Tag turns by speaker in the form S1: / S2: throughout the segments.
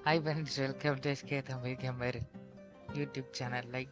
S1: Hi friends, welcome to SK Tamil Gamer YouTube channel. Like,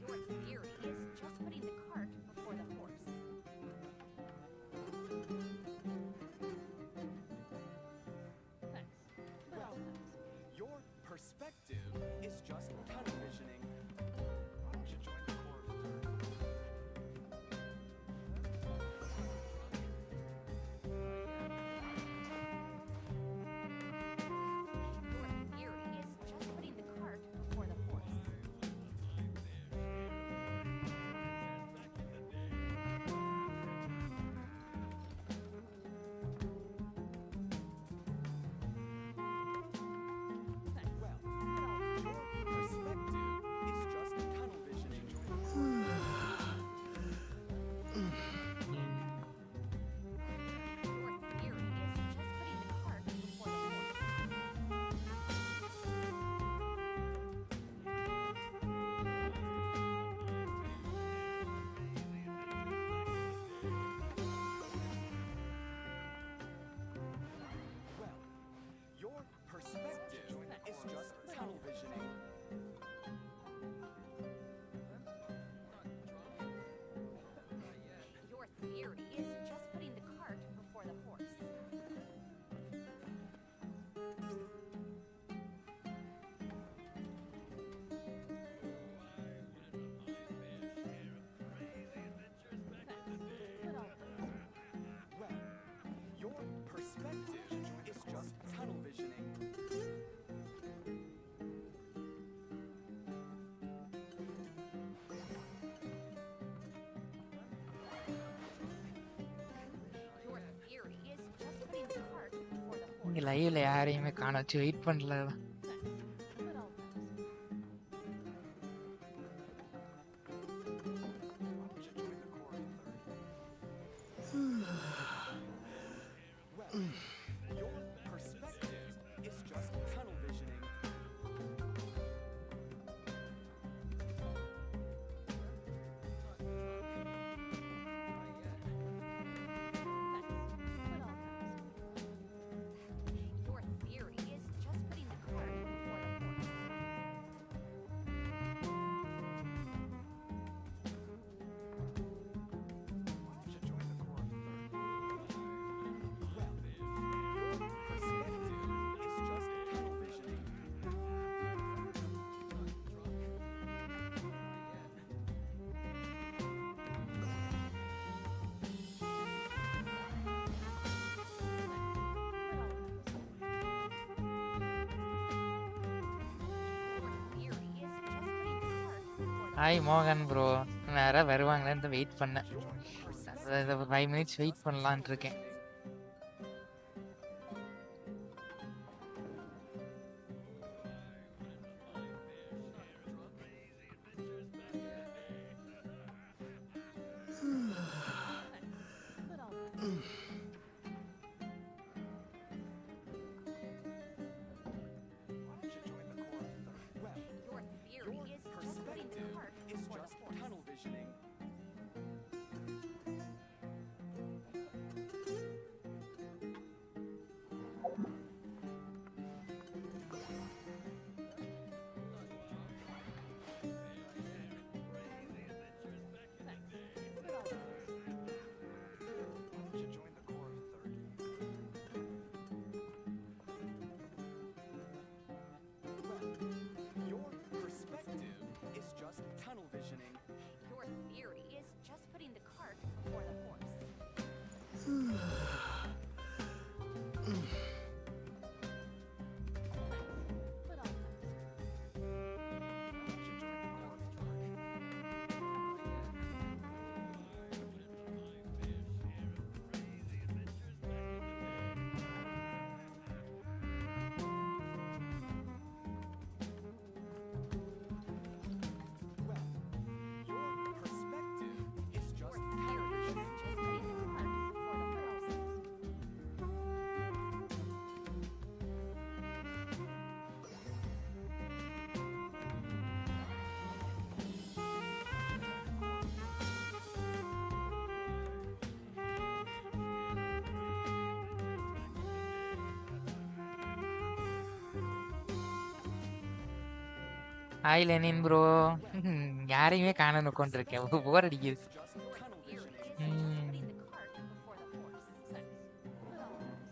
S2: Your theory is just putting the cart before the horse.
S3: Thanks. Well, your perspective is just tunnel visioning. Why don't you join the Corps?
S2: Your theory is just putting the
S1: இங்க லைவ்ல யாரையுமே காணோம். Wait பண்ணல.
S2: But I'll pass.
S3: Well, your perspective is just tunnel visioning.
S2: Your theory is just putting the cart before the horse.
S3: Why don't you join the core third? Well, your perspective is just tunnel visioning.
S2: Your theory is just putting the cart before the
S1: hi மோகன் bro. யாராவது வருவாங்களேன்னு wait பண்ணேன்.
S3: Your perspective
S1: 5 minutes wait
S3: just
S1: பண்ணலான்னு
S3: tunnel
S1: இருக்கேன்.
S3: visioning.
S2: but I'll pass.
S3: Why don't you join the core third? Well,
S2: Your theory
S3: your
S2: is just putting the
S3: perspective
S2: cart
S3: is
S2: before
S3: just
S2: the horse.
S3: tunnel visioning.
S2: But I'll pass.
S3: Why don't you join the core third? Well, your perspective is just tunnel visioning.
S2: Your theory is just putting the cart before the horse. But I'll pass.
S3: Why don't you join the core third? Well, your perspective is just
S2: Your
S3: tunnel
S2: theory is
S3: visioning.
S2: just putting the cart before the horse.
S1: Hi Lenin bro. யாரையுமே காணோன்னு உட்காந்துருக்கேன். போர் அடிக்குது.
S3: It's just
S2: Your
S3: tunnel
S2: theory
S3: visioning.
S2: is just
S1: Hmm.
S2: putting the cart before the horse. But I'll pass.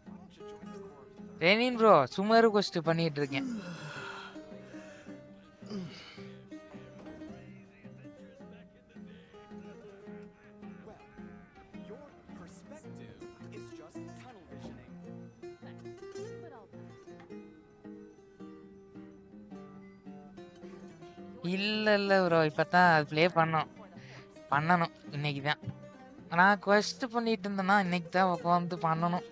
S3: Why don't you join the core third?
S1: Lenin bro Sumeru quest பண்ணிட்டு இருக்கேன்.
S3: Well, your perspective is just tunnel visioning.
S2: But I'll pass.
S1: இல்ல bro இப்பதான் அது play பண்ணோம்.
S2: Before the horse.
S1: பண்ணணும் இன்னைக்கு தான். நான் கொஸ்ட் பண்ணிட்டு இருந்தேன்னா இன்னைக்கு தான் உட்காந்து பண்ணணும்.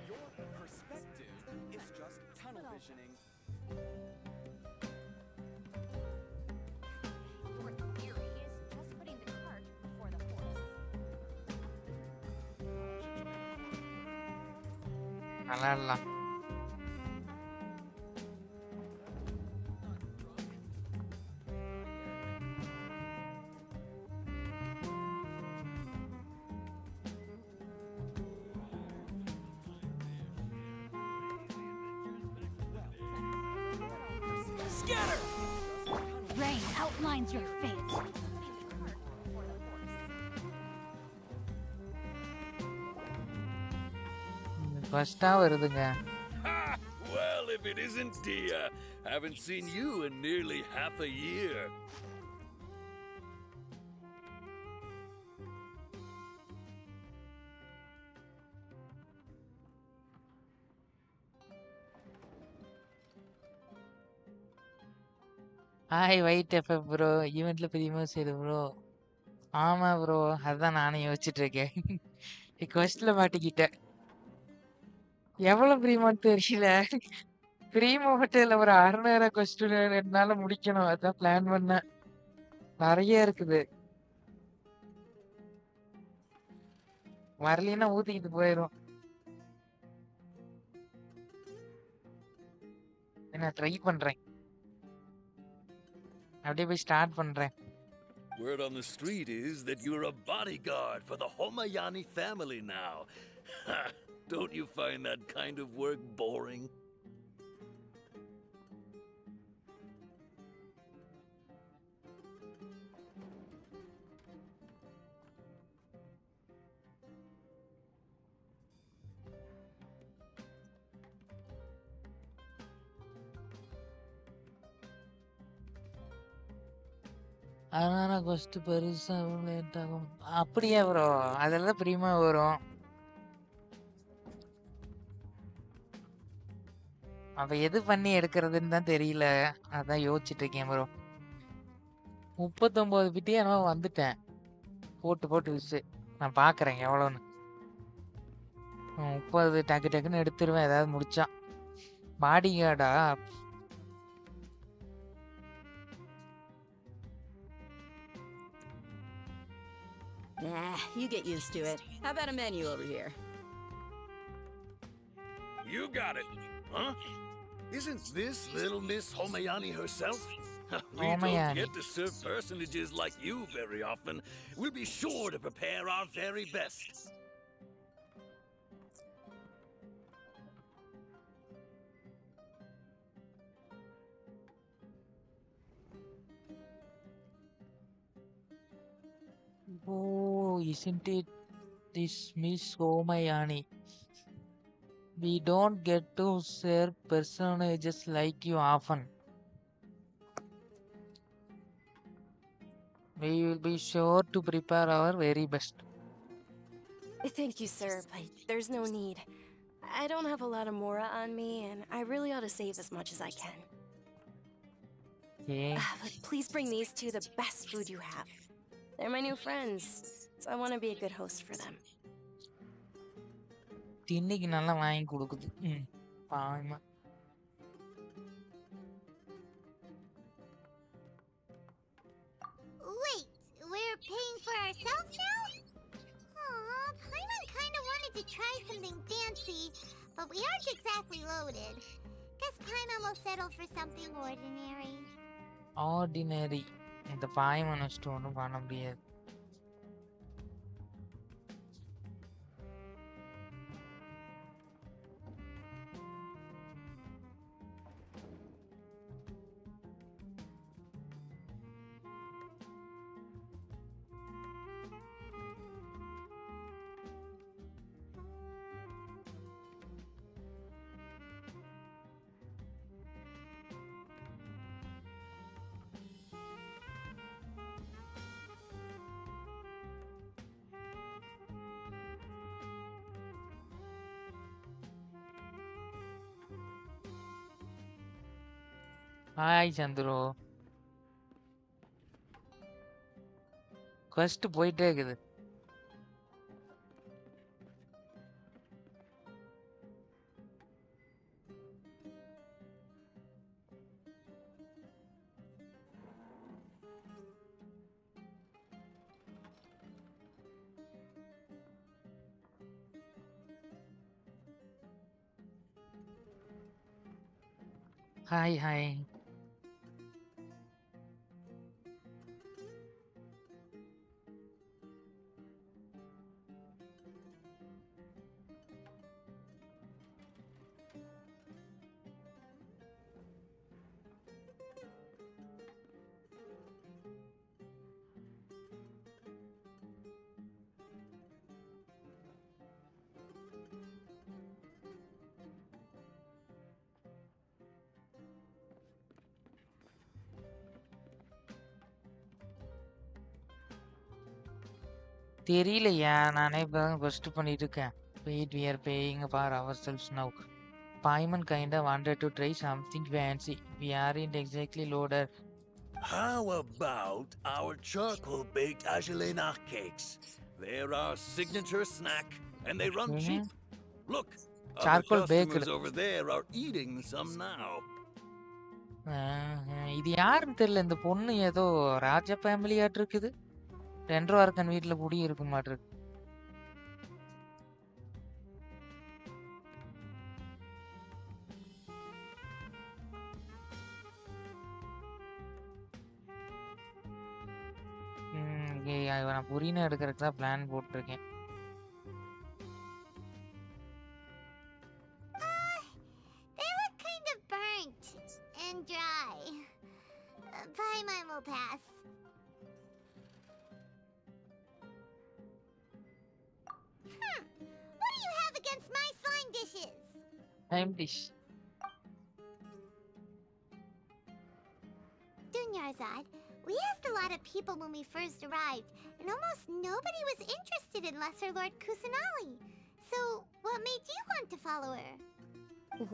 S3: Your perspective is just tunnel visioning.
S2: Your theory is just putting the cart before the horse.
S1: விளாடலாம்.
S4: Rain outlines your fate.
S2: Putting the cart before the horse.
S1: ஃபர்ஸ்டா வருதுங்க.
S5: Ha! Well, if it isn't Dia. Haven't seen you in nearly half a year.
S1: Hi white FF bro. ஈவெண்ட்ல பிரியமா செய்யுது bro. ஆமா bro, அதான் நானும் யோசிச்சுட்டு இருக்கேன். கொஸ்ட்ல மாட்டிக்கிட்டேன். எவ்வளவு பிரியமான்னு தெரியல. பிரியமா மட்டும் இல்ல, ஒரு 600 கொஸ்டின் என்னால முடிக்கணும். அதான் பிளான் பண்ணேன். நிறைய இருக்குது. வரலைன்னா ஊத்திக்கிட்டு போயிரும். நான் ட்ரை பண்றேன். அப்படியே போய் ஸ்டார்ட் பண்றேன்.
S5: Word on the street is that you're a bodyguard for the Homayani family now. Don't you find that kind of work boring?
S1: அதனால கொஸ்ட் பெருசா லேட் ஆகும். அப்படியே ப்ரோ, அதெல்லாம் பிரியமா வரும். அப்ப எது பண்ணி எடுக்கிறதுன்னு தான் தெரியல. அதான் யோசிச்சுட்டு இருக்கேன் ப்ரோ. 39 பிட்டே நான் வந்துட்டேன். போட்டு விசு. நான் பாக்குறேன் எவ்வளோன்னு. 30 டக்கு டக்குன்னு எடுத்துருவேன் ஏதாவது முடிச்சா. பாடி கார்டா?
S6: Nah, you get used to it. How about a menu over here?
S5: You got it, huh? Isn't this little Miss Homayani herself? We don't
S1: Homayani.
S5: get to serve personages like you very often. We'll be sure to prepare our very best.
S1: Oh, isn't it this Miss Homayani? We don't get to serve personages like you often. We will be sure to prepare our very best.
S7: Thank you, sir, but there's no need. I don't have a lot of Mora on me, and I really ought to save as much as I can.
S1: Okay.
S7: But please bring these two the best food you have. They're my new friends, so I want to be a good host for them.
S1: தின்னைக்கு நல்லா வாங்கி கொடுக்குது. பாவமா.
S2: Wait, we're paying for ourselves now? Aw, Paimon kinda wanted to try something fancy, but we aren't exactly loaded. Guess Paimon will settle for something ordinary.
S1: Ordinary. இந்த பாய்மன் வச்சுட்டு ஒன்றும் பண்ண முடியாது. Hi Chandru. quest போயிட்டே இருக்குது. Hi hi. தெரியலையா, நானே இப்பதான் quest பண்ணிட்டு இருக்கேன். Wait, we are paying for ourselves now. Paimon kinda wanted to try something fancy. We aren't exactly loaded.
S5: How about our charcoal baked Agelena cakes? They're our signature snack, and they run cheap. Look, other
S1: charcoal
S5: customers
S1: packed.
S5: over there are eating some now.
S1: இது யாருன்னு தெரியல. இந்த பொண்ணு ஏதோ ராஜ ஃபேமிலியாட்டு இருக்குது. டென்ட்ரோஆர்கன் வீட்ல குடி இருக்க மாட்டிருக்கு. நான் புரியுன்னு எடுக்கிறதுக்கு தான் பிளான் போட்டிருக்கேன்.
S2: They look kind of burnt and dry. Paimon will pass. What do you have against my slime dishes?
S1: Time dish.
S2: Dunyarzad, we asked a lot of people when we first arrived, and almost nobody was interested in Lesser Lord Kusanali. So, what made you want to follow her?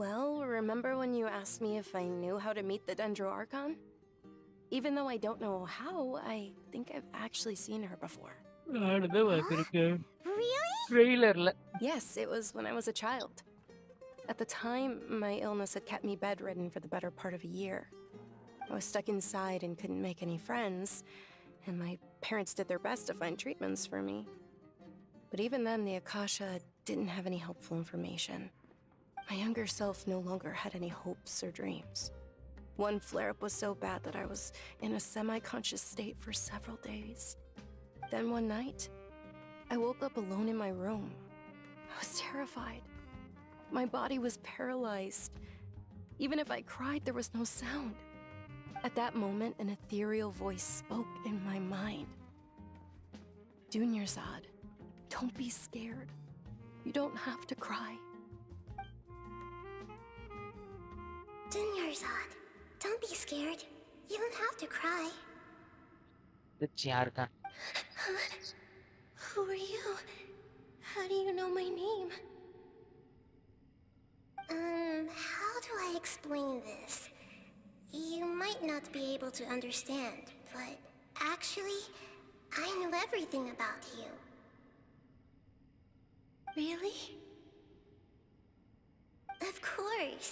S7: Well, remember when you asked me if I knew how to meet the Dendro Archon? Even though I don't know how, I think I've actually seen her before.
S2: Really?
S1: ட்ரெய்லர்ல.
S7: Yes, it was when I was a child. At the time, my illness had kept me bedridden for the better part of a year. I was stuck inside and couldn't make any friends, and my parents did their best to find treatments for me. But even then, the Akasha didn't have any helpful information. My younger self no longer had any hopes or dreams. One flare-up was so bad that I was in a semi-conscious state for several days. Then one night, I woke up alone in my room. I was terrified. My body was paralyzed. Even if I cried, there was no sound. At that moment, an ethereal voice spoke in my mind. Dunyarzad, don't be scared. You don't have to cry.
S2: Dunyarzad, don't be scared. You don't have to cry.
S1: யாருக்கான்?
S2: Who are you? How do you know my name? How do I explain this? You might not be able to understand, but actually, I know everything about you. Really? Of course.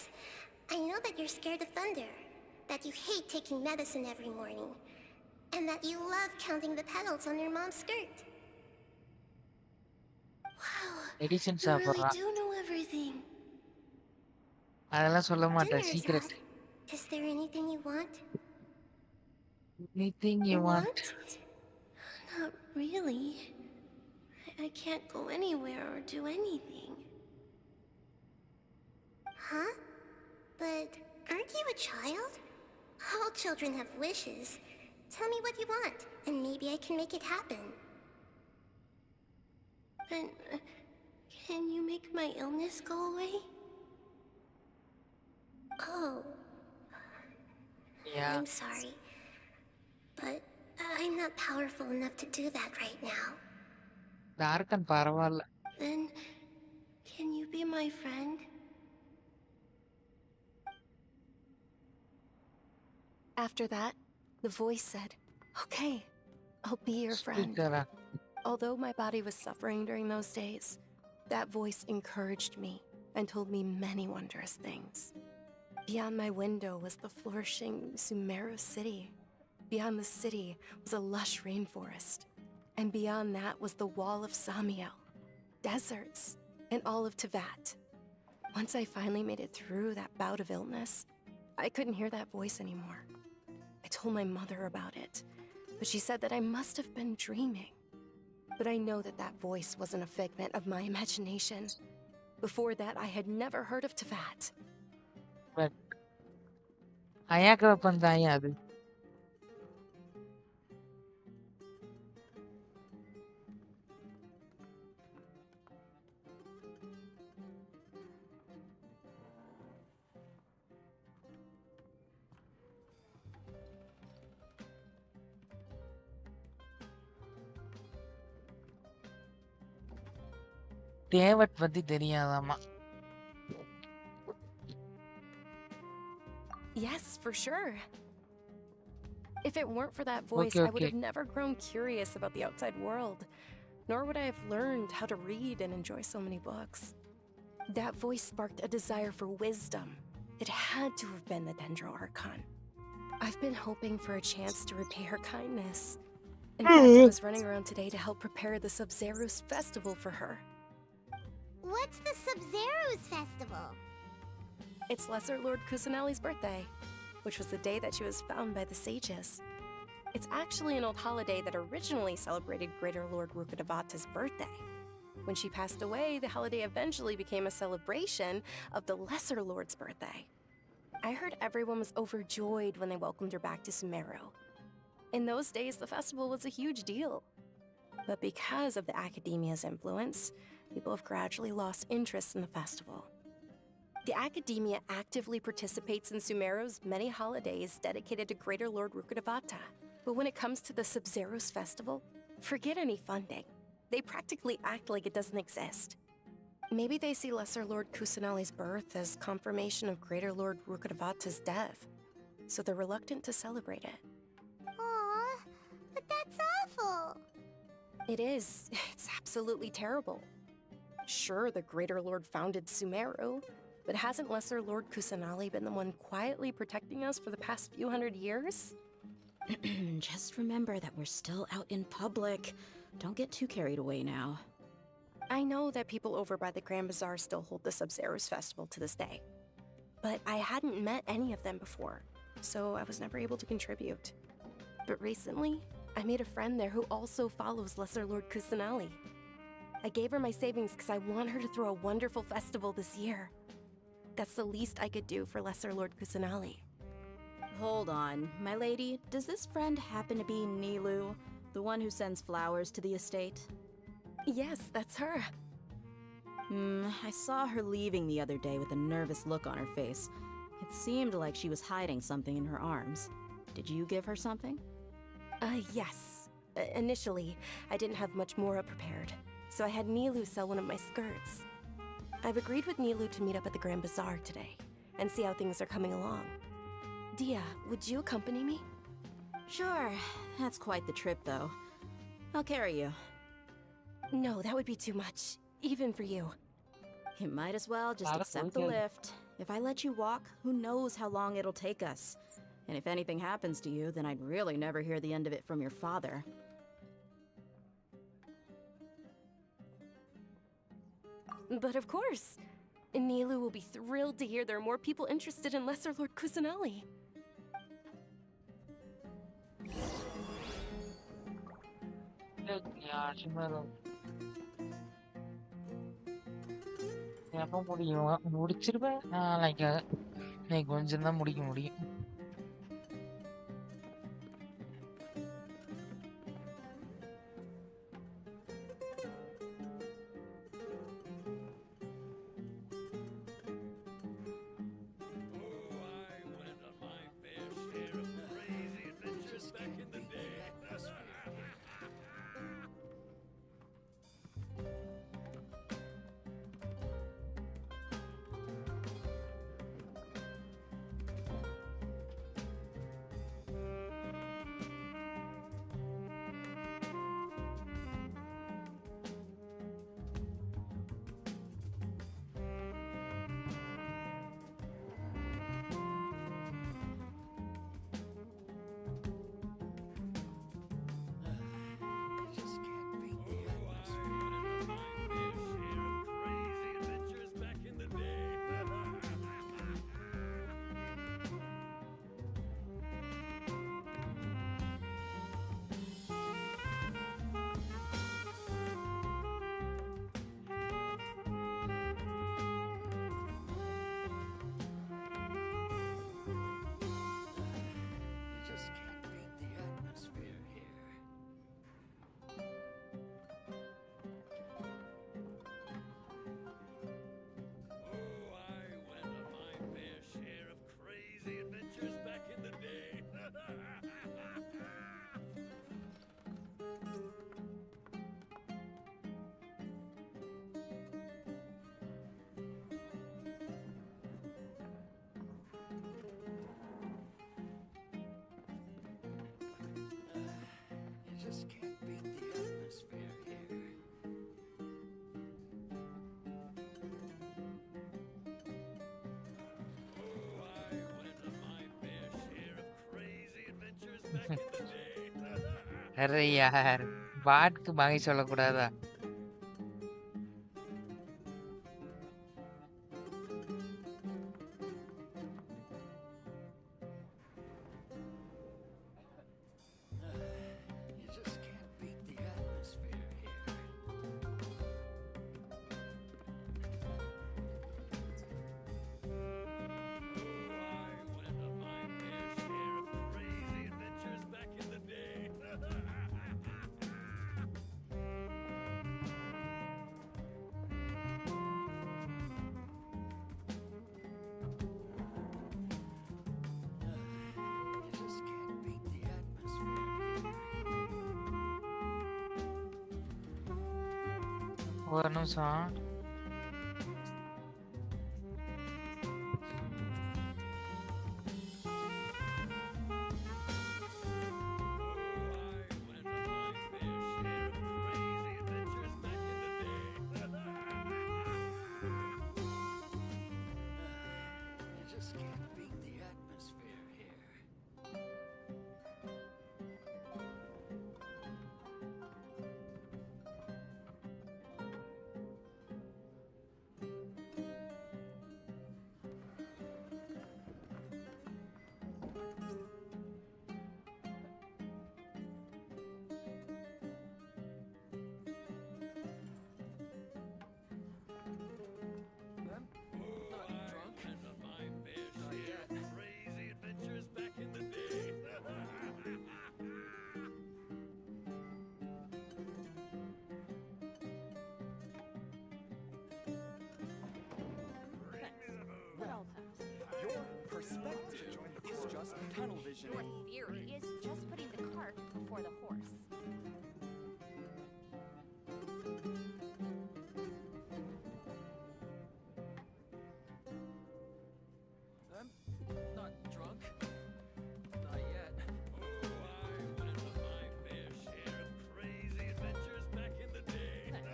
S2: I know that you're scared of thunder, that you hate taking medicine every morning, and that you love counting the petals on your mom's skirt. Wow,
S1: edition
S2: you really
S1: சாப்பிட்றா.
S2: do know everything.
S1: அதெல்லாம் சொல்ல மாட்டேன். Secret.
S2: Dunyarzad, is there anything you want?
S1: Anything you want?
S2: Not really. I can't go anywhere or do anything. Huh? But aren't you a child? All children have wishes. Tell me what you want, and maybe I can make it happen. But can you make my illness go away? Oh.
S1: Yeah.
S2: I'm sorry. But I'm not powerful enough to do that right now.
S1: Dragon பரவாயில்ல.
S2: Then, can you be my friend?
S7: After that, the voice said, "Okay, I'll be your friend."
S1: ஸ்பீக்கரா?
S7: Although my body was suffering during those days, that voice encouraged me and told me many wondrous things. Beyond my window was the flourishing Sumeru city. Beyond the city was a lush rainforest. And beyond that was the wall of Samiel, deserts, and all of Teyvat. Once I finally made it through that bout of illness, I couldn't hear that voice anymore. I told my mother about it, but she said that I must have been dreaming. But I know that that voice wasn't a figment of my imagination. Before that, I had never heard of Teyvat.
S1: But அயாக்க பந்தாயா அது. Teyvat பத்தி தெரியாதாமா.
S7: Yes, for sure. If it weren't for that voice,
S1: Okay,
S7: I would
S1: okay.
S7: have never grown curious about the outside world, nor would I have learned how to read and enjoy so many books. That voice sparked a desire for wisdom. It had to have been the Dendro Archon. I've been hoping for a chance to repay her kindness. In fact, I was running around today to help prepare the Sub-Zero's festival for her.
S2: What's the Sub-Zero's festival?
S7: It's Lesser Lord Kusanali's birthday, which was the day that she was found by the sages. It's actually an old holiday that originally celebrated Greater Lord Rukkhadevata's birthday. When she passed away, the holiday eventually became a celebration of the Lesser Lord's birthday. I heard everyone was overjoyed when they welcomed her back to Sumeru. In those days, the festival was a huge deal. But because of the Academia's influence, people have gradually lost interest in the festival. The Academia actively participates in Sumeru's many holidays dedicated to Greater Lord Rukkhadevata. But when it comes to the Sub-Zero's festival, forget any funding. They practically act like it doesn't exist. Maybe they see Lesser Lord Kusanali's birth as confirmation of Greater Lord Rukkhadevata's death, so they're reluctant to celebrate it.
S2: Aw, but that's awful.
S7: It is. It's absolutely terrible. Sure, the Greater Lord founded Sumeru, but hasn't Lesser Lord Kusanali been the one quietly protecting us for the past few hundred years?
S8: Just remember that we're still out in public. Don't get too carried away now.
S7: I know that people over by the Grand Bazaar still hold the Sub-Zero's festival to this day, but I hadn't met any of them before, so I was never able to contribute. But recently, I made a friend there who also follows Lesser Lord Kusanali. I gave her my savings because I want her to throw a wonderful festival this year. That's the least I could do for Lesser Lord Kusanali.
S8: Hold on, my lady. Does this friend happen to be Nilu, the one who sends flowers to the estate?
S7: Yes, that's her.
S8: I saw her leaving the other day with a nervous look on her face. It seemed like she was hiding something in her arms. Did you give her something?
S7: Yes. Initially, I didn't have much more prepared, so I had Nilu sell one of my skirts. I've agreed with Nilu to meet up at the Grand Bazaar today, and see how things are coming along. Dia, would you accompany me?
S8: Sure. That's quite the trip, though. I'll carry you.
S7: No, that would be too much, even for you.
S8: You might as well just
S1: Not a
S8: accept the
S1: weekend.
S8: lift. If I let you walk, who knows how long it'll take us. And if anything happens to you, then I'd really never hear the end of it from your father.
S7: But of course, Nilu will be thrilled to hear there are more people interested in Lesser Lord Kusanali.
S1: Yeah, Sumeru. எப்போ முடியும் முடிச்சிருவேன் like நீ கொஞ்சம் தான் முடிக்க முடியும்
S5: I went on my fair share of crazy adventures back in the day.
S3: just can't beat the atmosphere here.
S5: I went on my fair share of crazy adventures back in the day.
S1: अरे यार बात की बाकी சொல்லக்கூடாதா
S3: You just can't beat the atmosphere here.
S5: I went on my fair share of crazy adventures back in the day.
S3: You just can't beat the atmosphere here.
S1: ஒரு நிமிஷம்
S5: I went on my fair share of crazy adventures back in the day.
S3: You just can't beat the atmosphere here. I'm not drunk.
S5: I went on my fair share of crazy adventures back in the day.
S8: Well then.
S3: Your perspective is just tunnel vision.
S4: Your theory is just putting the cart before the horse.
S3: I'm not drunk. Not yet.
S5: I went on my fair share of crazy adventures back in the day.
S3: Why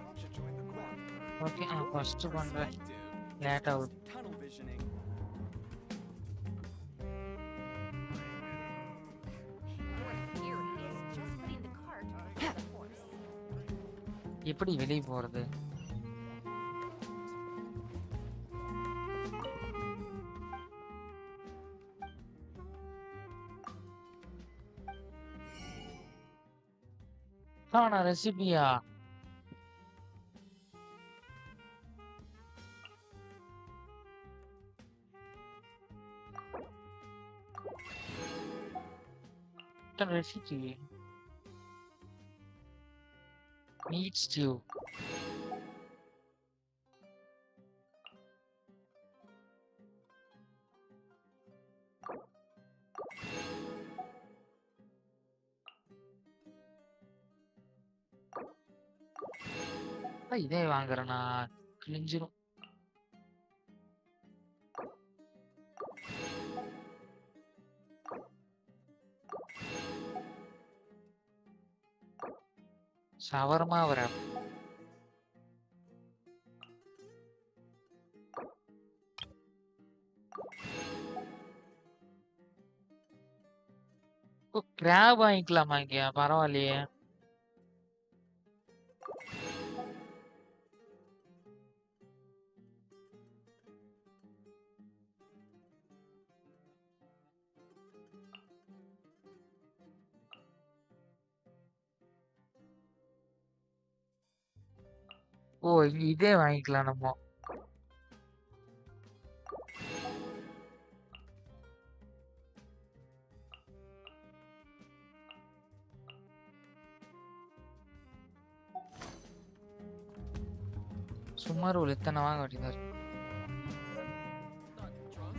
S3: don't you join the crowd?
S1: Okay first பண்றேன்
S3: Perspective
S1: late
S3: is
S1: ஆகுது
S3: just tunnel visioning.
S4: Your theory is just putting the cart before the horse.
S1: எப்படி வெளிய போறது ஆனா ரெசிபியா recipe meat stew இதே வாங்குறேனா கிழிஞ்சிரும் shawarma wrap ஓ graph வாங்கிக்கலாமா இங்க பரவாயில்லையே ஓ இங்க இதே வாங்கிக்கலாம் நம்ம சுமார் ஒரு எத்தனை வாங்க வேண்டியதா இருக்கு
S3: Not drunk.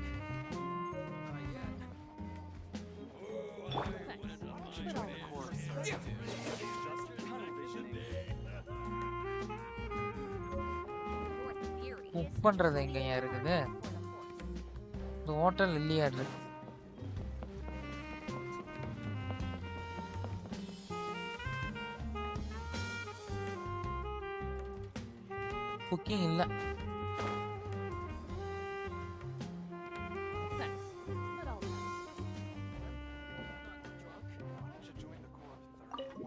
S3: Not yet. Why don't you join the chorus? Perspective is just tunnel visioning.
S4: Your theory is
S1: cook
S4: just
S1: பண்றது
S4: putting
S1: எங்கயா
S4: the
S1: இருக்குது
S4: cart before the horse.
S1: இந்த ஹோட்டல் இல்லையா இருக்கு குக்கிங் இல்ல.
S4: Thanks. But I'll pass.
S3: Not drunk. Should join the corps third.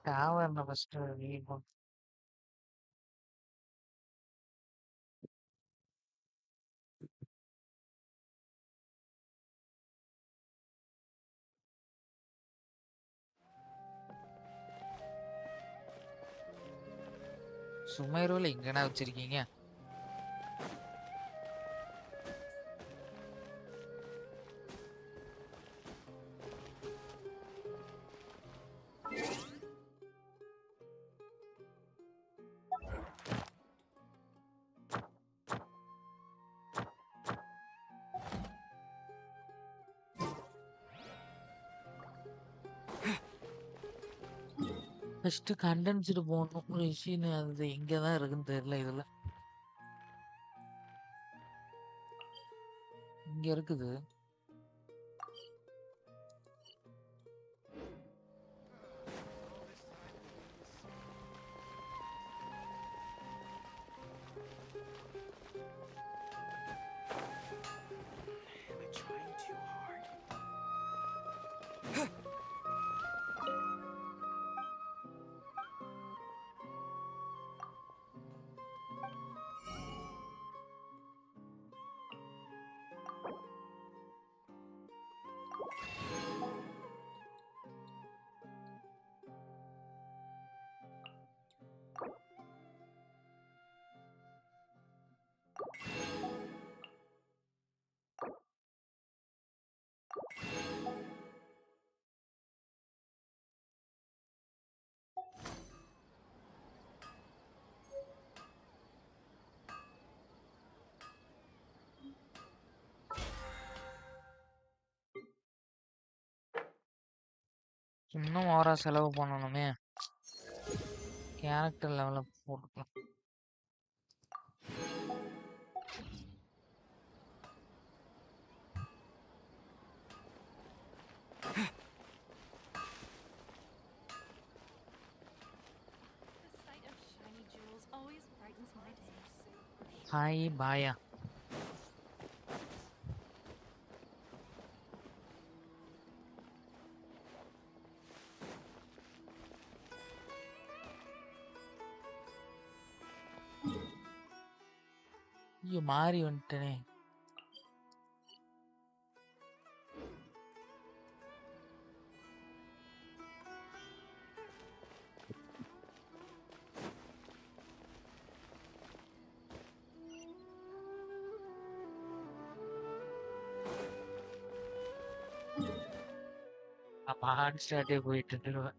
S1: டாவர்ன first read பண்ணு. சுமைரோல எங்கடா வச்சிருக்கீங்க? ஃபர்ஸ்ட் கண்டென்ஸ்டு போடணும். ஒரு விஷயம் அது எங்க தான் இருக்குன்னு தெரியல இதுல. இங்க இருக்குது.
S3: Am I trying too hard?
S1: இன்னும் ஓவரா செலவு பண்ணணுமே. கேரக்டர் லெவல போட்டுக்கலாம்.
S4: The sight of shiny jewels always brightens my day.
S1: Hi பாயா. ஐயோ மாறி வந்துட்டேனே. அப்ப ஹார்ட் ஸ்டார்ட்டே போயிட்டு இருந்துருவேன்.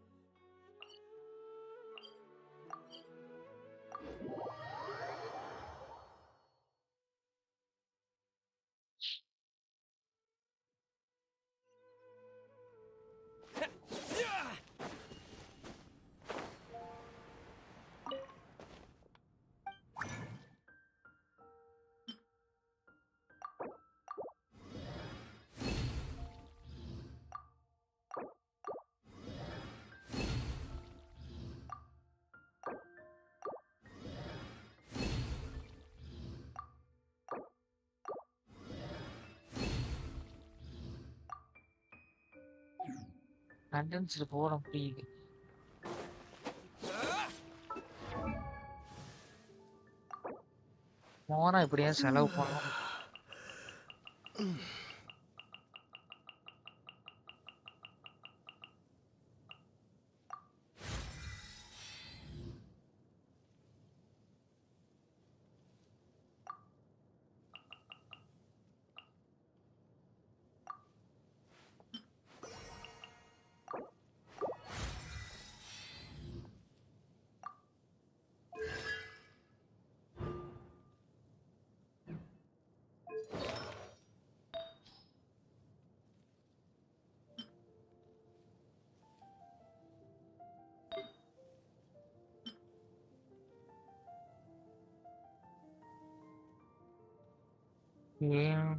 S1: கண்டென்ஸ்டு போட முடியுது. போனா இப்படியே செலவு பண்ணணும். ஏன்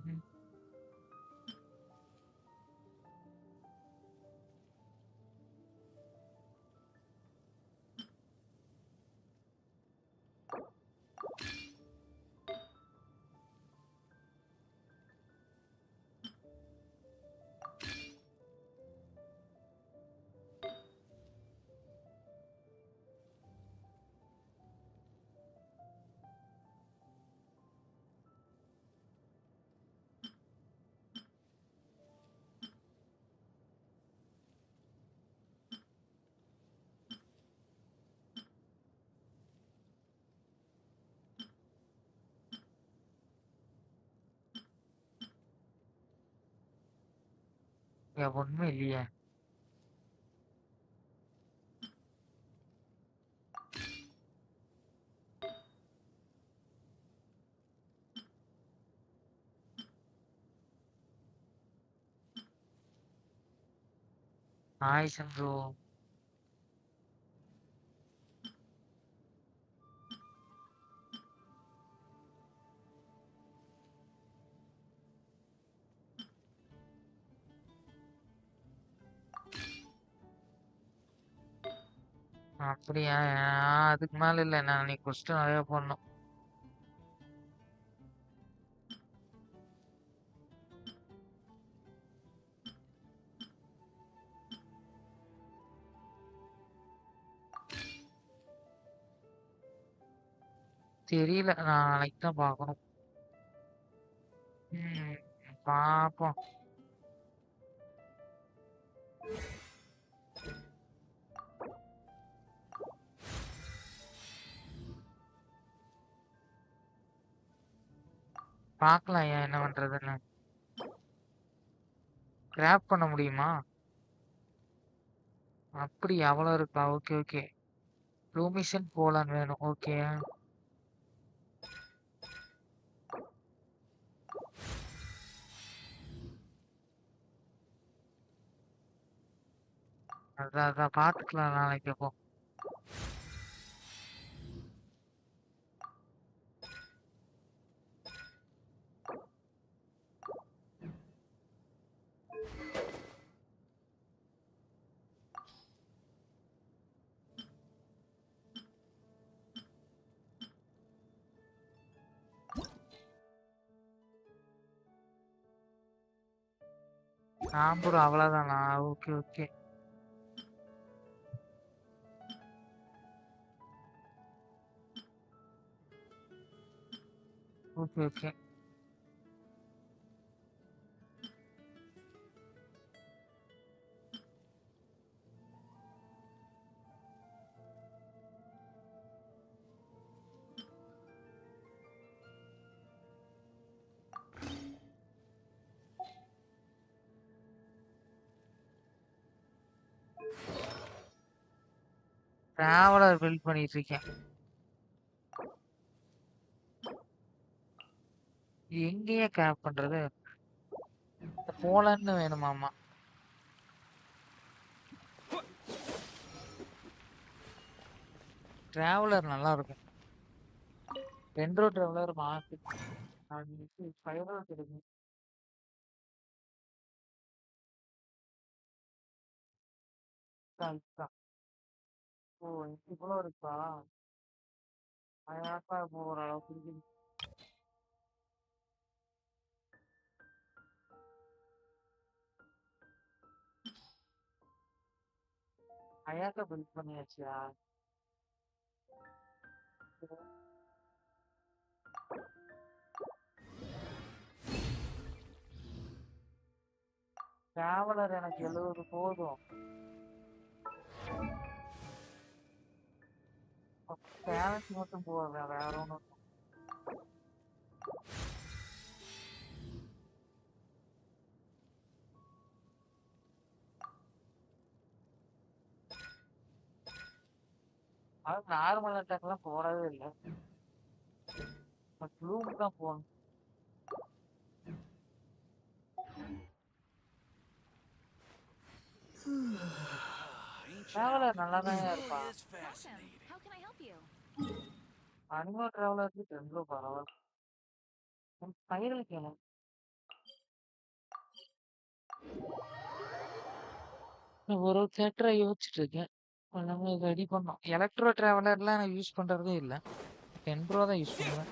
S1: ஒண்ணுமே இல்லையே. ஹாய் சந்துரு. அப்படியா? அதுக்கு மேல இல்ல. நான் நீ கொஸ்டின் நிறைய பண்ணணும். தெரியல. நான் நாளைக்கு தான் பார்க்கணும். ம், பாப்போம். பார்க்கலாம் ஏன் என்ன பண்றதுன்னு. கிராப் பண்ண முடியுமா? அப்படி அவ்வளவு இருக்கா? Okay okay. ப்ளூ மிஷன் போலான்னு வேணும். ஓகே. அதான் அதான் பார்த்துக்கலாம் நாளைக்கு அப்போ. சாம்பூர் அவ்வளவுதானா? Okay okay. Okay okay. Traveller build பண்ணிட்டு இருக்கேன். எங்கேயே கேப் பண்றது? போலன்னு வேணுமாமா. டிராவலர் நல்லா இருக்கும். ரெண்டோ டிராவலர் மாத்து. அது ஃபைவரா கிடைக்கும். இதுதான். ஓ, இவ்வளோ இருக்கா? அயாப்பா இப்போ ஓரளவுக்கு இருக்குது. அயாக்கா பில்ட் பண்ணியாச்சியா? டிராவலர் எனக்கு 70 போதும். சேலஞ்ச் மட்டும் போடுறேன், வேற ஒன்றும். அது நார்மல் அட்டாக்லாம் போடவே இல்லை. ப்ளூம் தான் போகணும். டிராவலர் நல்லா தான் இருப்பான்.
S5: is fascinating.
S4: How can I help you?
S1: Animal டிராவலருக்கு ரொம்ப பரவாயில்ல. பயிர்களுக்கு என்ன? நான் ஒரு தேட்டரை யோசிச்சுட்டு இருக்கேன். நம்ம ரெடி பண்ணோம். எலக்ட்ரோ டிராவலர்லாம் நான் யூஸ் பண்றதே இல்லை. 10 ரூபா தான் யூஸ் பண்ணுவேன்.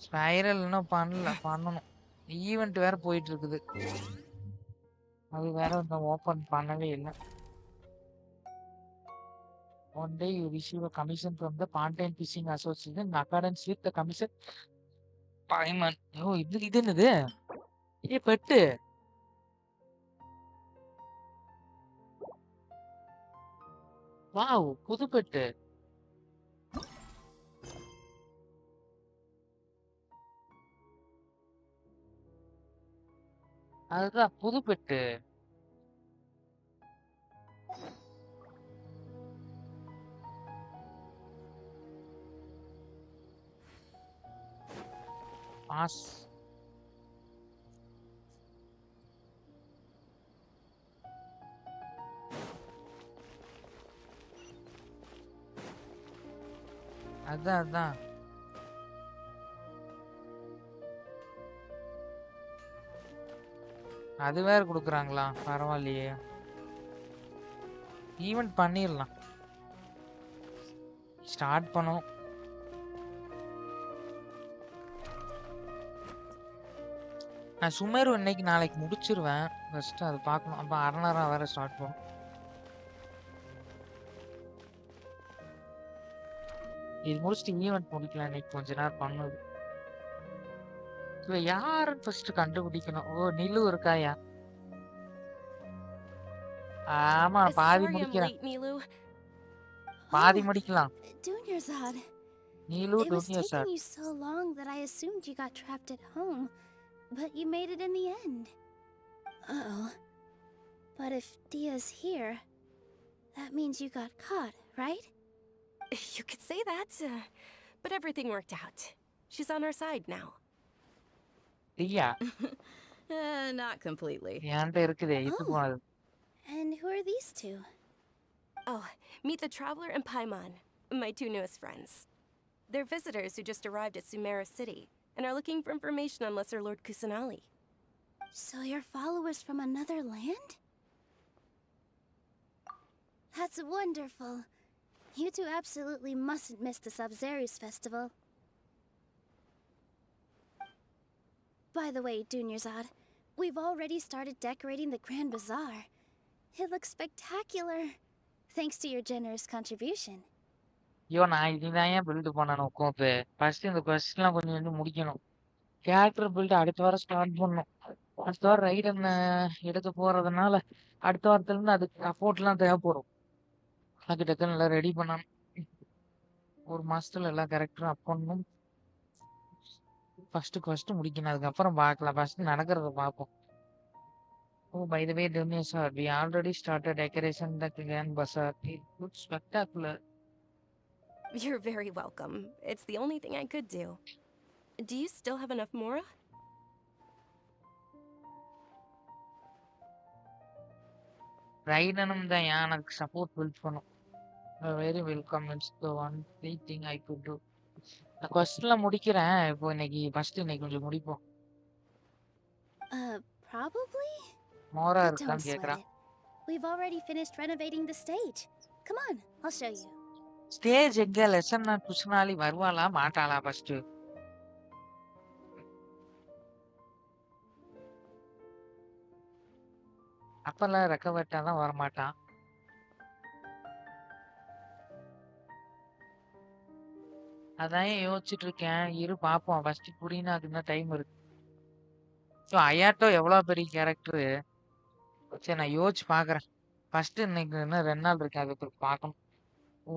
S1: ஸ்பைரல் இன்னும் பண்ணணும். ஈவெண்ட் வேற போயிட்டு இருக்குது. அது வேற இன்னும் ஓபன் பண்ணவே இல்லை. One day you receive a commission from the Pantheon Fishing Association in accordance with the commission payment. ஓ, இது என்னது? பெட்டு. வாவ், புது பெட்டு. அதுதான் புது பெட்டு. பாஸ். அதான். அது வேற குடுக்குறாங்களா? பரவாயில்லையே. ஈவென்ட் பண்ணிடலாம். ஸ்டார்ட் பண்ணும். நான் சுமேரு இன்னைக்கு நாளைக்கு முடிச்சிருவேன். ஃபர்ஸ்ட் அது பார்க்கணும். அப்ப அரணரா வேற ஸ்டார்ட் பண்ணும். இது முடிச்சுட்டு ஈவென்ட் முடிக்கலாம். இன்னைக்கு கொஞ்ச நேரம் பண்ணுது. இவ யாருன்னு ஃபர்ஸ்ட் கண்டுபிடிக்கணும். ஓ, நிலு இருக்காயா? ஆமா, பாதி
S7: Sorry I'm
S1: முடிக்கிறேன்.
S7: late, Nilu.
S1: பாதி
S2: Oh,
S1: முடிக்கலாம்.
S2: Dunyarzad.
S1: Neelu
S2: It was
S1: டூனியர்
S2: taking
S1: sir.
S2: you so long that I assumed you got trapped at home, but you made it in the end. Uh-oh. But if Dia's here, that means you got caught, right?
S7: You could say that, but everything worked out. She's on our side now.
S1: ஐயா,
S8: Not completely.
S1: என்கிட்ட இருக்குதே இது
S2: Oh.
S1: போனது.
S2: And who are these two?
S7: Oh, meet the Traveler and Paimon, my two newest friends. They're visitors who just arrived at Sumeru City and are looking for information on Lesser Lord Kusanali.
S2: So you're followers from another land? That's wonderful. You two absolutely mustn't miss the Sabzerus festival. By the way, Dunyarzad, we've already started decorating the Grand Bazaar. It looks spectacular, thanks to your generous contribution.
S1: ஐயோ, நான் இதுதான் ஏன் build பண்ணணும் உட்காந்து. First இந்த கொஸ்டின்லாம் கொஞ்சம் முடிக்கணும். Character build அடுத்த வாரம் ஸ்டார்ட் பண்ணணும். அடுத்த வாரம் ரைடன் எடுக்க போறதுனால அடுத்த வாரத்துல இருந்து அதுக்கு சப்போர்ட்லாம் தேவைப்படும். அதுக்கு டக்குன்னு எல்லாம் ரெடி பண்ணணும். ஒரு மாசத்துல எல்லா கேரக்டரும் அப் பண்ணணும். ஃபர்ஸ்ட் முடிக்கணும். அதுக்கப்புறம் பார்க்கலாம். ஃபர்ஸ்ட் நடக்கிறத பார்ப்போம். Oh, by the way, Dunya sir, we already started decoration the Grand Bazaar. It looks spectacular.
S7: You're very welcome. It's the only thing I could do. Do you still have enough Mora?
S1: ரைடனும் தான் எனக்கு support build பண்ணும். Very welcome. It's the one thing I could to. நான் கொஸ்டின்லாம் முடிக்கிறேன். இப்போ இன்னைக்கு கொஞ்சம் முடிப்போம்.
S2: Probably?
S1: மோரா
S2: But don't
S1: இருக்கான்னு
S2: sweat
S1: கேக்குறான்.
S2: it. We've already finished renovating the stage. Come on, I'll show you.
S1: Stage எங்க? லெசன் குஷனாலி வருவாளா மாட்டாளா? ஃபர்ஸ்ட் அப்பெல்லாம் ரெக்கவர்ட்டா தான் வரமாட்டான். அதான் யோசிச்சுட்டு இருக்கேன். இரு பாப்போம். ஃபர்ஸ்ட் புரினாக்கு இன்னும் டைம் இருக்கு. ஸோ அயாட்டோ எவ்வளவு பெரிய கேரக்டர். சரி, நான் யோசிச்சு பாக்குறேன். ஃபர்ஸ்ட் இன்னைக்கு இன்னும் 2 நாள் இருக்கு. அதுக்கு பார்க்கணும். Oh,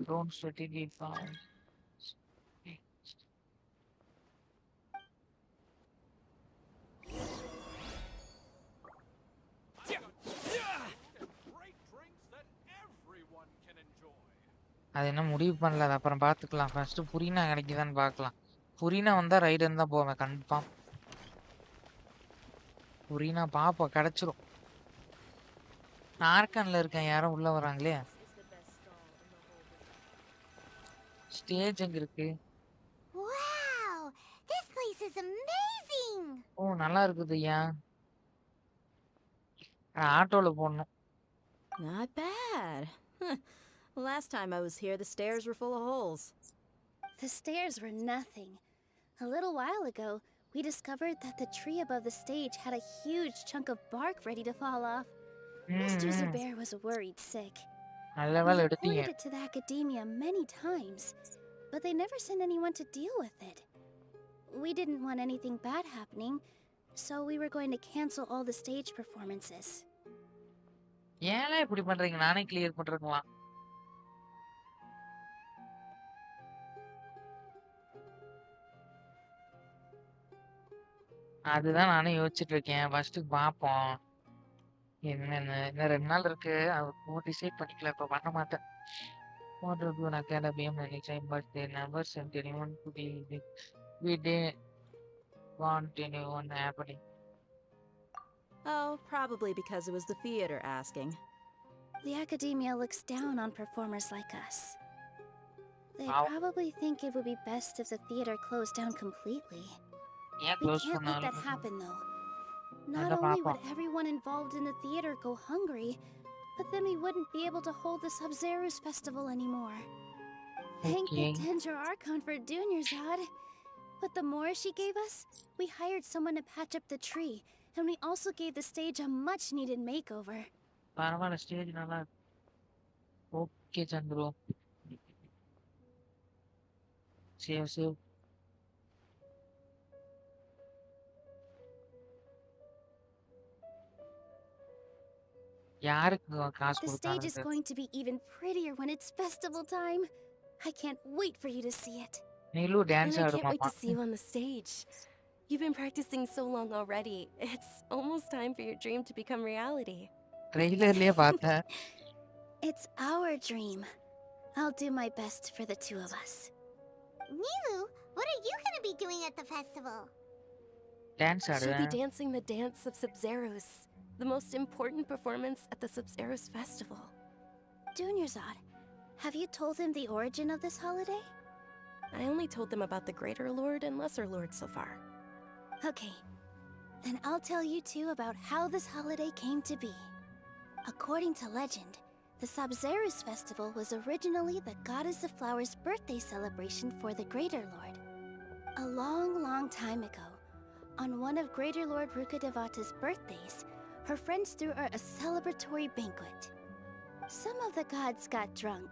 S1: don't strategy farm.
S3: Great drinks that everyone can enjoy.
S1: அது என்ன முடிவு பண்ணல. அது அப்புறம் பார்த்துக்கலாம். ஃபர்ஸ்ட் புரினா கிடைக்குதான்னு பார்க்கலாம். புரினா வந்தா ரைடன் தான் போவேன் கன்ஃபார்ம். புரினா பாப்போம், கிடைச்சிரும். நான் ஆர்கான்ல இருக்கேன். யாரும் உள்ள வராங்களே. ஸ்டேஜ் எங்க இருக்கு?
S2: Wow! This place is amazing!
S1: ஓ, நல்லா இருக்குது. ஏன் ஆட்டோல போடணும்.
S8: Not bad. Huh. Last time I was here, the stairs were full of holes.
S2: The stairs were nothing. A little while ago, we discovered that the tree above the stage had a huge chunk of bark ready to fall off. Mr. Zubair was worried sick.
S1: நல்ல
S2: We
S1: வேலை
S2: reported
S1: எடுத்தீங்க.
S2: it to the academia many times, but they never sent anyone to deal with it. We didn't want anything bad happening, so we were going to cancel all the stage performances.
S1: ஏன்லாம் இப்படி பண்றீங்க? நானே clear பண்றேங்களாம். அதுதான் நானும் யோசிச்சுட்டு இருக்கேன். First பார்ப்போம் என்னன்னு. இன்னும் 2 நாள் இருக்கு. அது டிசைட் பண்ணிக்கல. இப்ப பண்ண மாட்டேன். What would an academy many time, but they never sent anyone to the we didn't want anyone happening.
S8: Oh, probably because it was the theater asking.
S9: The academia looks down on performers like us. They
S1: Wow.
S9: probably think it would be best if the theater closed down completely.
S1: ஏன்
S9: We
S1: close
S9: can't let that
S1: பண்ணாலும்
S9: happen, though. Not
S1: அதான்
S9: only would
S1: பார்ப்போம்.
S9: everyone involved in the theater go hungry, but then we wouldn't be able to hold the Sub-Zero's festival anymore. Thank the
S1: Okay.
S9: Dendro Archon for Dunyarzad. But the more she gave us, we hired someone to patch up the tree, and we also gave the stage a much-needed makeover.
S1: பரவாயில்ல, stage நல்லா இருக்கு. Okay Chandru. Save. யாருக்கு காசு
S9: The stage is
S1: கொடுத்தாங்க?
S9: going to be even prettier when it's festival time. I can't wait for you to see it.
S1: Neelu
S7: And
S1: dance
S7: I can't wait
S1: ஆடுமாமா.
S7: to see you on the stage. You've been practicing so long already. It's almost time for your dream to become reality.
S1: ட்ரெய்லர்லயே பார்த்தேன்.
S9: It's our dream. I'll do my best for the two of us.
S2: Nilu, what are you gonna be doing at the festival?
S1: Dance
S7: She'll be
S1: ஆடுவேன்.
S7: dancing the dance of Sub-Zeros, the most important performance at the Sub-Zeros festival.
S9: Dunyarzad, have you told him the origin of this holiday?
S7: I only told them about the Greater Lord and Lesser Lord so far.
S9: Okay. Then I'll tell you two about how this holiday came to be. According to legend, the Sub-Zeros festival was originally the Goddess of Flowers' birthday celebration for the Greater Lord. A long, long time ago, on one of Greater Lord Rukadevata's birthdays, her friends threw her a celebratory banquet. Some of the gods got drunk.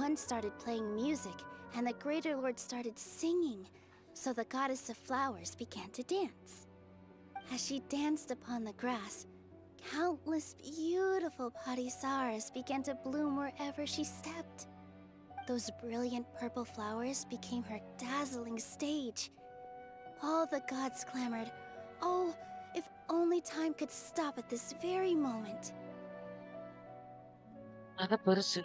S9: One started playing music, and the Greater Lord started singing, so the Goddess of Flowers began to dance. As she danced upon the grass, countless beautiful parisaras began to bloom wherever she stepped. Those brilliant purple flowers became her dazzling stage. All the gods clamored, "Oh, if only time could stop at this very moment."
S1: அதான் பெருசு.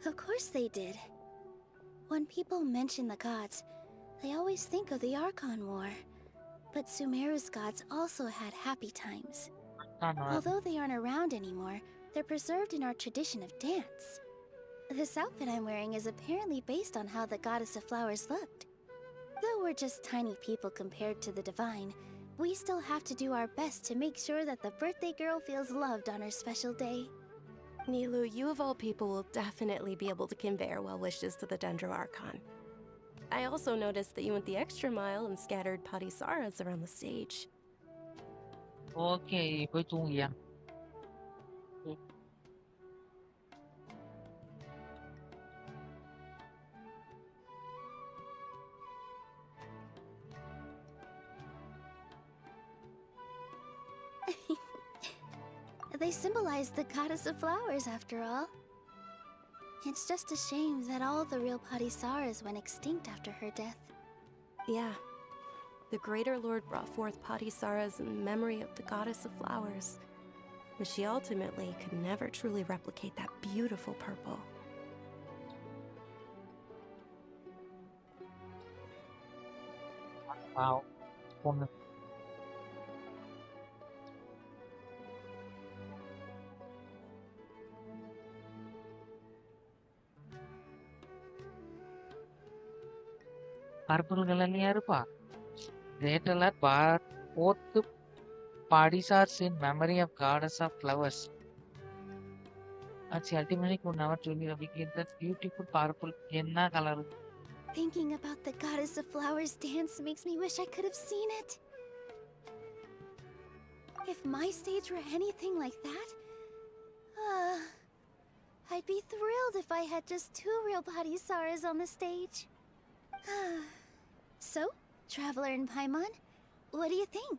S9: Of course they did. When people mention the gods, they always think of the Archon War. But Sumeru's gods also had happy times.
S1: ஆமா.
S9: Although they aren't around anymore, they're preserved in our tradition of dance. This outfit I'm wearing is apparently based on how the Goddess of Flowers looked. Though we're just tiny people compared to the divine, we still have to do our best to make sure that the birthday girl feels loved on her special day.
S7: Nilu, you of all people will definitely be able to convey our well wishes to the Dendro Archon. I also noticed that you went the extra mile and scattered Padisaras around the stage.
S1: Okay, போய் தூங்கியா.
S9: They symbolize the Goddess of Flowers, after all. It's just a shame that all the real Padisaras went extinct after her death.
S7: Yeah. The Greater Lord brought forth Padisaras in memory of the Goddess of Flowers, but she ultimately could never truly replicate that beautiful purple.
S1: Wow. பொண்ணு. Purple கலர்லயா இருப்பா? Greater bar both parties are in memory of goddess of flowers. And she ultimately could never truly replicate that beautiful purple. என்ன colour?
S9: Thinking about the Goddess of Flowers dance makes me wish I could have seen it. If my stage were anything like that, I'd be thrilled if I had just 2 real body Saras on the stage. So, Traveler and Paimon, what do you think?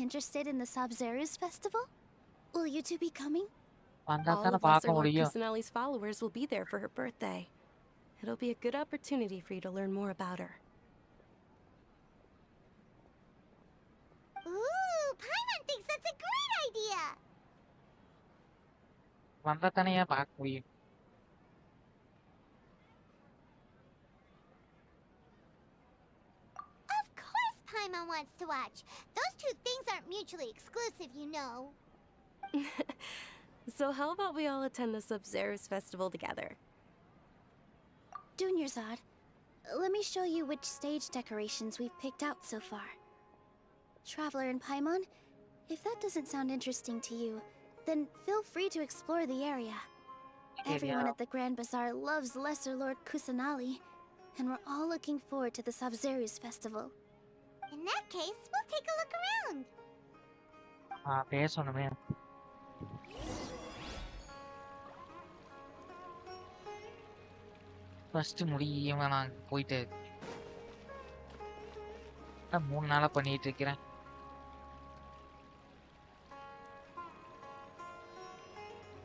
S9: Interested in the Sabzeruz festival? Will you two be coming?
S1: வந்தா
S7: All
S1: தானே
S7: of Lesser
S1: பார்க்க
S7: Lord
S1: முடியும்.
S7: Kusanali's followers will be there for her birthday. It'll be a good opportunity for you to learn more about her.
S2: Ooh, Paimon thinks that's a great idea.
S1: வந்தா தானே ஏன் பார்க்க முடியும்.
S2: Of course Paimon wants to watch. Those two things aren't mutually exclusive, you know.
S7: So how about we all attend the Sub-Zerus festival together?
S9: Dunyarzad, let me show you which stage decorations we've picked out so far. Traveler and Paimon, if that doesn't sound interesting to you, then feel free to explore the area. Everyone at the Grand Bazaar loves Lesser Lord Kusanali, and we're all looking forward to the Sabzeruz festival.
S2: In that case, we'll take a look around.
S1: பேசணுமே. First முடியுமா நான் போயிட்டு 3 நாளா பண்ணிட்டு இருக்கிறேன்.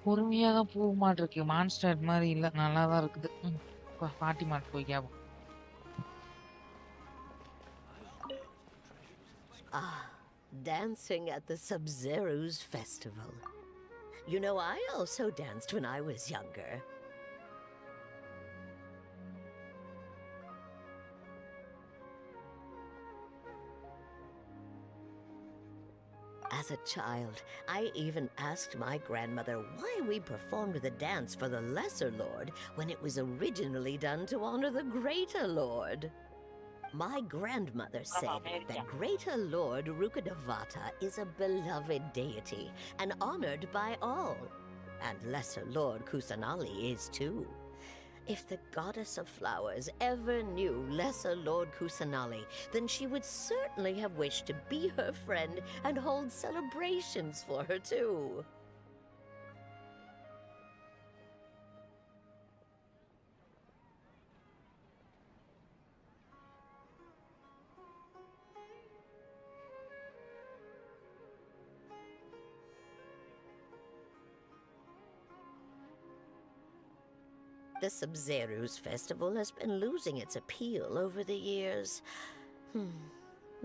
S1: பொறுமையா தான் போக மாட்டிருக்கு. மான்ஸ்டர் மாதிரி இல்ல, நல்லா தான் இருக்குது. பாட்டி மாட்டு போய் கேப்போம்.
S10: Ah, dancing at the Sub-Zeruz festival. You know, I also danced when I was younger. As a child, I even asked my grandmother why we performed the dance for the Lesser Lord when it was originally done to honor the Greater Lord. My grandmother said that Greater Lord Rukkhadevata is a beloved deity and honored by all, and Lesser Lord Kusanali is too. If the goddess of flowers ever knew Lesser Lord Kusanali, then she would certainly have wished to be her friend and hold celebrations for her too. The Sub-Zeruz festival has been losing its appeal over the years.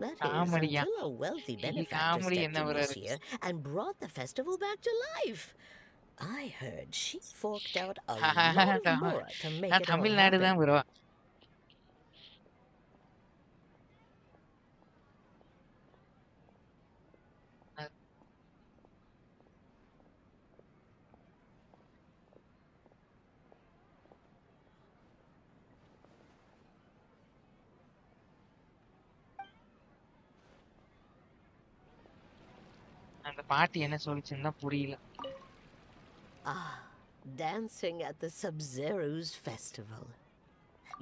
S10: That is
S1: காமெடியா?
S10: until a wealthy
S1: இது
S10: benefactor
S1: comedy
S10: stepped
S1: என்ன
S10: in
S1: ஒரு
S10: this year and brought the festival back to life. I heard she forked out a lot of mora to make
S1: நான்
S10: it all
S1: Tamil Nadu
S10: happen.
S1: தான் bro. அந்த பாட்டி என்ன சொல்லுச்சுன்னா புரியல.
S10: Ah, dancing at the Sub-Zeruz festival.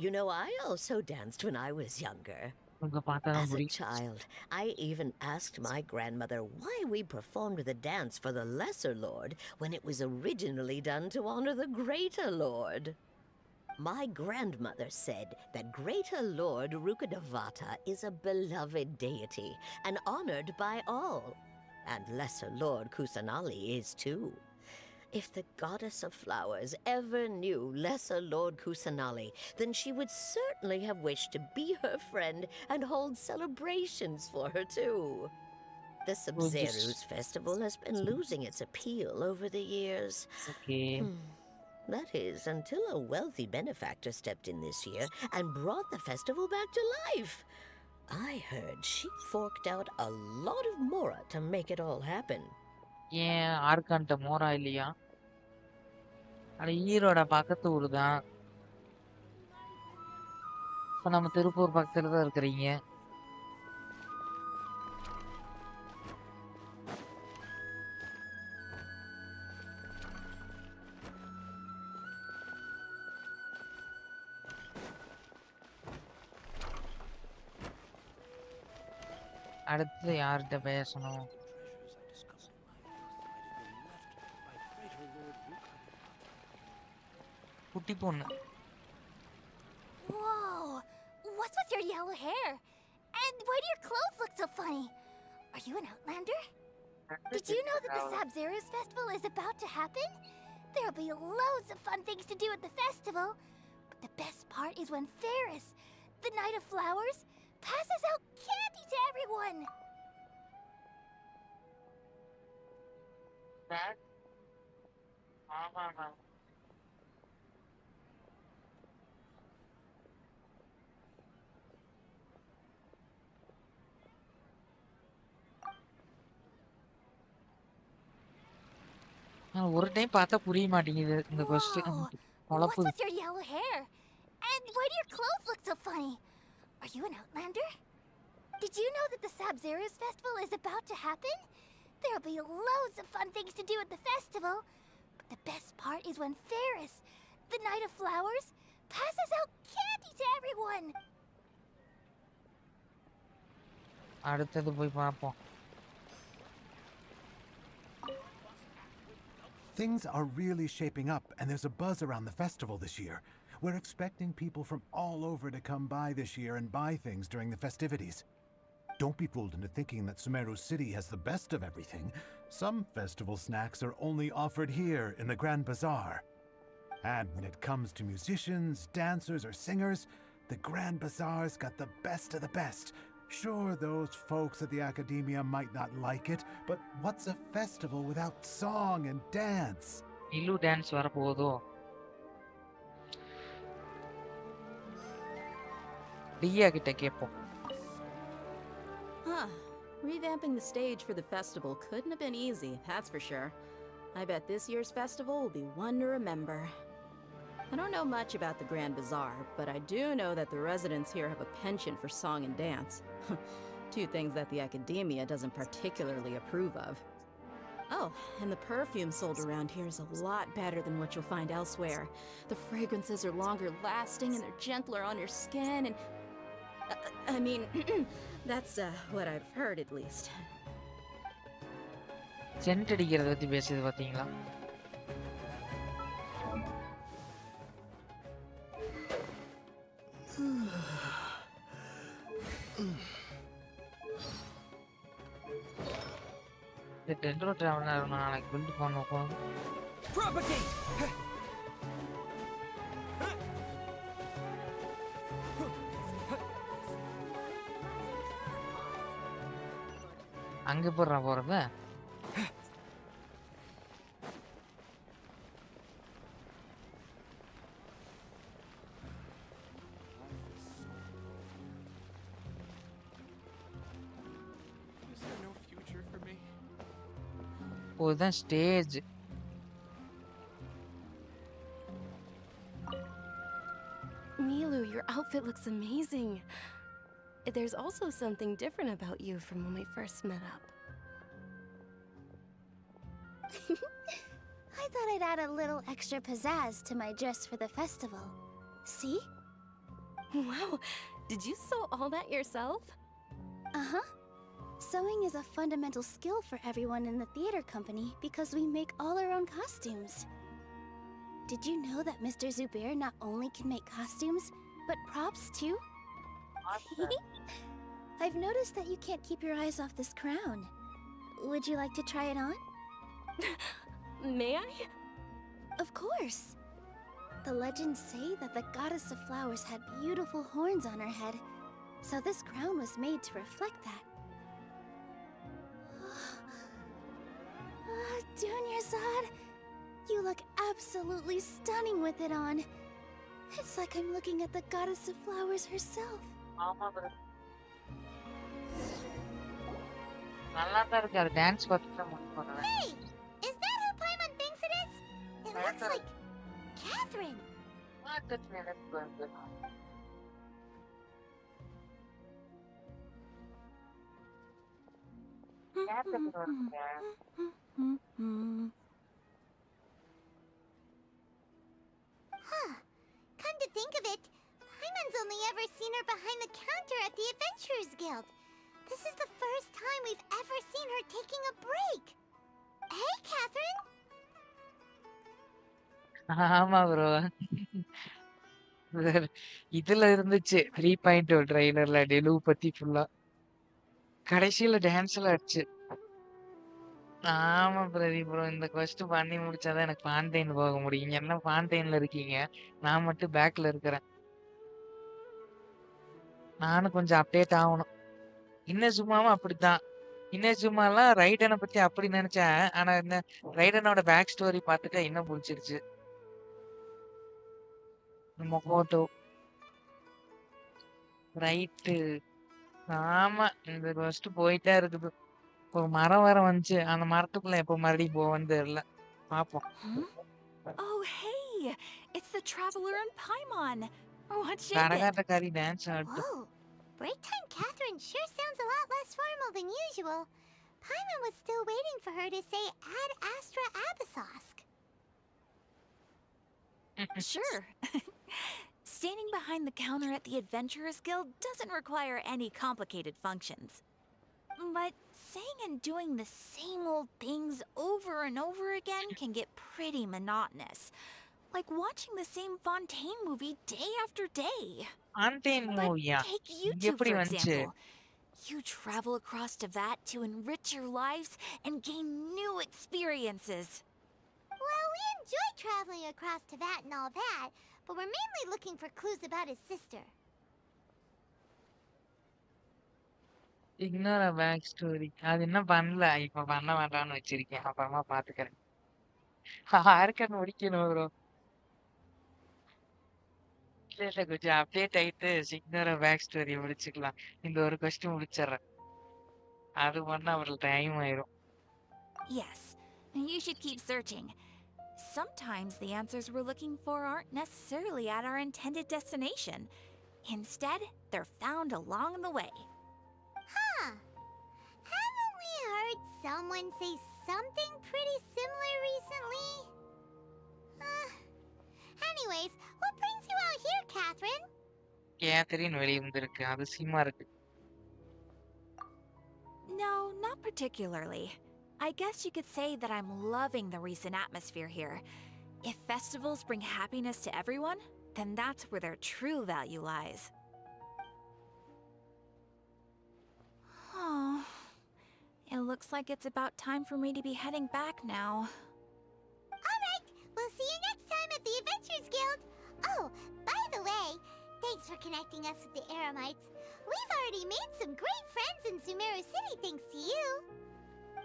S10: You know, I also danced when I was younger.
S1: உங்க பார்த்தா தான்
S10: As a
S1: புரியும்.
S10: child, I even asked my grandmother why we performed the dance for the Lesser Lord when it was originally done to honor the Greater Lord. My grandmother said that Greater Lord Rukkhadevata is a beloved deity and honored by all, and Lesser Lord Kusanali is too. If the goddess of flowers ever knew Lesser Lord Kusanali, then she would certainly have wished to be her friend and hold celebrations for her too. The Sub-Zeruz festival has been losing its appeal over the years.
S1: Okay.
S10: That is until a wealthy benefactor stepped in this year and brought the festival back to life. I heard she forked out a lot of mora to make it all happen.
S1: ஏன் ஆர்கான்ட்ட மோரா இல்லையா? அட ஈரோட பக்கத்து ஊர் தான். இப்ப நம்ம திருப்பூர் பக்கத்துல தான் இருக்கிறீங்க. அடுத்து யார்கிட்ட பேசணும்?
S3: Treasures I discovered in my youth might have been left by Greater Lord Rukkhadevata
S1: குட்டி பொண்ணு.
S9: Whoa! What's with your yellow hair? And why do your clothes look so funny? Are you an outlander? Did you know that the Sabzeruz festival is about to happen? There'll be loads of fun things to do at the festival. But the best part is when Ferris, the Knight of Flowers, passes out candy to everyone.
S1: ஆமாமா. ஒரு time பார்த்தா புரிய மாட்டேங்குது இந்த question.
S9: Whoa! What's
S1: குழப்புது.
S9: with your yellow hair? And why do your clothes look so funny? Are you an outlander? Did you know that the Sabzeruz festival is about to happen? There'll be loads of fun things to do at the festival. But the best part is when Ferris, the Knight of Flowers, passes out candy to everyone.
S1: அடுத்தது போய் பார்ப்போம்.
S3: Things are really shaping up, and there's a buzz around the festival this year. We're expecting people from all over to come by this year and buy things during the festivities. Don't be fooled into thinking that Sumeru City has the best of everything. Some festival snacks are only offered here in the Grand Bazaar. And when it comes to musicians, dancers, or singers, the Grand Bazaar's got the best of the best. Sure, those folks at the academia might not like it, but what's a festival without song and dance?
S1: இல்லு dance வர போதோ? டியா கிட்ட கேட்போம்.
S8: Huh. Revamping the stage for the festival couldn't have been easy, that's for sure. I bet this year's festival will be one to remember. I don't know much about the Grand Bazaar, but I do know that the residents here have a penchant for song and dance. Two things that the academia doesn't particularly approve of. Oh, and the perfume sold around here is a lot better than what you'll find elsewhere. The fragrances are longer lasting and they're gentler on your skin and... I mean, that's what I've heard at least.
S1: Scent அடிக்கிறத பத்தி பேசுது பாத்தீங்களா? இந்த dendro traveler நாளைக்கு build பண்ணுவோம்.
S3: Propagate!
S1: அங்க போடுறா போறது.
S3: Is there no future for me?
S1: ஓ இதுதான் stage.
S7: Milu, your outfit looks amazing. There's also something different about you from when we first met up.
S9: I thought I'd add a little extra pizzazz to my dress for the festival. See?
S7: Wow, did you sew all that yourself?
S9: Uh-huh. Sewing is a fundamental skill for everyone in the theater company because we make all our own costumes. Did you know that Mr. Zubair not only can make costumes, but props too? I've noticed that you can't keep your eyes off this crown. Would you like to try it on?
S7: May I?
S9: Of course. The legends say that the goddess of flowers had beautiful horns on her head, so this crown was made to reflect that. Dunyarzad, you look absolutely stunning with it on. It's like I'm looking at the goddess of flowers herself.
S1: ஆமா bro. நல்லா தான் இருக்கு. அது dance பார்த்து தான் பண்ணுறேன்.
S2: Hey! Is that who Paimon thinks it is? It looks like Catherine.
S1: பார்த்துட்டு எனக்கு வந்து
S2: Huh. Come to think of it, Paimon's only ever seen her behind the counter at the Adventurers Guild. This is the first time we've ever seen her taking a break. Hey, Catherine!
S1: ஆமா bro. இதுல இருந்துச்சு 3.0 ட்ரெய்லர்ல டெலு பத்தி ஃபுல்லா. கடைசியில டான்ஸ்ல ஆச்சு. ஆமா Pradeep bro. இந்த quest பண்ணி முடிச்சாதான் எனக்கு ஃபாண்டைன் போக முடியும். இங்க எல்லாம் ஃபாண்டைன்ல இருக்கீங்க. நான் மட்டும் பேக்ல இருக்கிறேன். நானும் கொஞ்சம் அப்டேட் ஆகணும். இன்னசுமாவும் அப்படித்தான். இன்னசுமாலாம் ரைடனை பத்தி அப்படி நினைச்சேன். ஆனா இந்த ரைடனோட பேக் ஸ்டோரி பார்த்துட்டு இன்னும் பிடிச்சிருச்சு. நம்ம போட்டோ ரைட்டு. ஆமா இந்த quest போயிட்டே இருக்குது. ஒரு மரம் வேற வந்துச்சு. அந்த மரத்துக்குள்ள எப்போ மறுபடியும் போவேன்னு தெரியல. பாப்போம்.
S4: Huh? Oh, hey! It's the Traveler and Paimon! What's shaking?
S1: கரகாட்டக்காரி டான்ஸ் ஆட்டு.
S2: Whoa! Break time Catherine sure sounds a lot less formal than usual. Paimon was still waiting for her to say Ad Astra Abyssosque.
S4: Sure. Standing behind the counter at the Adventurers Guild doesn't require any complicated functions. But saying and doing the same old things over and over again can get pretty monotonous. Like watching the same Fontaine movie day after day.
S1: ஃபாண்டைன்
S4: But
S1: மூவியா?
S4: take
S1: இங்க
S4: YouTube,
S1: எப்படி
S4: for
S1: வந்துச்சு?
S4: example. You travel across Teyvat to enrich your lives and gain new experiences.
S2: Well, we enjoy traveling across Teyvat and all that, but we're mainly looking for clues about his sister.
S1: Ignore backstory. அது இன்னும் பண்ணல. இப்ப பண்ண வேண்டாம்னு வச்சிருக்கேன். அப்புறமா பாத்துக்கிறேன். Organ முடிக்கணும் ப்ரோ. இல்ல கொஞ்சம் அப்டேட் ஆயிட்டு இக்னோர் பேக் ஸ்டோரி முடிச்சுக்கலாம். இந்த ஒரு கொஸ்டின் முடிச்சிடுறேன். அது பண்ணா அப்புறம் டைம் ஆயிரும்.
S4: Yes, you should keep searching. Sometimes the answers we're looking for aren't necessarily at our intended destination. Instead, they're found along the way.
S2: Huh. Haven't we heard someone say something pretty similar recently? Anyways, what brings you out here, Catherine?
S1: Catherine வெளிய வந்திருக்கு. அதிசயமா இருக்கு.
S4: No, not particularly. I guess you could say that I'm loving the recent atmosphere here. If festivals bring happiness to everyone, then that's where their true value lies. Oh, it looks like it's about time for me to be heading back now.
S2: Alright, we'll see you next time at the Adventurers Guild. Oh, by the way, thanks for connecting us with the Eremites. We've already made some great friends in Sumeru City thanks to you.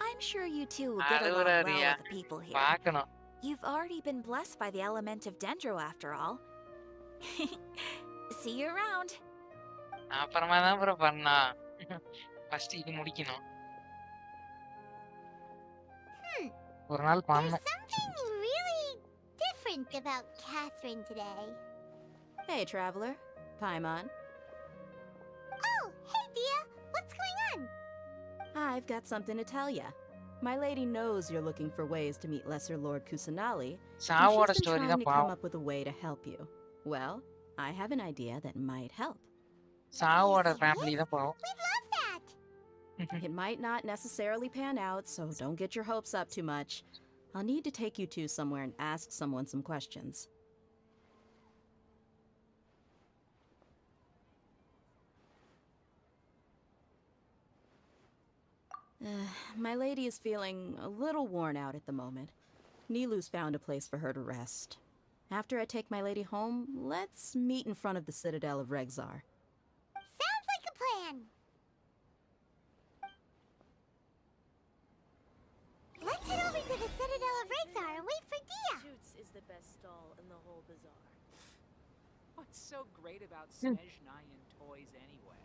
S4: I'm sure you two will get along well with the people here.
S1: பார்க்கணும்.
S4: You've already been blessed by the element of Dendro after all. See you around.
S1: அப்புறமா தான் bro பண்ணா. First இது முடிக்கணும். ஒரு நாள்
S2: There's
S1: பண்ணணும்.
S2: something really different about Catherine today.
S8: Hey, Traveler. Paimon.
S2: Oh, hey Dia, what's going on?
S8: I've got something to tell ya. My lady knows you're looking for ways to meet Lesser Lord Kusanali, and
S1: சாவோட
S8: she's been
S1: story
S8: trying
S1: தான்
S8: to come
S1: பாவம்.
S8: up with a way to help you. Well, I have an idea that might help.
S1: சாவோட
S2: Yes,
S1: family தான் பாவம்.
S2: We'd love that.
S8: It might not necessarily pan out, so don't get your hopes up too much. I'll need to take you two somewhere and ask someone some questions. My lady is feeling a little worn out at the moment. Nilu's found a place for her to rest. After I take my lady home, let's meet in front of the Citadel of Regzar.
S2: Sounds like a plan. Let's head over to the Citadel of Regzar and wait for Dia.
S6: Shoots is the best stall in the whole bazaar.
S11: What's so great about Snezhnayan toys anyway?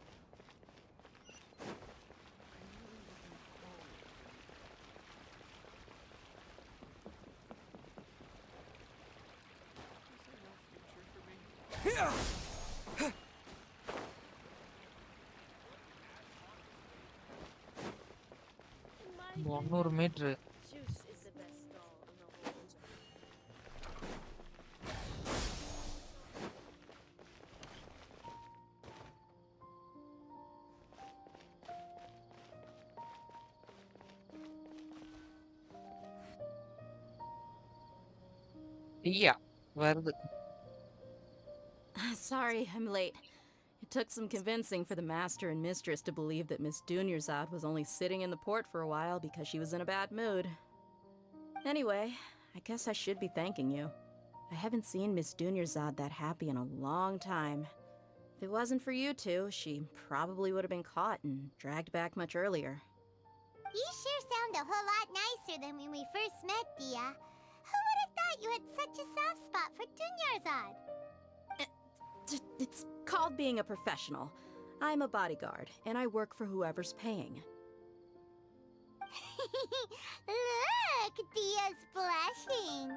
S1: இது 100 metre.
S6: Shoots is the best stall in the whole bazaar.
S1: டீயா? வருது.
S8: Sorry, I'm late. It took some convincing for the master and mistress to believe that Miss Dunyarzad was only sitting in the port for a while because she was in a bad mood. Anyway, I guess I should be thanking you. I haven't seen Miss Dunyarzad that happy in a long time. If it wasn't for you two, she probably would have been caught and dragged back much earlier.
S2: You sure sound a whole lot nicer than when we first met, Dia. Who would have thought you had such a soft spot for Dunyarzad?
S8: It's called being a professional. I'm a bodyguard, and I work for whoever's paying.
S2: Look, Dia's blushing.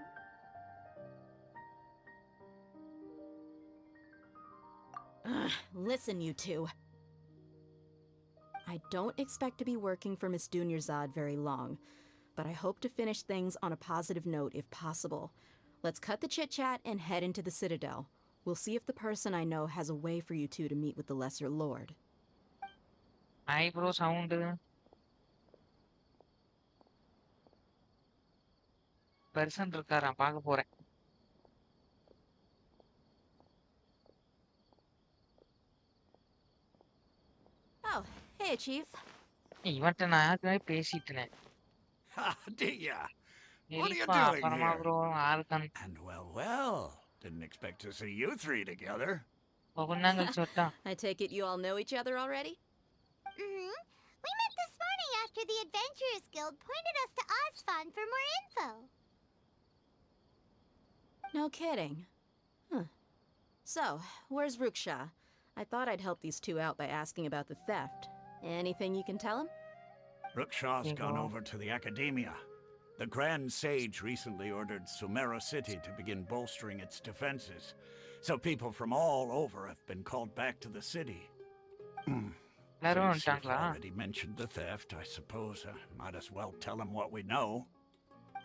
S8: Ugh, listen, you two. I don't expect to be working for Miss Dunyarzad very long, but I hope to finish things on a positive note if possible. Let's cut the chit-chat and head into the Citadel. We'll see if the person I know has a way for you two to meet with the Lesser Lord.
S1: Eyebrow sound. Person இருக்காராம், பார்க்க போறேன்.
S8: Oh, hey, Chief.
S1: இவன்ட்ட நான் ஏற்கனவே பேசிட்டேன்.
S5: Ha, Dia. What are you
S1: சரிப்பா,
S5: doing
S1: அப்புறமா
S5: here?
S1: Bro organ
S5: And well. Didn't expect to see you three together.
S1: கொஞ்ச நேரம் கழிச்சு வரட்டா?
S8: I take it you all know each other already?
S2: Mm-hmm. We met this morning after the Adventurers Guild pointed us to Osfon for more info.
S8: No kidding. Huh. So, where's Ruksha? I thought I'd help these two out by asking about the theft. Anything you can tell him?
S5: Rukshaw's gone over to the Academia. The Grand Sage recently ordered Sumeru City to begin bolstering its defenses, so people from all over have been called back to the city. Since you've already mentioned the theft, I suppose I might as well tell him what we know.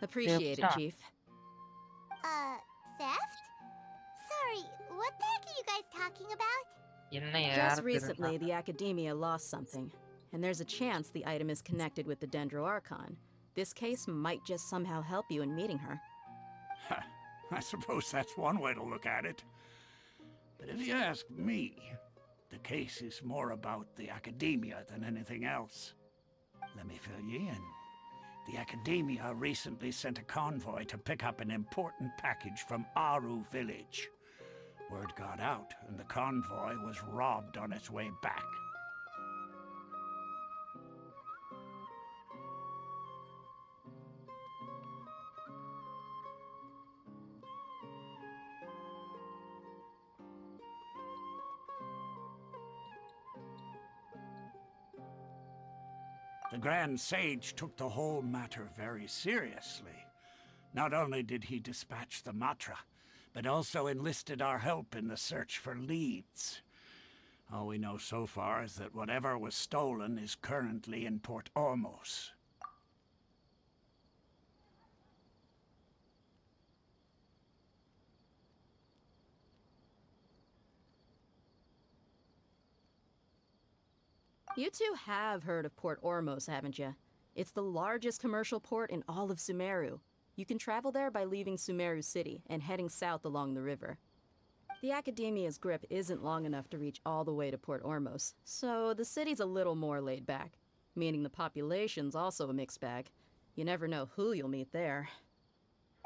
S8: Appreciate it, Chief.
S2: Theft? Sorry, what the heck are you guys talking about?
S8: Just recently, the Academia lost something, and there's a chance the item is connected with the Dendro Archon. This case might just somehow help you in meeting her.
S5: I suppose that's one way to look at it. But if you ask me, the case is more about the Academia than anything else. Let me fill you in. The Academia recently sent a convoy to pick up an important package from Aru village. Word got out, and the convoy was robbed on its way back. The Grand Sage took the whole matter very seriously. Not only did he dispatch the Matra, but also enlisted our help in the search for leads. All we know so far is that whatever was stolen is currently in Port Ormos.
S8: You two have heard of Port Ormos, haven't you? It's the largest commercial port in all of Sumeru. You can travel there by leaving Sumeru City and heading south along the river. The Academia's grip isn't long enough to reach all the way to Port Ormos, so the city's a little more laid back, meaning the population's also a mixed bag. You never know who you'll meet there.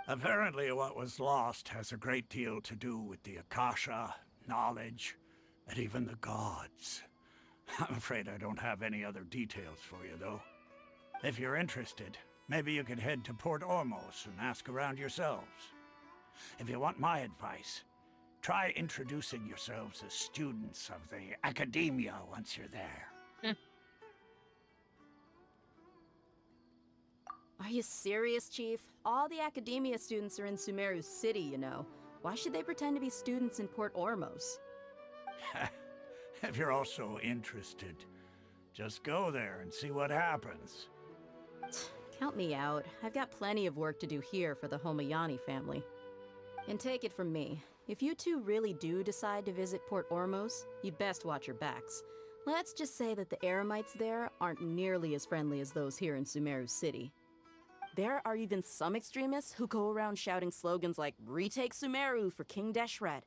S5: Apparently what was lost has a great deal to do with the Akasha, knowledge, and even the gods. I'm afraid I don't have any other details for you, though. If you're interested, maybe you could head to Port Ormos and ask around yourselves. If you want my advice, try introducing yourselves as students of the Academia once you're there.
S8: Are you serious, Chief? All the Academia students are in Sumeru City, you know. Why should they pretend to be students in Port Ormos?
S5: If you're also interested, just go there and see what happens.
S8: Count me out. I've got plenty of work to do here for the Homayani family. And take it from me, if you two really do decide to visit Port Ormos, you'd best watch your backs. Let's just say that the Eremites there aren't nearly as friendly as those here in Sumeru City.
S6: There are even some extremists who go around shouting slogans like, "Retake Sumeru for King Deshret."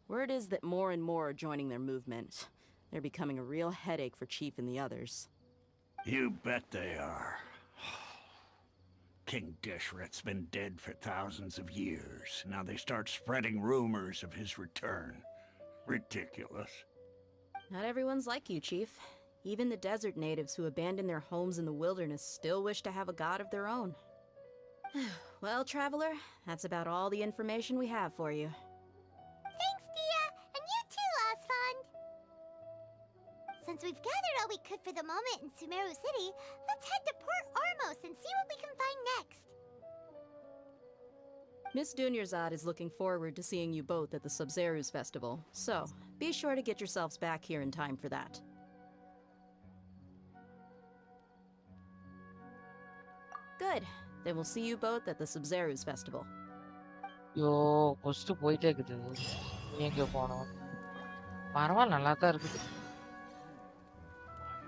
S6: Word is that more and more are joining their movement. They're becoming a real headache for Chief and the others.
S5: You bet they are. King Deshret's been dead for thousands of years. Now they start spreading rumors of his return. Ridiculous.
S8: Not everyone's like you, Chief. Even the desert natives who abandoned their homes in the wilderness still wish to have a god of their own. Well, Traveler, that's about all the information we have for you.
S2: Thanks, Dia! And you too, Osfond! Since we've gathered all we could for the moment in Sumeru City, let's head to Port Ormos and see what we can find next.
S8: Miss Dunyarzad is looking forward to seeing you both at the Sub-Zeru's festival, so be sure to get yourselves back here in time for that. Good. Then we'll see you both at the Sub-Zeru's festival.
S1: ஐயோ கொஸ்ட் போயிட்டே இருக்குது. நீ எங்க போனோம்? பரவாயில்ல, நல்லா தான் இருக்குது.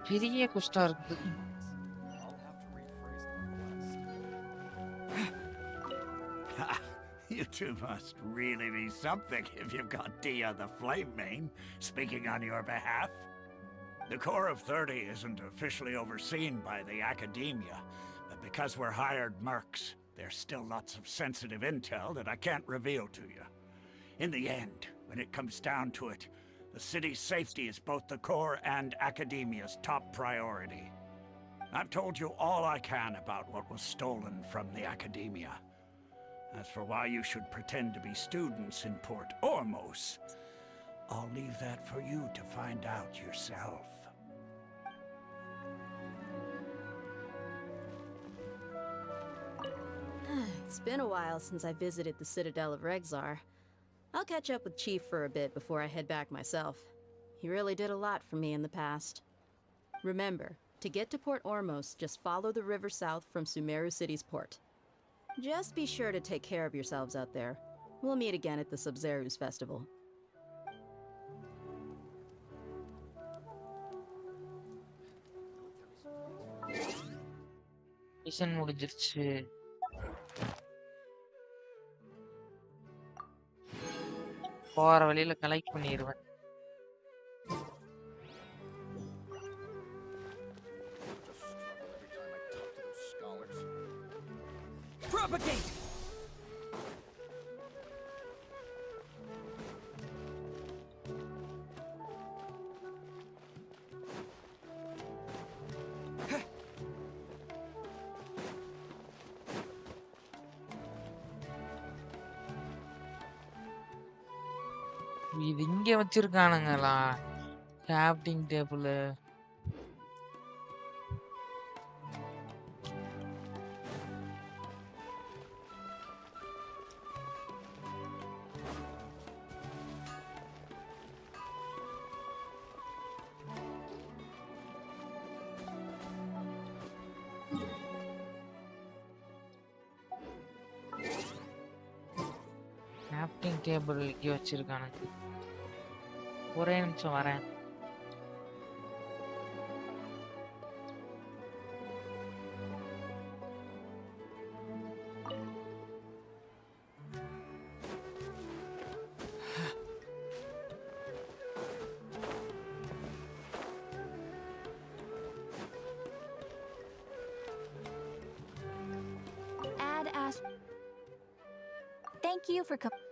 S1: பெரிய கொஸ்டா இருக்குது.
S5: You two must really be something if you've got Dia the Flame Mane speaking on your behalf. The Corps of 30 isn't officially overseen by the Academia, but because we're hired mercs, there's still lots of sensitive intel that I can't reveal to you. In the end, when it comes down to it, the city's safety is both the Corps and Academia's top priority. I've told you all I can about what was stolen from the Academia. As for why you should pretend to be students in Port Ormos, I'll leave that for you to find out yourself.
S8: It's been a while since I visited the Citadel of Regzar. I'll catch up with Chief for a bit before I head back myself. He really did a lot for me in the past. Remember, to get to Port Ormos, just follow the river south from Sumeru City's port. Just be sure to take care of yourselves out there. We'll meet again at the Sub-Zeru's festival.
S1: Mission முடிஞ்சிருச்சு. போற வழியில collect பண்ணிடுவேன்.
S11: Propagate!
S1: இது இங்க வச்சிருக்கானுங்களா grafting table? Grafting table இங்க வச்சிருக்கானுங்க. ஒரே நிமிஷம் வரேன்.
S9: Ad ask. Thank you for coming.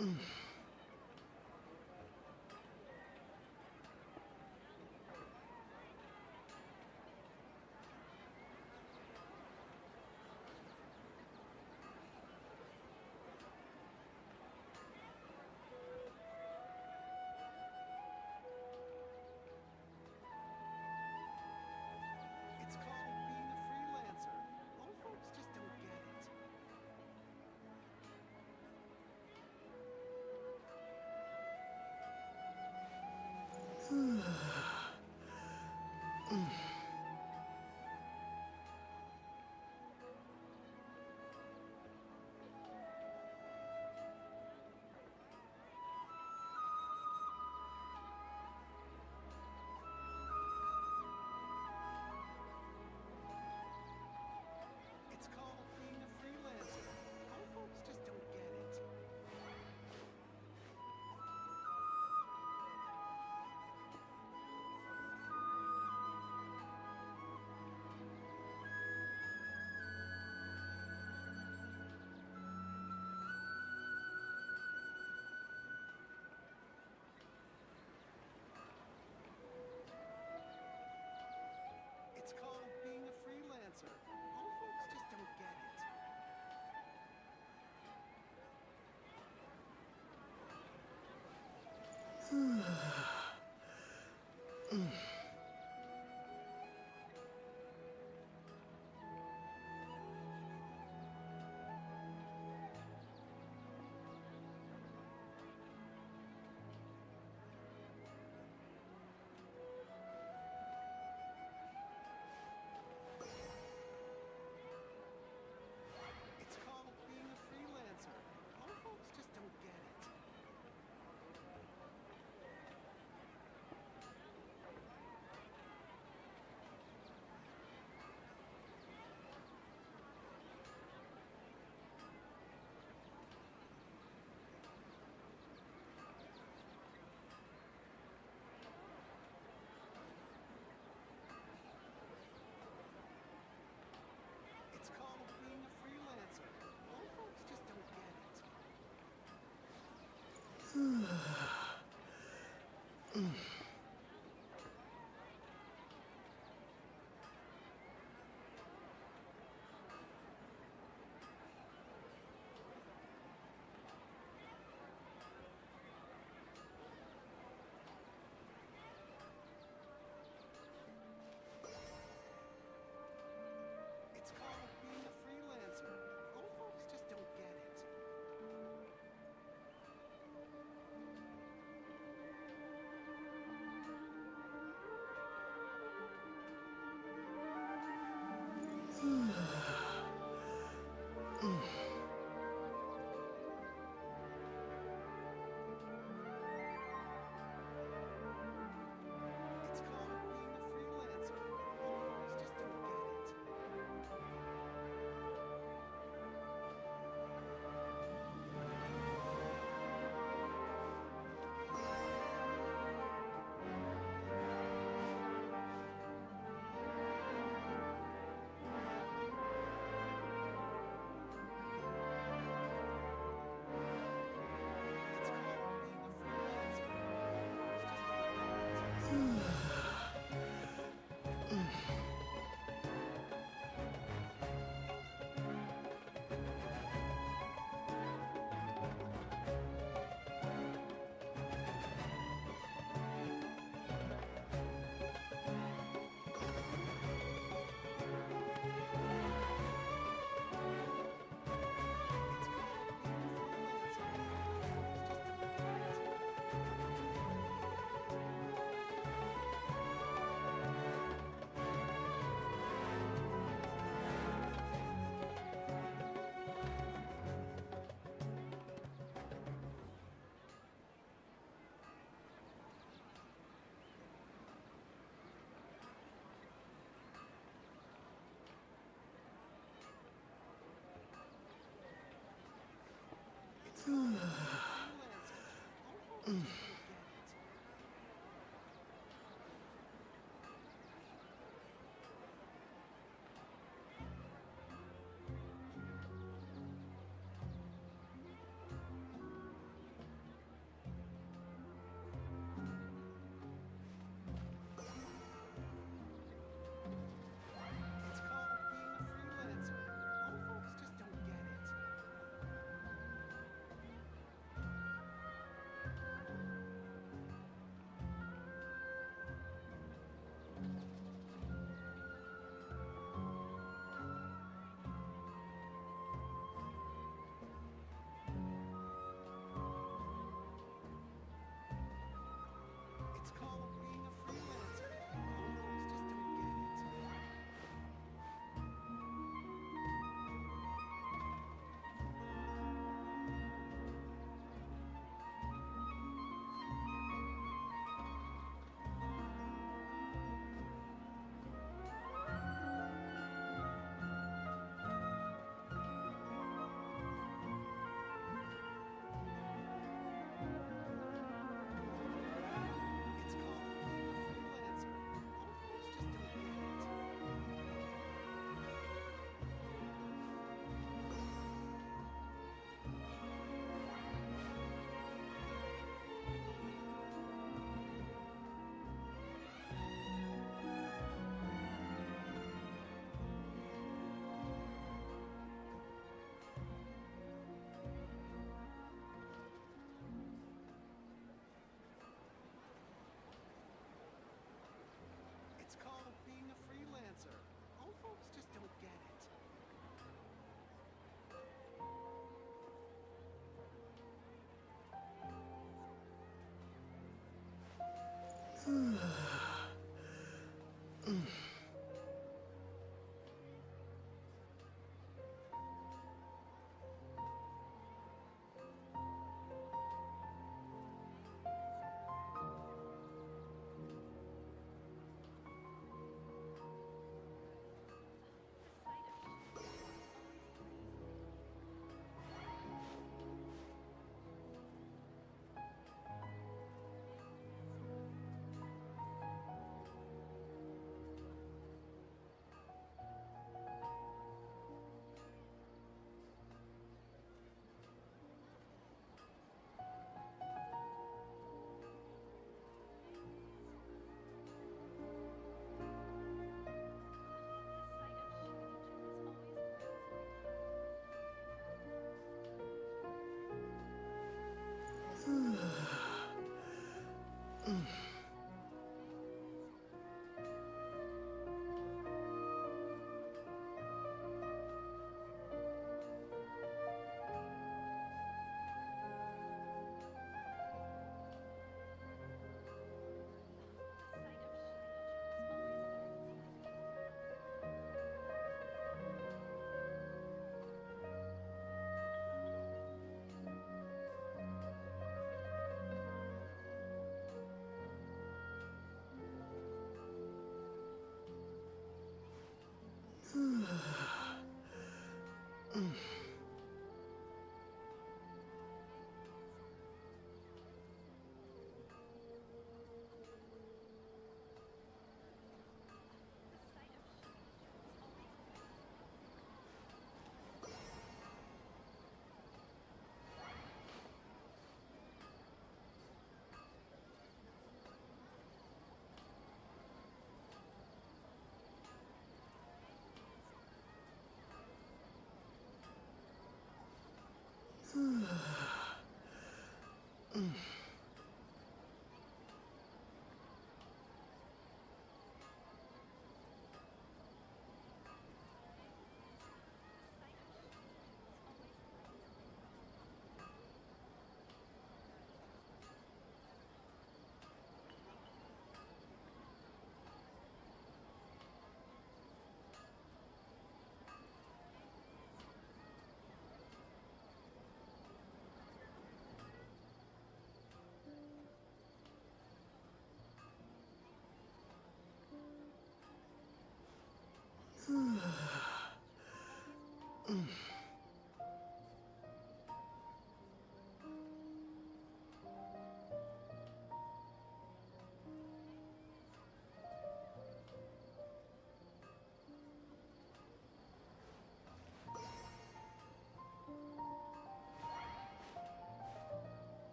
S3: It's called being a freelancer. Old folks just don't get it. It's called being a freelancer. Old folks just don't get it. It's called being a freelancer. Old folks just don't get it. It's called being a freelancer. Old folks just don't get it. It's called being a freelancer. Old folks just don't get it. It's called being a freelancer. Old folks just don't get it. It's called being a freelancer. Old folks just don't get it. It's called being a freelancer. Old folks just don't get it. It's called being a freelancer. Old folks just don't get it. It's called being a freelancer. Old folks just don't get it.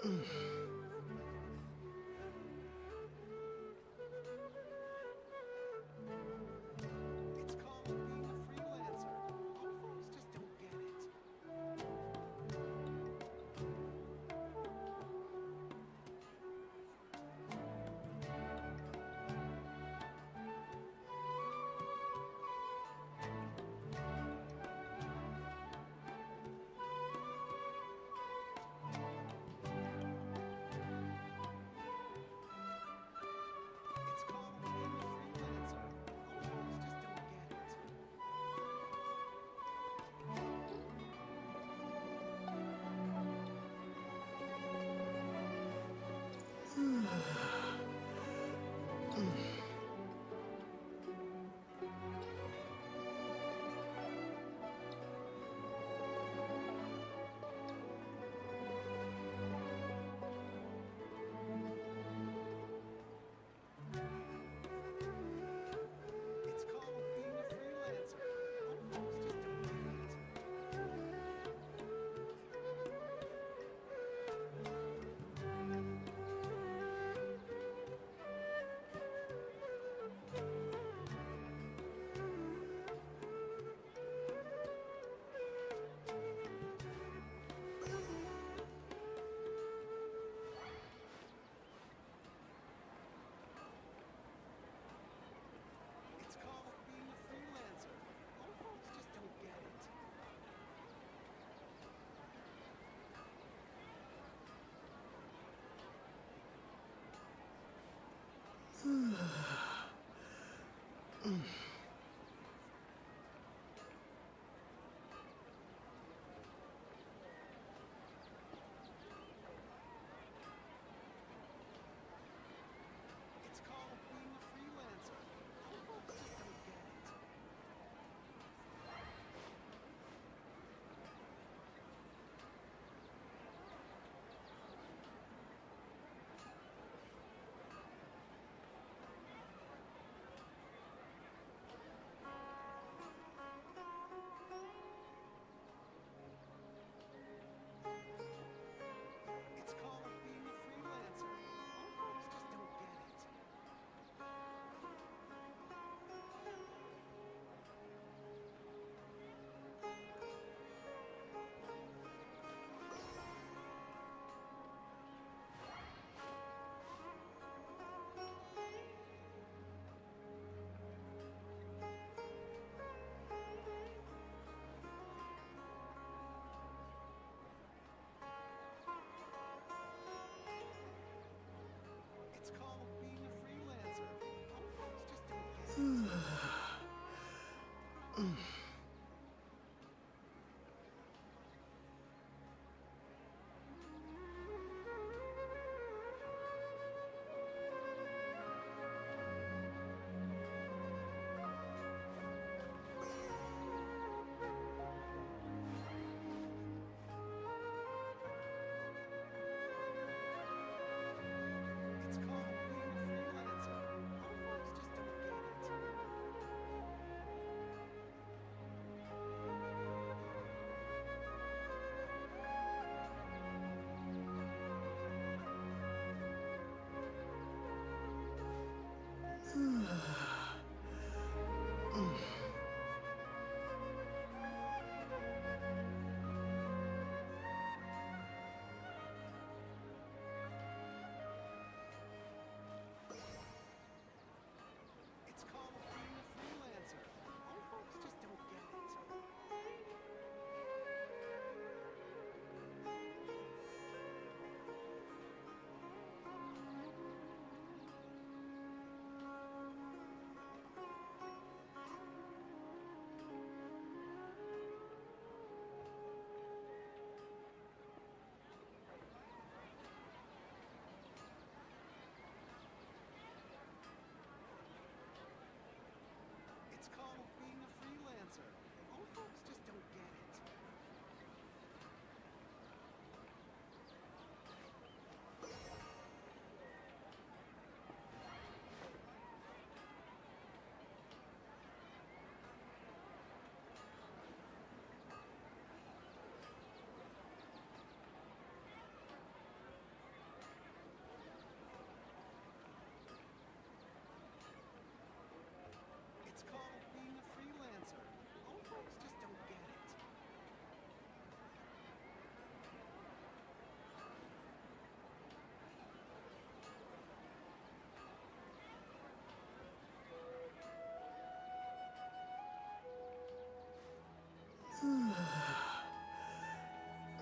S3: It's called being a freelancer. All folks just don't get it.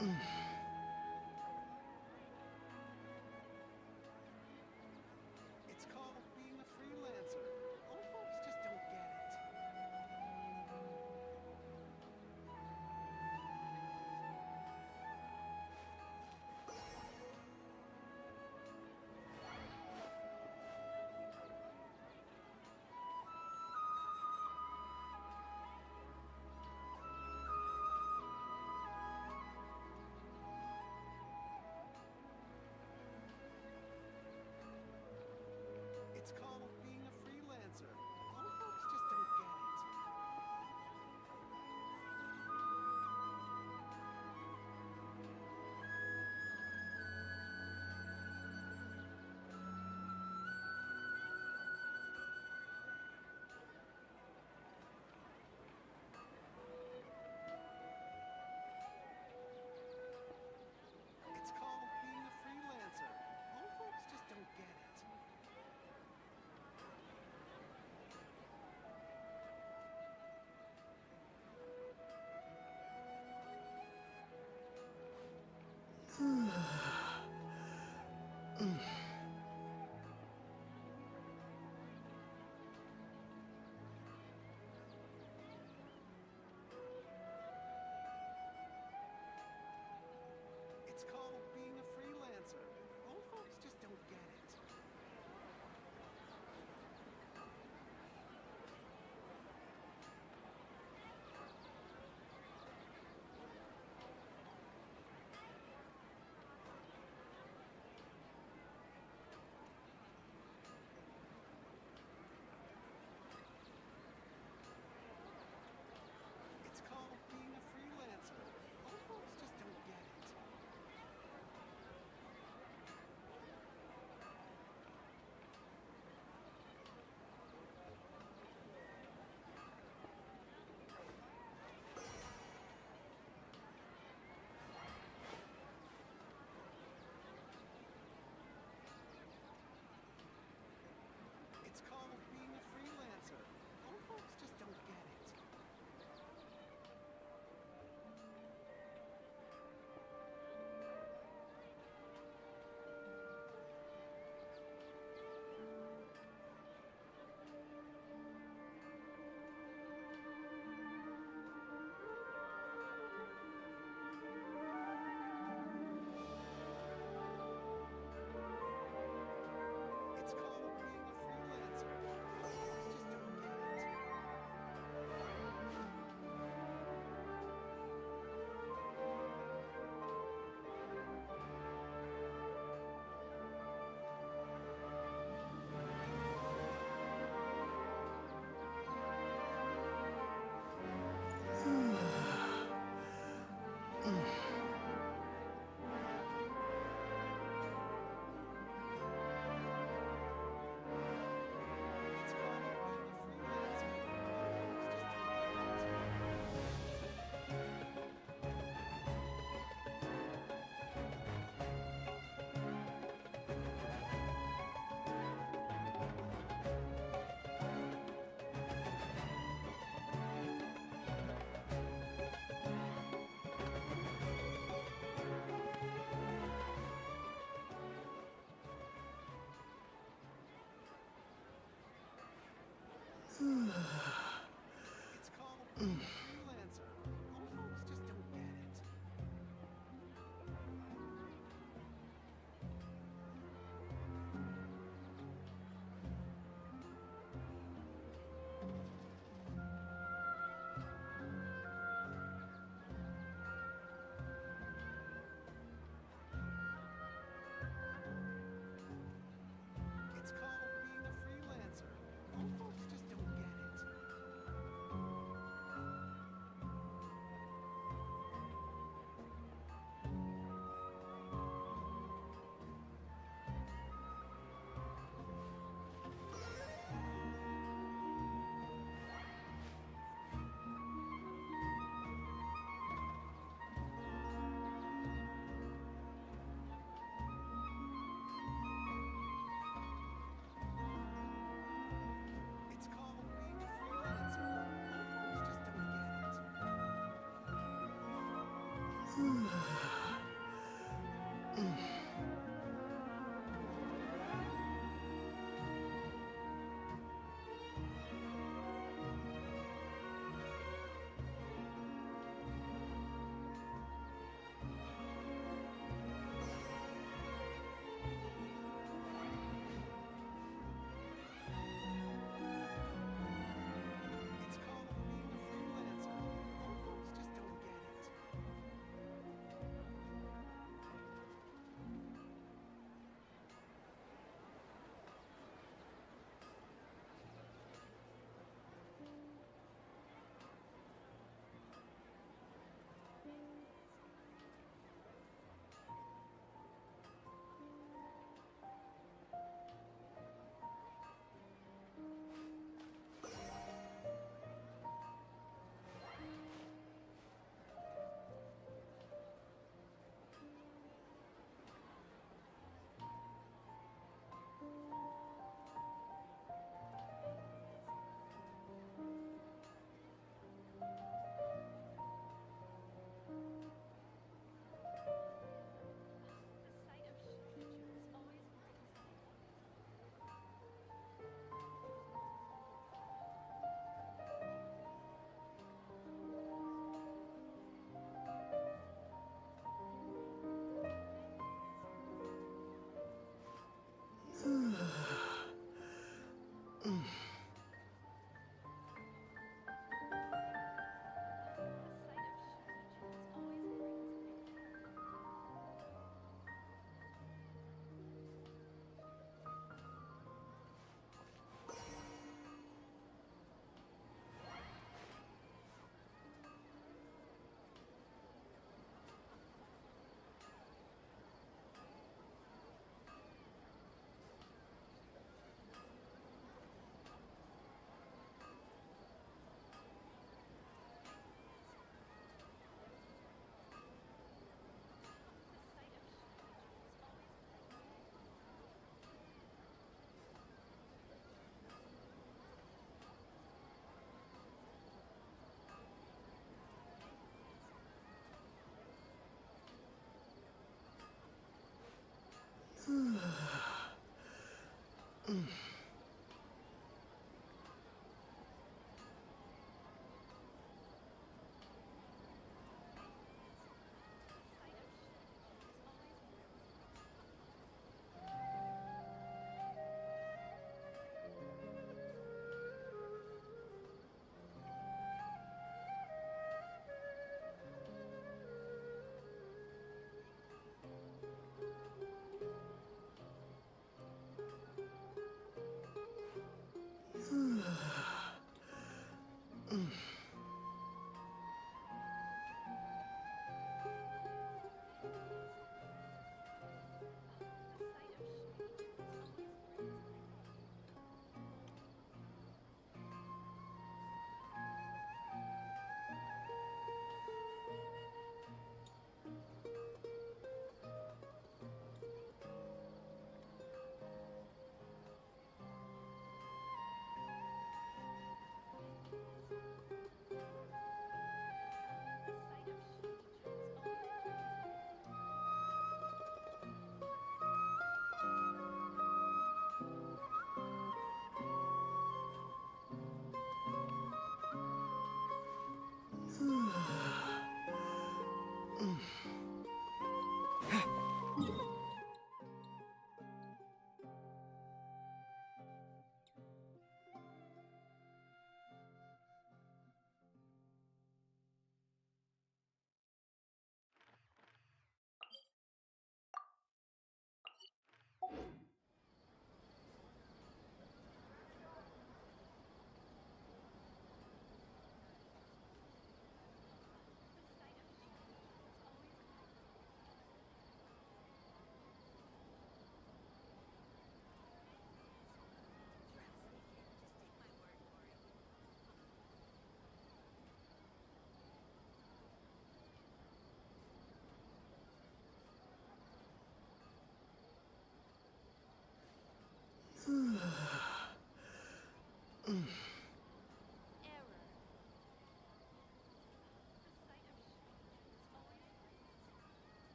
S3: It's called being a freelancer. Old folks just don't get it. It's called being a freelancer. Old folks just don't get it. It's called being a freelancer. Old folks just don't get it. It's called being a freelancer. Old folks just don't get it. It's called being a freelancer. Old folks just don't get it. It's called being a freelancer. Old folks just don't get it. It's called being a freelancer. Old folks just don't get it. It's called being a freelancer. It's called being a freelancer. Old folks just don't get it. It's called being a freelancer. Old folks just don't get it. It's called being a freelancer. Old folks just don't get it.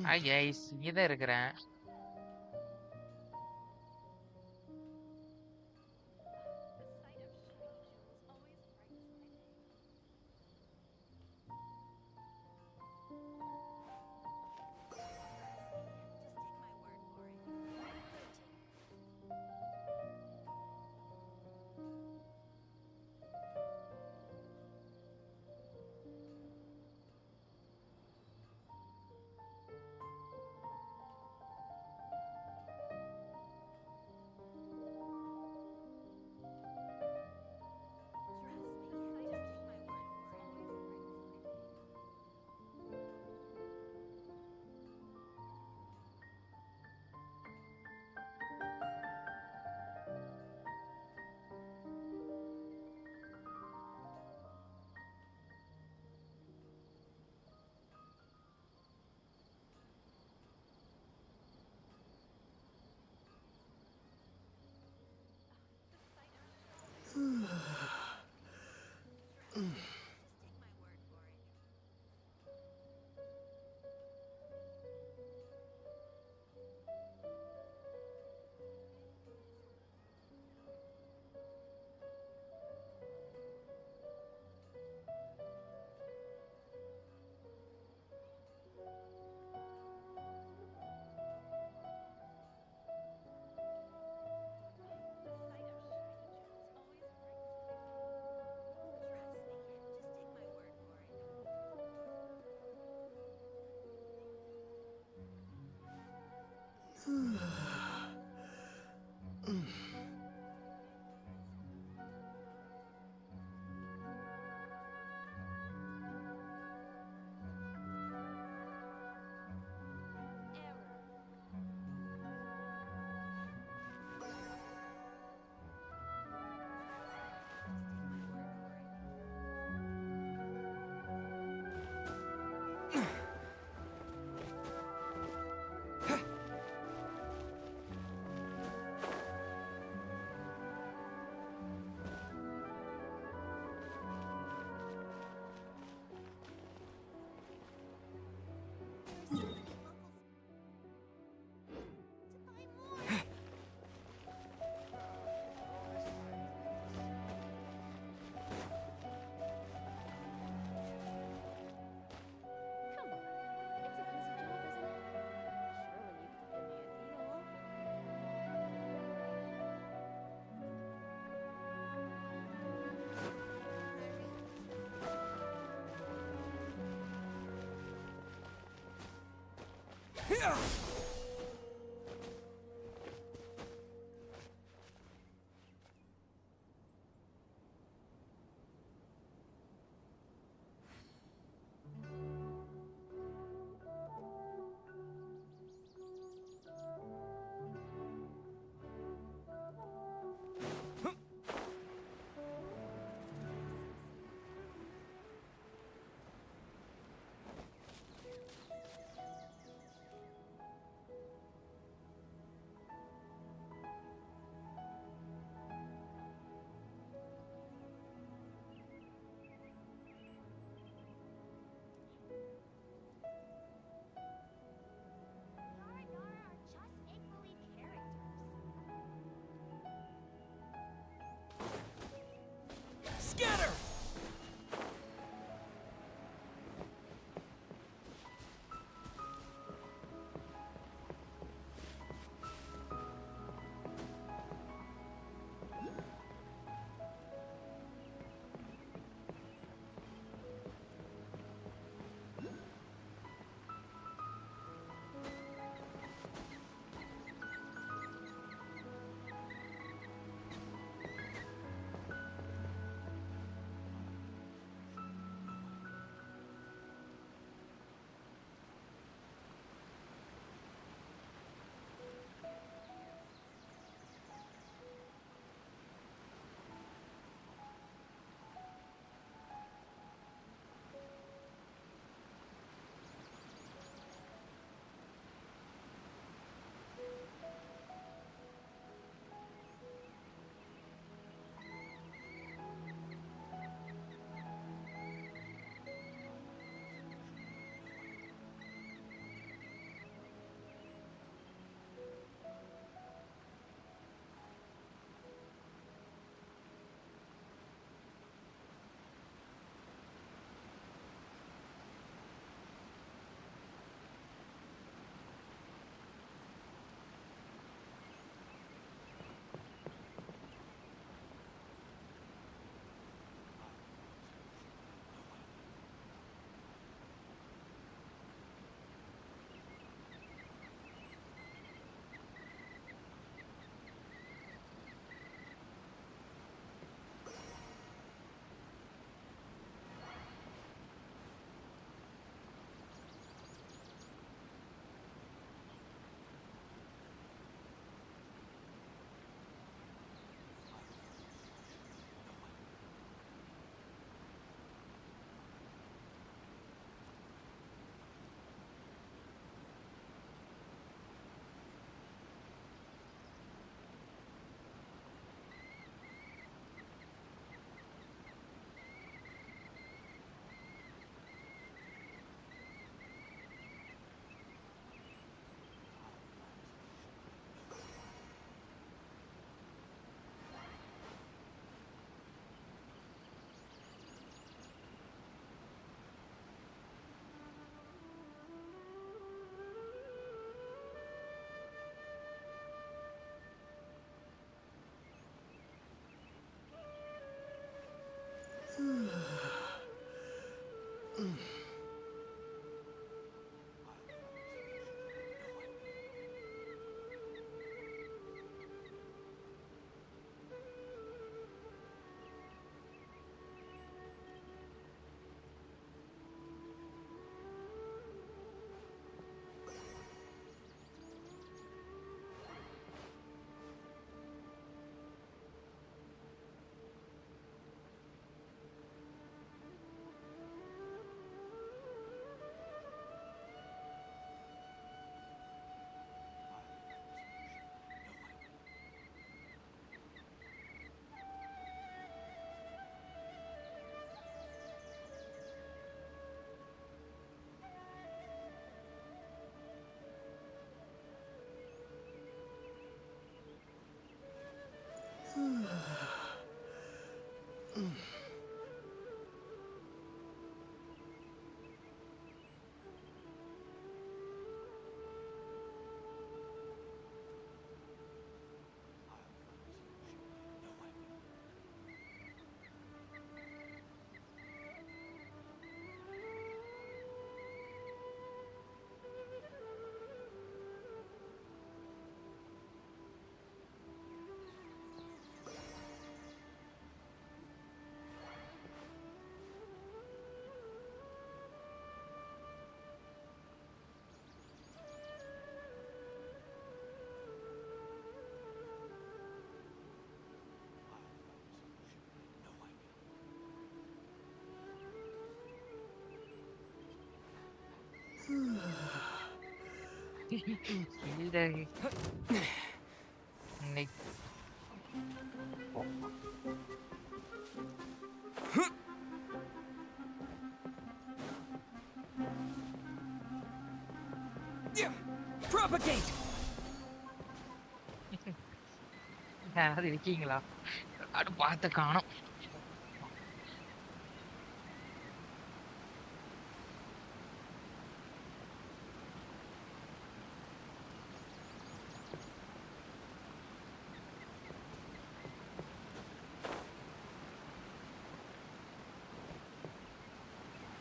S1: Hi guys, இங்கே தான் இருக்கிறேன். இல்ல இன்னைக்கு
S11: Propagate!
S1: யாராவது இருக்கீங்களா? யாரும் பார்த்து காணோம்.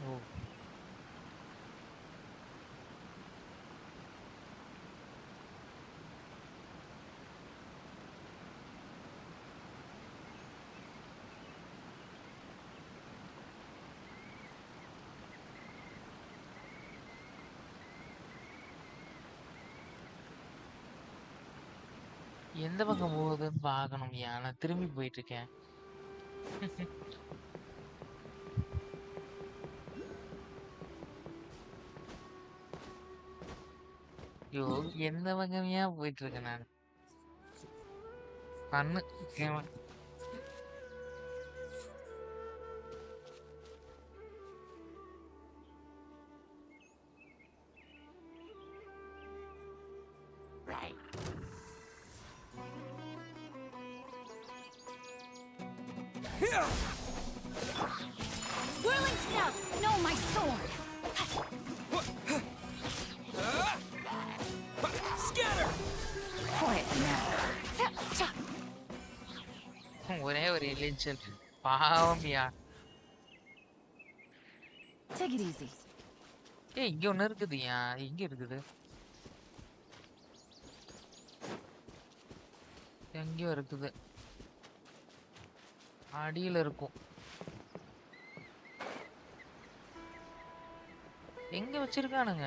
S1: ஓ எந்த பக்கம் போகுதுன்னு பார்க்கணும். நான் திரும்பி போயிட்டு இருக்கேன். ஐயோ எந்த பக்கமையா போயிட்டு இருக்கேன் நான். கண்ணு கேம-
S4: Whirling snout! No, my sword!
S11: Scatter!
S4: Quiet now.
S1: ஒரே ஒரு இளைச்சல் பாவம்யா.
S4: Take it easy.
S1: இங்க ஒண்ணு இருக்குதுயா. எங்க இருக்குது? எங்கேயோ இருக்குது. அடியில இருக்கும். எங்க வச்சிருக்கானுங்க?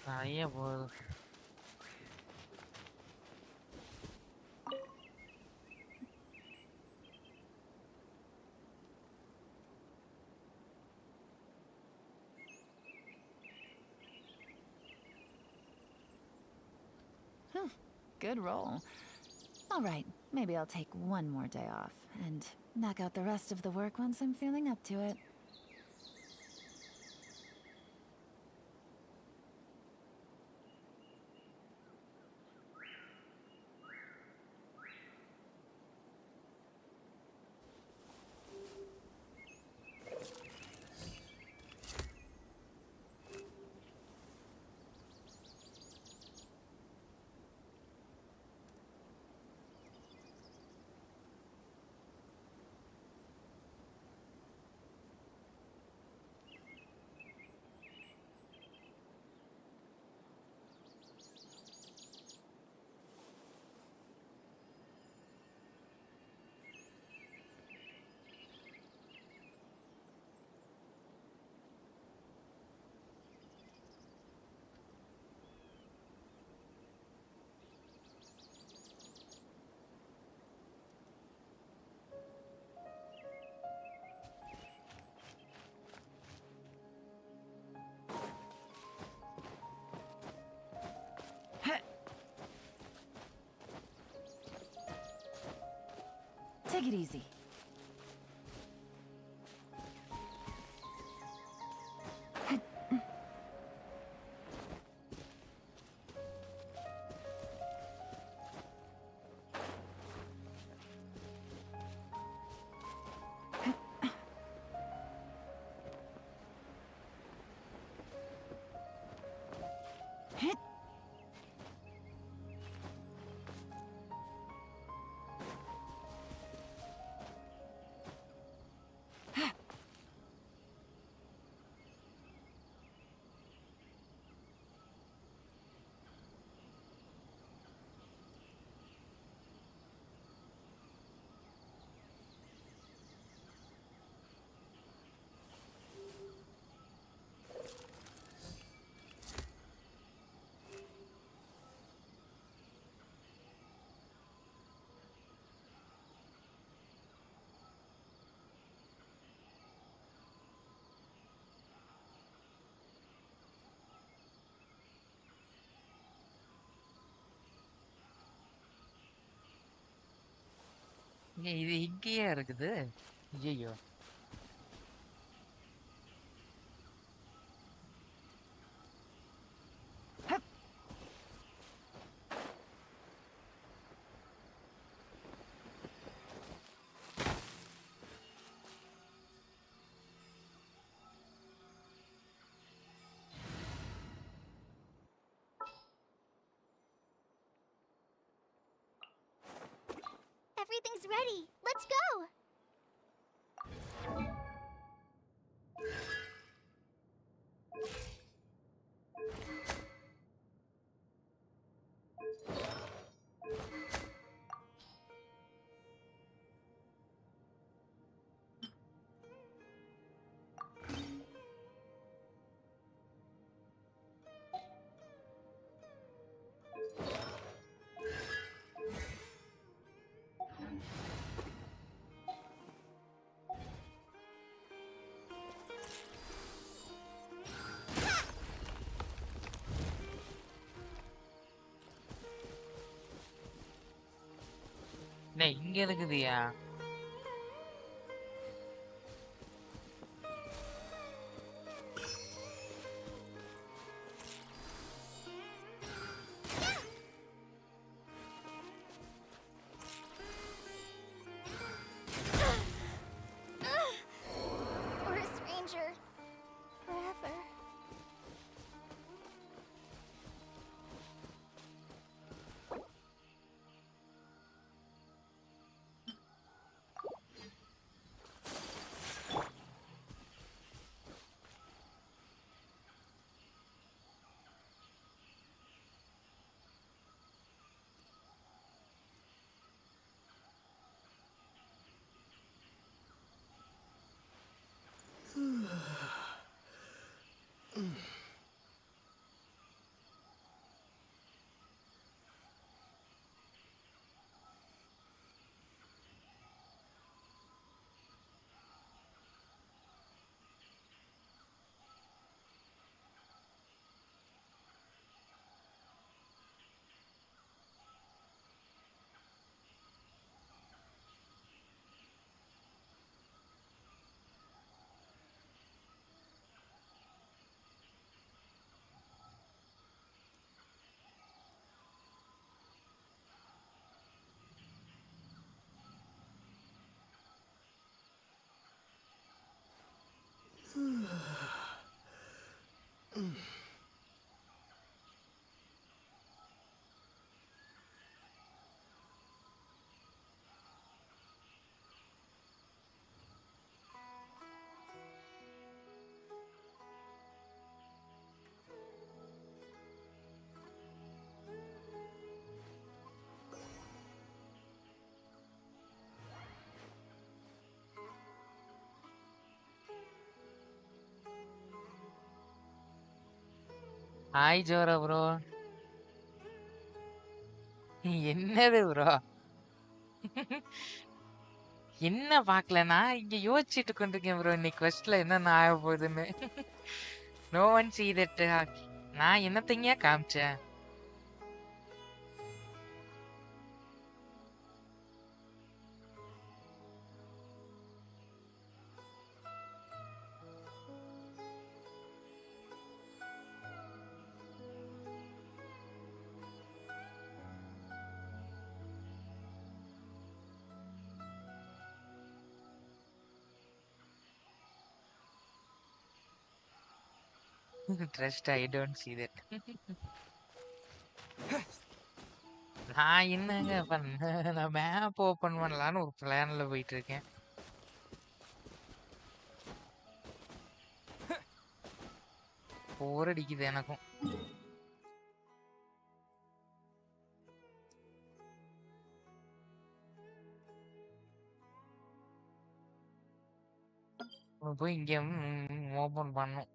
S1: நிறைய போகுது.
S4: Good roll. All right, maybe I'll take one more day off and knock out the rest of the work once I'm feeling up to it.
S8: Take it easy.
S1: ஏன் இது இங்கேயா இருக்குது? ஐயோ.
S2: Everything's ready. Let's go.
S1: டேய் இங்க இருக்குதுயா.
S2: We're a stranger. Forever.
S1: Hi Zohra bro. என்னது bro? என்ன பார்க்கல, நான் இங்க யோசிச்சுட்டு கொண்டிருக்கேன் ப்ரோ. இன்னைக்கு questல என்னென்ன ஆக போகுதுன்னு. No one see that. நான் என்னத்தைங்க காமிச்சேன்? Trust I don't see that. நான் என்னங்க பண்ணேன்? நான் மேப் ஓபன் பண்ணலான்னு ஒரு பிளான்ல போயிட்டு இருக்கேன். போர் அடிக்குது எனக்கும். போய் இங்க ஓபன் பண்ணும்.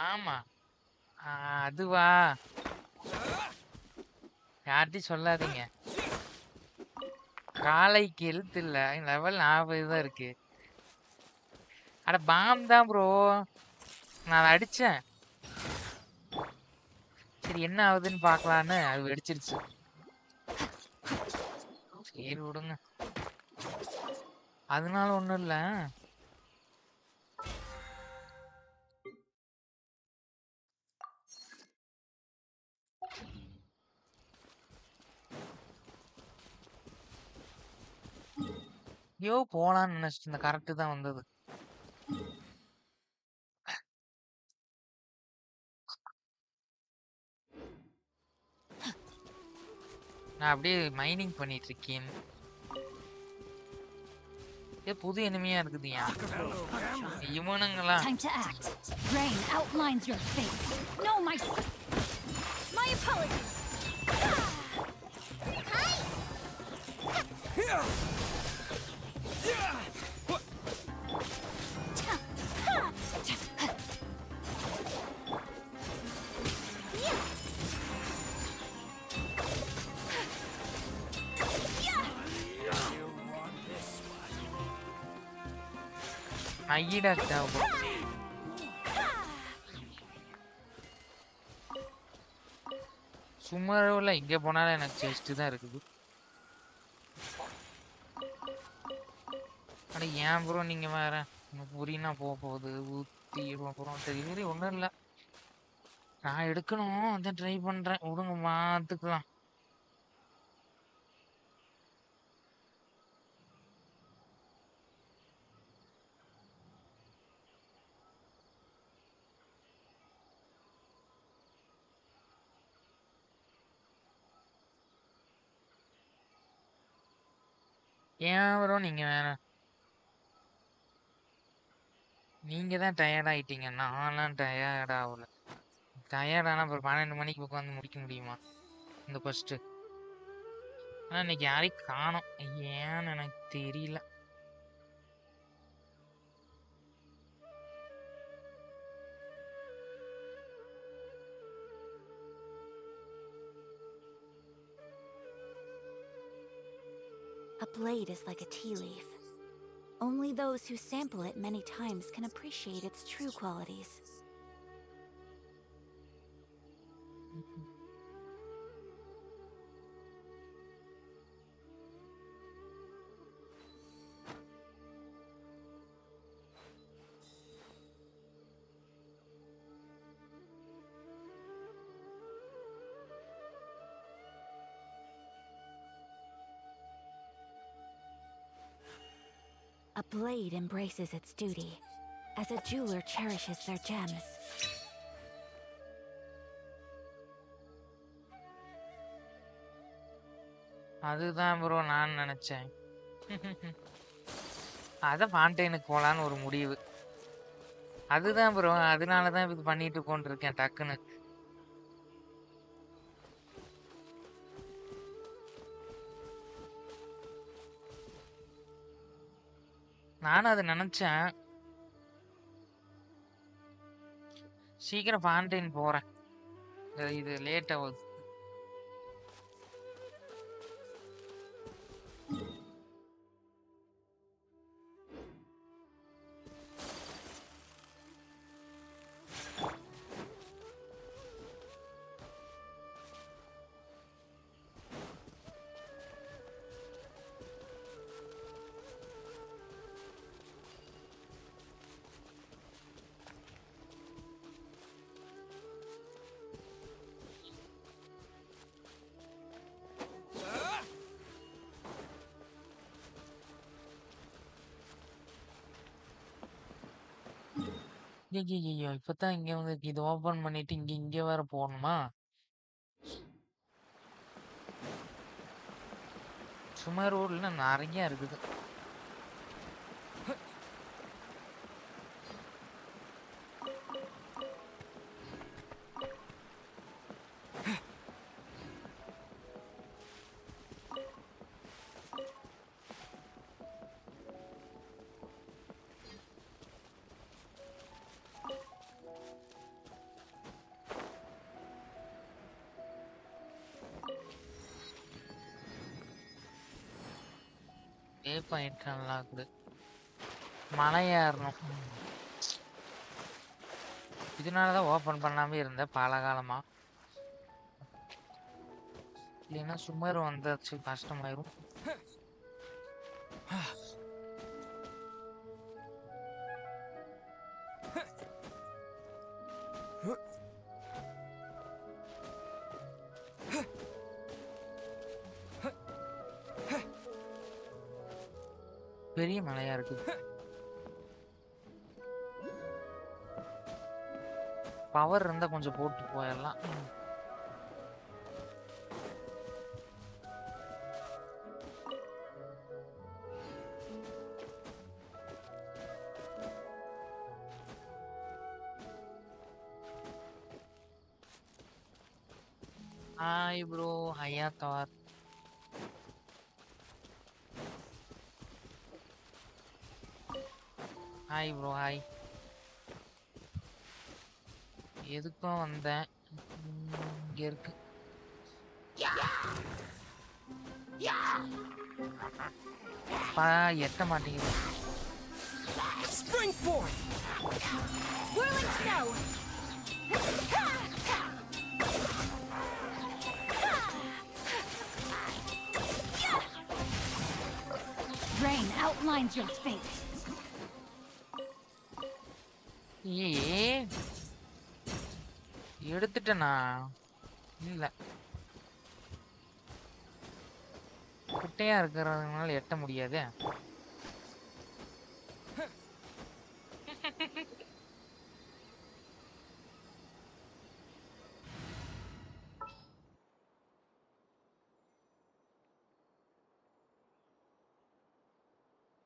S1: ஆமா அதுவா யார்ட்டையும் சொல்லாதீங்க. காலைக்கு எழுத்து இல்ல, லெவல் 40 தான் இருக்கு. அட பாம் தான் ப்ரோ, நான் அதை அடிச்சேன். சரி என்ன ஆகுதுன்னு பாக்கலான்னு அது வெடிச்சிருச்சு. சரி விடுங்க, அதனால ஒண்ணும் இல்ல. ஐயோ போலான்னு நினைச்சிட்டு இந்த கரெக்ட் தான் வந்தது. நான் அப்படியே மைனிங் பண்ணிட்டு இருக்கேன். புது எனிமையா இருக்குதுயா இவனுங்களா.
S12: Time to act. Rain outlines your fate. No, my apologies.
S1: ஐயடா தேவைப்படும். சுமருல இங்க போனாலும் எனக்கு செஸ்ட் தான் இருக்குது. அட ஏன் ப்ரோ நீங்க வேற புரினா போகுது ஊத்தி அப்புறம் தெரியுது ஒண்ணும் இல்ல. நான் எடுக்கணும் அதான் ட்ரை பண்றேன். விடுங்க மாத்துக்கலாம். ஏன் ப்ரோ நீங்க வேற நீங்க தான் டயர்ட் ஆயிட்டீங்க, நான்லாம் டயர்ட் ஆகல. டயர்ட் ஆனா அப்புறம் 12 மணிக்கு உட்காந்து முடிக்க முடியுமா இந்த ஃபர்ஸ்ட்? ஆனா இன்னைக்கு யாரையும் காணோம், ஏன்னு எனக்கு தெரியல.
S4: A blade is like a tea leaf. Only those who sample it many times can appreciate its true qualities. A blade embraces its duty, as a jeweler cherishes their gems.
S1: அதுதான் bro நான் நினைச்சேன். அதான் ஃபாண்டைனுக்கு போலான்னு ஒரு முடிவு. அதுதான் bro, அதனாலதான் இது பண்ணிட்டு கொண்டிருக்கேன் டக்குன்னு. நானும் அதை நினைச்சேன். சீக்கிரம் ஃபாண்டைன் போறேன், இது லேட் ஆகுது. ஐயையோ! இப்பதான் இங்க வந்து இது ஓப்பன் பண்ணிட்டு இங்க வேற போகணுமா? சுமரூர்ல நெறைய இருக்குது. Point unlocked. மலை ஏறணும். இதனாலதான் ஓபன் பண்ணாம இருந்தேன் பல காலமா. இல்லைன்னா சுமர் வந்தாச்சு கஷ்டமாயிரும். பெரிய மலையா இருக்கு. பவர் இருந்தா கொஞ்சம் போட்டு போயிடலாம். ஹாய் ப்ரோ, ஹையா தார். Hi bro, hi. எதுக்கும் வந்தேன். இங்க இருக்கு. எட்ட மாட்டேங்குது.
S4: Whirling snow!
S12: Rain outlines your fate.
S1: எடுத்துட்டேனா? இல்ல, குட்டையா இருக்கிறதுனால எட்ட முடியாது.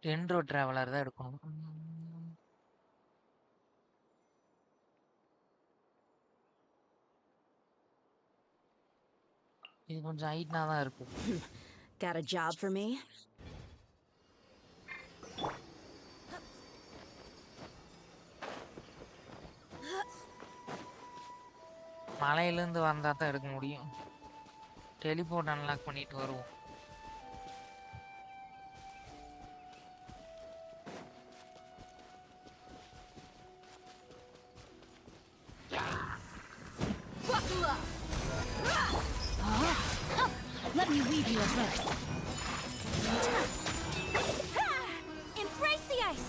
S1: டென்ட்ரோ டிராவலர் தான் எடுக்கணும். இது கொஞ்சம் ஹைட்னா தான் இருக்கு.
S6: Got a job for me?
S1: மலையிலேருந்து வந்தா தான் எடுக்க முடியும். டெலிபோர்ட் அன்லாக் பண்ணிட்டு வருவோம்.
S12: Let me weave you a verse.
S4: Embrace the ice!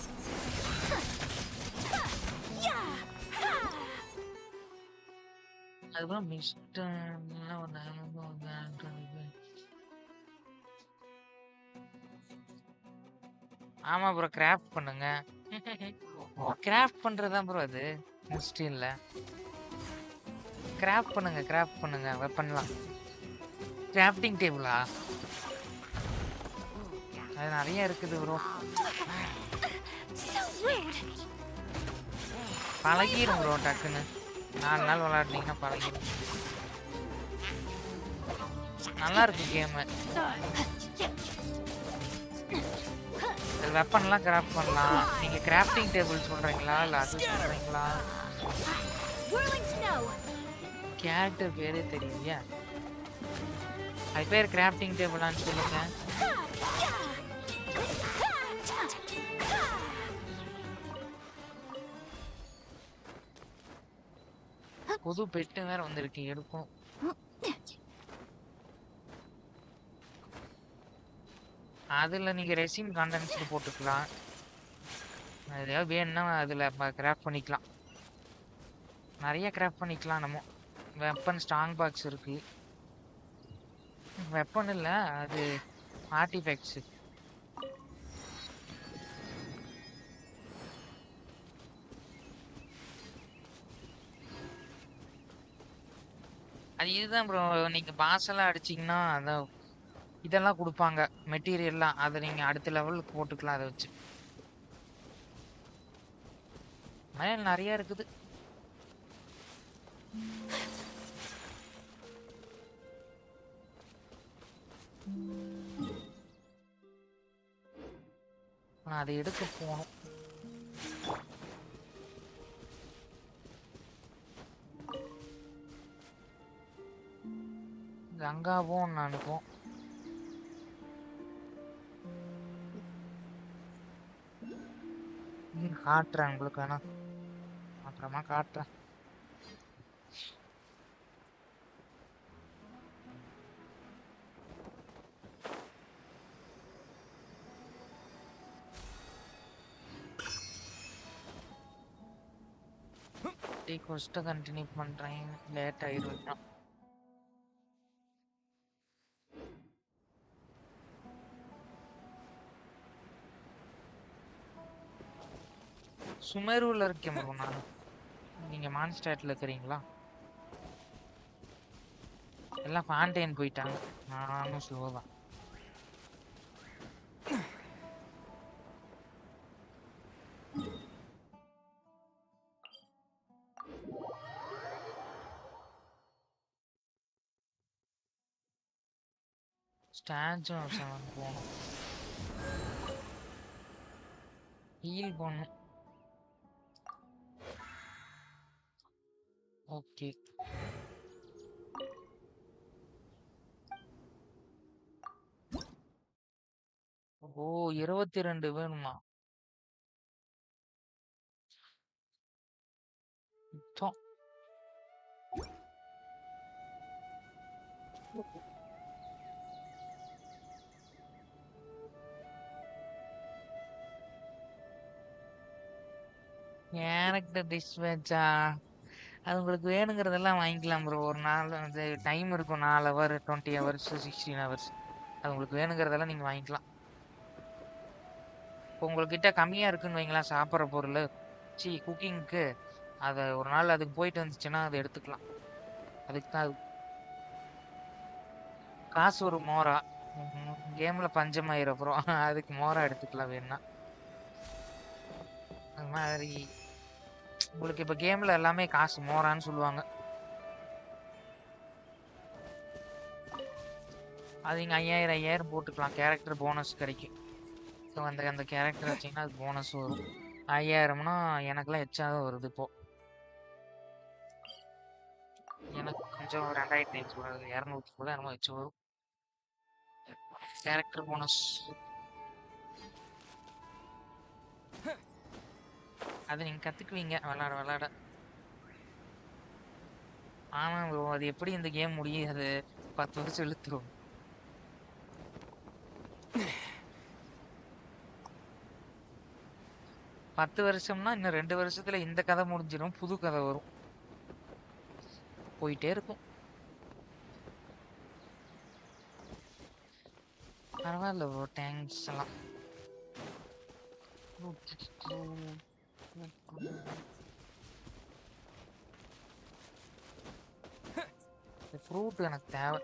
S1: அதுதான் மிஸ்ட். ஆமா ப்ரோ, கிராஃப்ட் பண்ணுங்க. கிராஃப்ட் பண்றதுதான் ப்ரோ அது, மிஸ்ட் இல்ல. கிராஃப்ட் பண்ணுங்க வெப்பன்லாம். கிராஃப்டிங் டேபிளா? அது நிறைய இருக்குது ப்ரோ. பழகிரும் ப்ரோ டக்குன்னு. 4 நாள் விளையாடுனீங்கன்னா பழகிரும். நல்லா இருக்கு கேமு. வெப்பன்லாம் கிராஃப்ட் பண்ணலாம். நீங்க கிராஃப்டிங் டேபிள் சொல்றீங்களா இல்ல அது சொல்றீங்களா? கேரக்டர் பேரே தெரியலையா? அது பேர் கிராஃப்டிங் டேபிளான்னு சொல்லுங்க. புது பெட்டு வேற வந்திருக்கு, எடுக்கும். அதுல நீங்க ரெசின் கண்டென்ட்ஸ் போட்டுக்கலாம். எதாவது வேணும்னா அதுல கிராஃப்ட் பண்ணிக்கலாம். நிறைய கிராஃப்ட் பண்ணிக்கலாம். நம்ம வெப்பன் ஸ்ட்ராங் பாக்ஸ் இருக்கு. வெப்பன் இல்ல, அது ஆர்டிஃபேக்ட்ஸ். அது இதுதான் ப்ரோ. நீங்க பாஸ் எல்லாம் அடிச்சீங்கன்னா அதான் இதெல்லாம் கொடுப்பாங்க மெட்டீரியல்லாம். அதை நீங்க அடுத்த லெவலுக்கு போட்டுக்கலாம் அதை வச்சு. ஆனால் நிறைய இருக்குது. நான் அதை எடுக்க போகணும். கங்காவும் நான் அனுப்புவோம். காட்டுறேன் உங்களுக்கு வேணா, அப்புறமா காட்டுறேன். கொஸ்ட்டை கண்டினியூ பண்றேன், லேட் ஆயிடும். சுமேருல இருக்கேன் ப்ரோ நான். நீங்க மான்ஸ்டாட்ல இருக்கிறீங்களா? எல்லாம் ஃபாண்டைன் போயிட்டாங்க, நானும் ஸ்லோவா. ஸ்டாச்சு போகணும், ஹீல் போகணும். ஓகே, ஓ 22 வேணுமா? சுத்தம். கேரக்டர் டிஸ்பேச்சா? அது உங்களுக்கு வேணுங்கிறதெல்லாம் வாங்கிக்கலாம் ப்ரோ. ஒரு நாள் வந்து டைம் இருக்கும், 4 ஹவர் 20 ஹவர்ஸ் 16 ஹவர்ஸ். அது உங்களுக்கு வேணுங்கிறதெல்லாம் நீங்கள் வாங்கிக்கலாம். இப்போ உங்கள்கிட்ட கம்மியாக இருக்குன்னு வைங்களேன் சாப்பிட்ற பொருள், குக்கிங்க்கு, அதை ஒரு நாள் அதுக்கு போயிட்டு வந்துச்சுன்னா அதை எடுத்துக்கலாம். அதுக்கு தான் அது காசு ஒரு மோரா. கேமில் பஞ்சமாயிரும் அப்புறம் அதுக்கு மோரா எடுத்துக்கலாம் வேணும்னா. அது மாதிரி உங்களுக்கு இப்போ கேமில் எல்லாமே காசு மோரான்னு சொல்லுவாங்க. அது நீங்கள் 5000 போட்டுக்கலாம், கேரக்டர் போனஸ் கிடைக்கும். ஸோ அந்த கேரக்டர் வச்சிங்கன்னா அது போனஸ் வரும். 5000னா எனக்குலாம் எச்சாதான் வருது இப்போ. எனக்கு கொஞ்சம் 2500 கூட என்னமோ வச்சு வரும் கேரக்டர் போனஸ். அது நீங்கள் கற்றுக்குவீங்க விளாட விளாட. ஆமாம் ப்ரோ, அது எப்படி இந்த கேம் முடியாது, 10 வருஷம் இழுத்துரும். பத்து வருஷம்னா இன்னும் 2 வருஷத்துல இந்த கதை முடிஞ்சிடும், புது கதை வரும், போயிட்டே இருக்கும். பரவாயில்ல ப்ரோ, தேங்க்ஸ் எல்லாம். ஃப்ரூட் எனக்கு தேவை.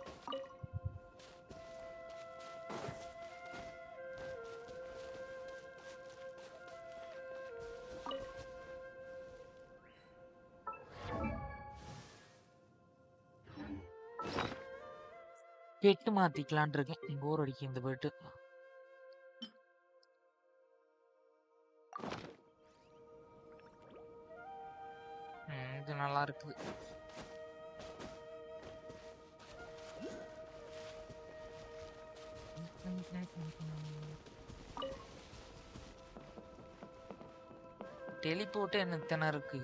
S1: பெட்டு மாத்திக்கலான் இருக்கேன், போர் அடிக்கும் இந்த பெட்டு. இது நல்லா இருக்குது. டெலிபோர்ட் என்ன இத்தனை இருக்கு?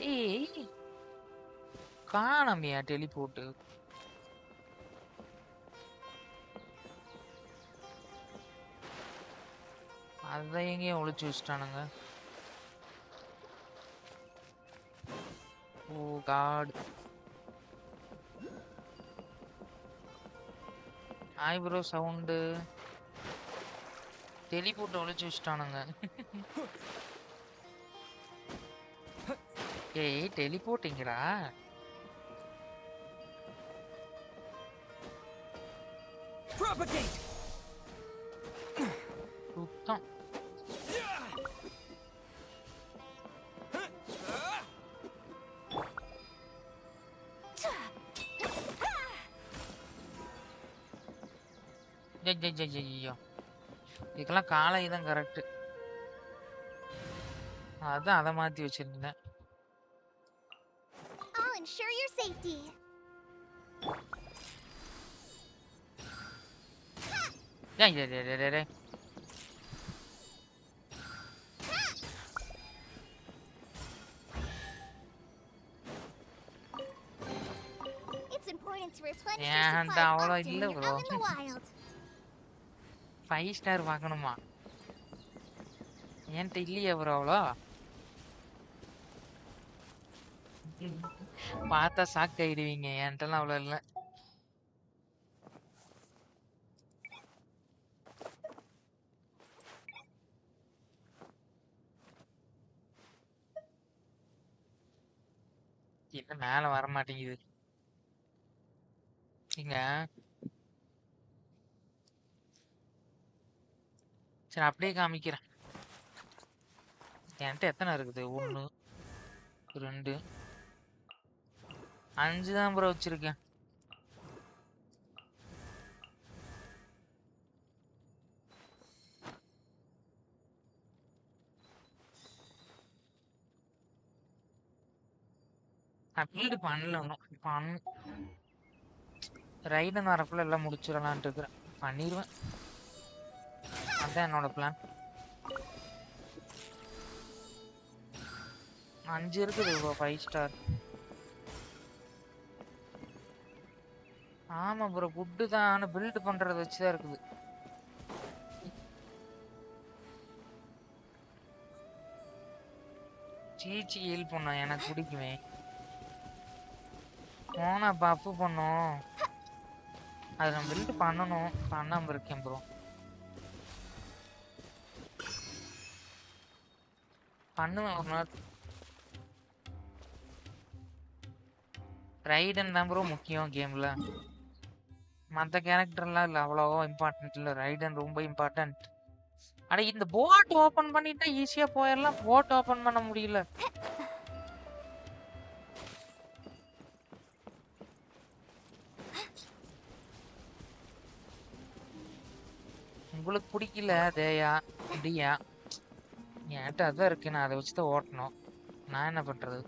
S1: ஏய் காணமையா டெலிபோர்ட்? அதை எங்கேயும் ஒளிச்சு வச்சுட்டானுங்க. ஓ காட். ஐப்ரோ சவுண்டு டெலிபோர்ட் ஒளிச்சு வச்சுட்டானுங்க. ஏய் டெலிபோர்ட்டிங்கடா.
S11: Propagate!
S1: சுத்தம். ஐயோ, இதுக்கெல்லாம் காலை தான் கரெக்ட். அதான் அதை மாத்தி வச்சிருந்தேன்.
S2: I'll ensure your safety.
S1: ஏய் டேய் டேய் டேய் டேய்.
S2: It's important to replenish
S1: Yeah,
S2: your
S1: and
S2: supplies
S1: all I
S2: often when
S1: love,
S2: you're out in the
S1: bro.
S2: wild.
S1: 5 star பார்க்கணுமா? என்கிட்ட இல்லையா ப்ரோ அவ்வளோ? பார்த்தா ஷாக் ஆயிடுவீங்க. என்கிட்டலாம் அவ்வளோ இல்லை. என்ன மேலே வர மாட்டேங்குது இங்க. சரி அப்படியே காமிக்கிறேன். என்கிட்ட எத்தனை இருக்குது? 1 2 5 தான் ப்ரோ வச்சிருக்கேன். நான் பில்டு பண்ணல இன்னும். ரைடன் வரக்குள்ள எல்லாம் முடிச்சிடலான்ட்டு இருக்கிறேன். பண்ணிடுவேன். அதான் என்னோட பிளான். 5 இருக்குது ப்ரோ 5 ஸ்டார். ஆமா ப்ரோ ஃபுட்டு தான். ஆனால் பில்டு பண்றத வச்சுதான் இருக்குது. சீச்சி ஹீல் பண்ணோம் எனக்கு பிடிக்குமே. போனா பஃப் பண்ணோம். அதை நான் பில்டு பண்ணணும். பண்ணாம இருக்கேன் ப்ரோ. பண்ணுவேன் ஒரு நாள். ரைடன் தான் ப்ரோ முக்கியம் கேம்ல. மற்ற கேரக்டர்லாம் இல்லை அவ்வளோவா இம்பார்ட்டன்ட் இல்லை. ரைடன் ரொம்ப இம்பார்ட்டன்ட். அட இந்த போட் ஓபன் பண்ணிட்டா ஈஸியா போயிடலாம். போட் ஓபன் பண்ண முடியல. உங்களுக்கு பிடிக்கல தேயா டியா? என்கிட்ட அதான் இருக்கு. நான் அதை வச்சுதான் ஓட்டணும். நான் என்ன பண்றது?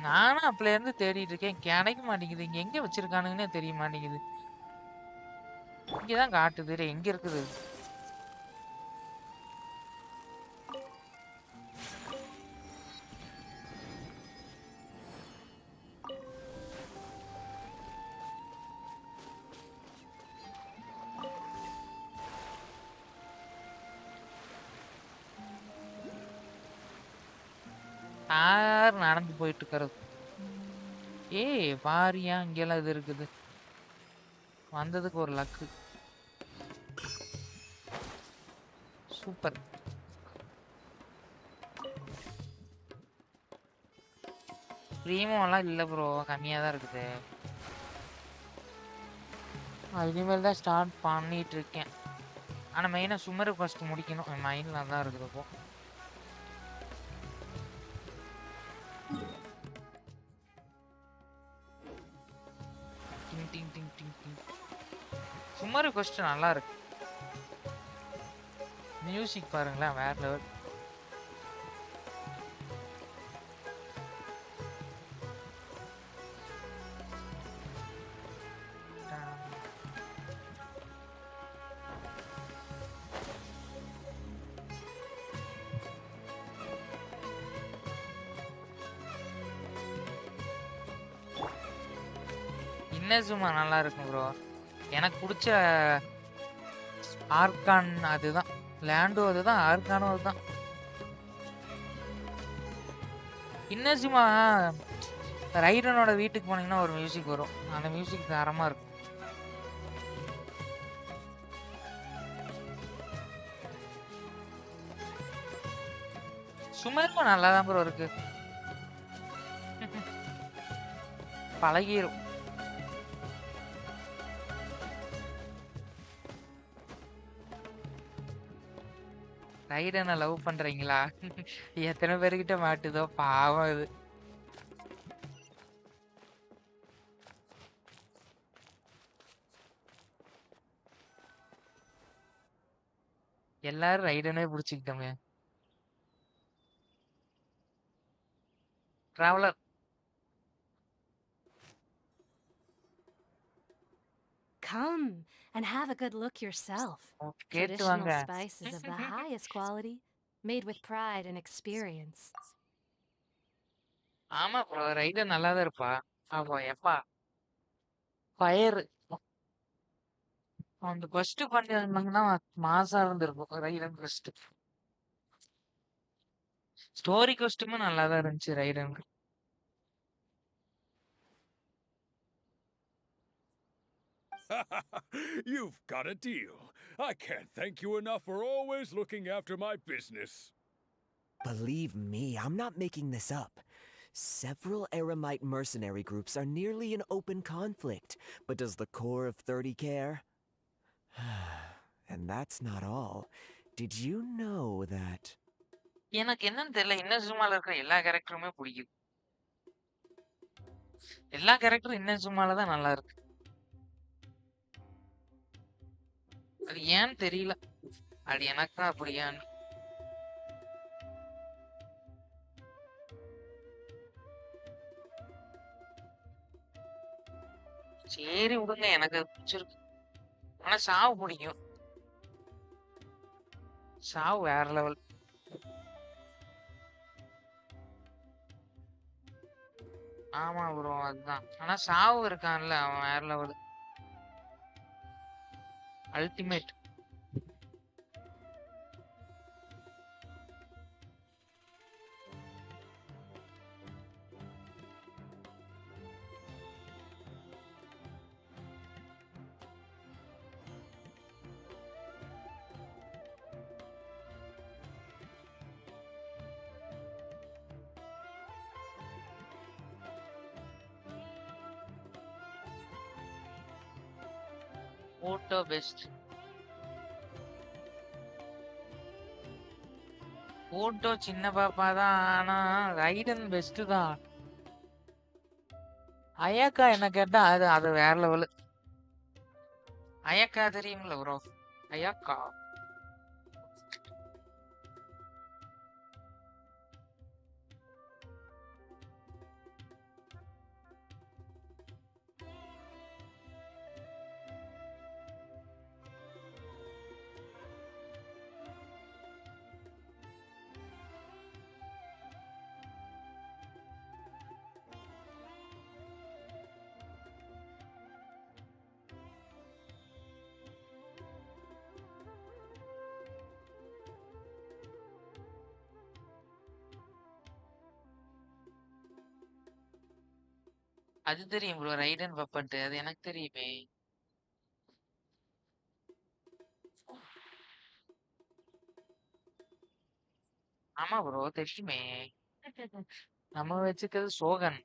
S1: நானும் அப்பல இருந்து தேடிட்டு இருக்கேன். கிடைக்க மாட்டேங்குது. இங்க எங்க வச்சிருக்கானுங்கன்னே தெரிய மாட்டேங்குது. இங்கதான் காட்டுது. எங்க இருக்குது? யார் நடந்து போயிட்டு இருக்கிறது? ஏய் பாரியா இங்கெல்லாம் இது இருக்குது. வந்ததுக்கு ஒரு லக்கு. சூப்பர். ப்ரீமோ எல்லாம் இல்ல ப்ரோ. கம்மியா தான் இருக்குது. இனிமேல் தான் ஸ்டார்ட் பண்ணிட்டு இருக்கேன். ஆனா மெயினா சுமரு ஃபர்ஸ்ட் முடிக்கணும். மைண்ட்ல தான் இருக்குது இப்போ. சுமாரி கொஸ்டின் நல்லா இருக்கு. மியூசிக் பாருங்களேன் வேற லெவல். இன்னசுமா நல்லா இருக்கும் ப்ரோ. எனக்கு பிடிச்ச ஆர்கான் அதுதான். லேண்டோ அதுதான். ஆர்கானும் அதுதான். இன்னசுமா ரைடனோட வீட்டுக்கு போனீங்கன்னா ஒரு மியூசிக் வரும். அந்த மியூசிக் தரமா இருக்கும். சுமரும் நல்லா தான் ப்ரோ இருக்கு. பழகிரும். ரைடனை லவ் பண்றீங்களா? எத்தனை பேர்கிட்ட மாட்டுதோ பாவம் இது. எல்லாரும் ரைடனே பிடிச்சிக்கிட்டோமே. Traveller
S13: Come and have a good look yourself.
S1: கேட்டு
S13: Traditional
S1: வாங்க.
S13: spices of the highest quality, made with pride and experience.
S1: ஆமா ப்ரோ, ரைடர் நல்லா தான் இருப்பா. அப்போ எப்பா ஃபயர் அந்த ஃபர்ஸ்ட் பண்ணிருந்தாங்கன்னா மாசா இருந்திருக்கும். ரைடன் ஃபர்ஸ்ட் ஸ்டோரி கொஸ்டுமே நல்லா தான் இருந்துச்சு ரைடன்.
S14: You've got a deal. I can't thank you enough for always looking after my business.
S15: Believe me, I'm not making this up. Several Eremite mercenary groups are nearly in open conflict, but does the core of 30 care? And that's not all. Did you know that...
S1: எனக்கு என்னன்னு தெரியல, இன்னசுமால இருக்கிற எல்லா கேரக்டருமே பிடிக்குது. எல்லா கேரக்டரும் இன்னசுமால தான் நல்லா இருக்கு. அது ஏன்னு தெரியல. அது எனக்கு தான் அப்படியான்னு. சரி விடுங்க, எனக்கு அது பிடிச்சிருக்கு. ஆனா சாவு பிடிக்கும். சாவு வேற லெவல். ஆமா ப்ரோ, அதுதான். ஆனா சாவு இருக்கான்ல, அவன் வேற level. Ultimate. Photo best. Photo சின்ன பாப்பா தான், ஆனா ரைடன் பெஸ்ட் தான். அயக்கா என்ன கேட்டா அது அது வேற லெவலு. அயக்கா தெரியுங்களா ப்ரோ? அயக்கா அது தெரியும் ப்ரோ, ரைடன் வெப்பன்ட்டு அது எனக்கு தெரியுமே. ஆமா ப்ரோ தெரியுமே. நம்ம வச்சுக்கிறது சோகன்.